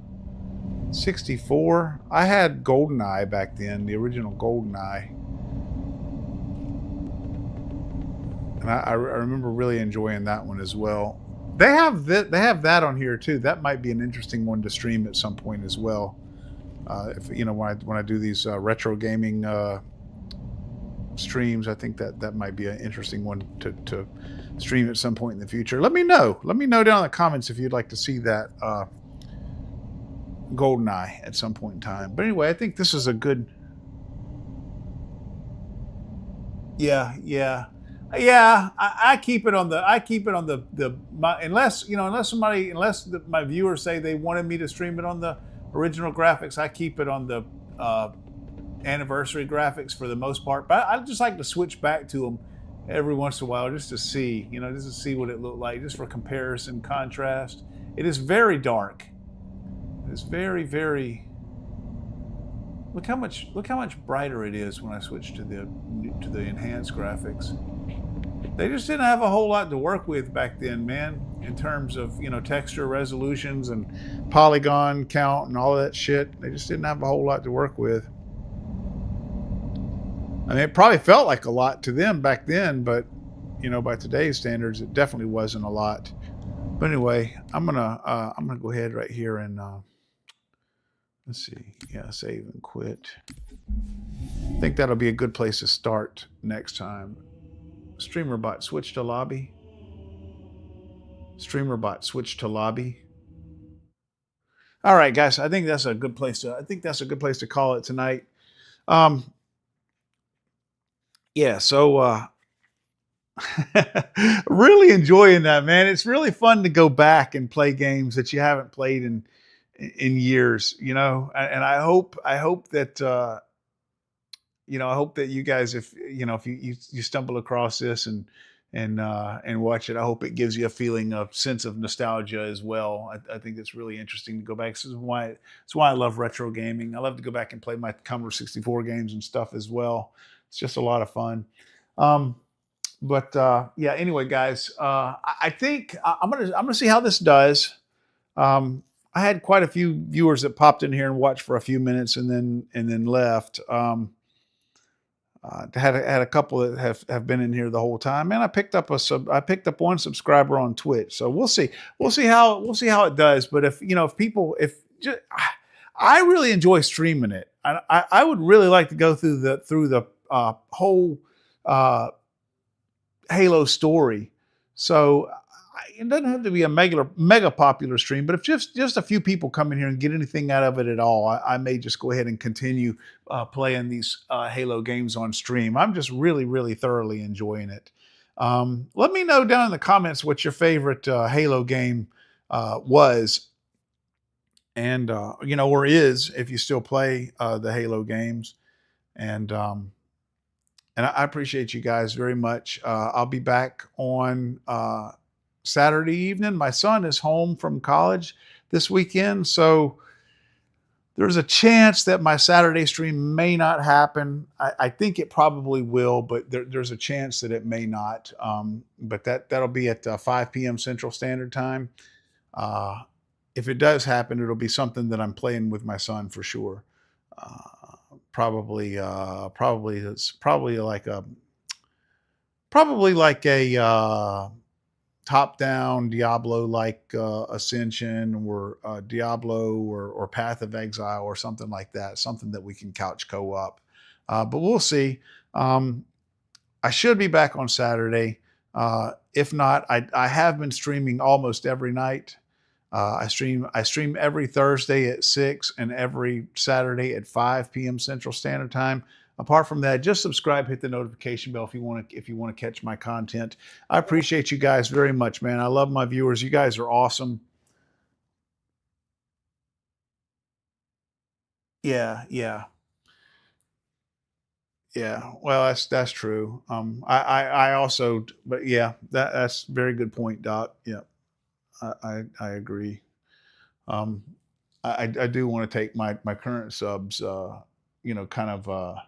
64? I had GoldenEye back then, the original GoldenEye. And I remember really enjoying that one as well. They have that on here too. That might be an interesting one to stream at some point as well. If you know, when I do these retro gaming streams, I think that might be an interesting one to stream at some point in the future. Let me know. Let me know down in the comments if you'd like to see that GoldenEye at some point in time. But anyway, I think this is a good. Yeah. I keep it on the unless my viewers say they wanted me to stream it on the original graphics, I keep it on the anniversary graphics for the most part. But I just like to switch back to them every once in a while just to see, just to see what it looked like, just for comparison, contrast. It is very dark. It's very, very. Look how much brighter it is when I switch to the enhanced graphics. They just didn't have a whole lot to work with back then, man, in terms of, texture resolutions and polygon count and all of that shit. They just didn't have a whole lot to work with. I mean, it probably felt like a lot to them back then, but, by today's standards, it definitely wasn't a lot. But anyway, I'm gonna go ahead right here and let's see. Yeah, save and quit. I think that'll be a good place to start next time. StreamerBot, switch to lobby. StreamerBot, switch to lobby. All right, guys. I think that's a good place to call it tonight. Yeah. So, really enjoying that, man. It's really fun to go back and play games that you haven't played in years. And I hope that. I hope that you guys, if you stumble across this and watch it, I hope it gives you a sense of nostalgia as well. I think it's really interesting to go back. This is why I love retro gaming. I love to go back and play my Commodore 64 games and stuff as well. It's just a lot of fun. Yeah. Anyway, guys, I think I'm gonna see how this does. I had quite a few viewers that popped in here and watched for a few minutes and then left. Had a couple that have been in here the whole time, and I picked up one subscriber on Twitch. So we'll see how it does. But I really enjoy streaming it. I would really like to go through the whole Halo story. So it doesn't have to be a mega popular stream, but if just a few people come in here and get anything out of it at all, I may just go ahead and continue playing these Halo games on stream. I'm just really, really thoroughly enjoying it. Let me know down in the comments what your favorite Halo game was, and or is, if you still play the Halo games. And I appreciate you guys very much. I'll be back on Saturday evening. My son is home from college this weekend, so there's a chance that my Saturday stream may not happen. I think it probably will, but there's a chance that it may not. But that'll be at 5 p.m. Central Standard Time. If it does happen, it'll be something that I'm playing with my son for sure. Probably like a top-down Diablo-like Ascension or Diablo or Path of Exile or something like that. Something that we can couch co-op. But we'll see. I should be back on Saturday. If not, I have been streaming almost every night. I stream every Thursday at 6 and every Saturday at 5 p.m. Central Standard Time. Apart from that, just subscribe, hit the notification bell if you want to catch my content. I appreciate you guys very much, man. I love my viewers. You guys are awesome. Yeah. Well, that's true. I also, but yeah, that's a very good point, Doc. Yeah, I agree. I do want to take my current subs, kind of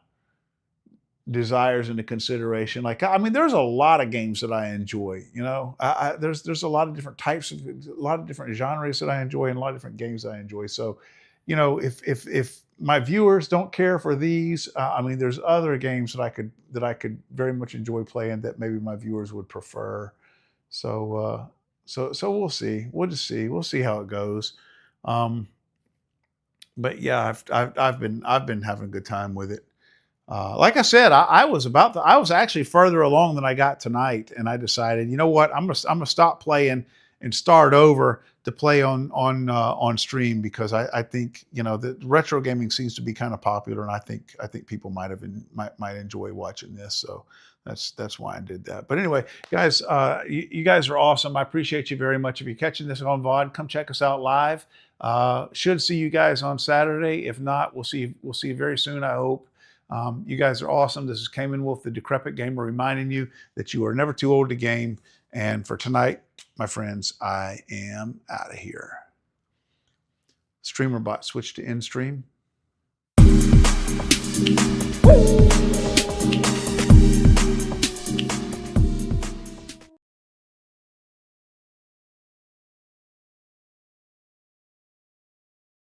desires into consideration. Like, I mean, there's a lot of games that I enjoy. There's a lot of different types of, a lot of different genres that I enjoy, and a lot of different games that I enjoy. So, if my viewers don't care for these, I mean, there's other games that I could very much enjoy playing that maybe my viewers would prefer. So we'll see. We'll just see. We'll see how it goes. But yeah, I've been having a good time with it. Like I said, I was actually further along than I got tonight, and I decided, you know what, I'm gonna stop playing and start over to play on stream, because I think, the retro gaming seems to be kind of popular, and I think people might enjoy watching this. So that's why I did that. But anyway, guys, you guys are awesome. I appreciate you very much. If you're catching this on VOD, come check us out live. Should see you guys on Saturday. If not, we'll see you very soon, I hope. You guys are awesome. This is Cayman Wolf, the Decrepit Gamer, reminding you that you are never too old to game. And for tonight, my friends, I am out of here. Streamer bot, switch to in stream.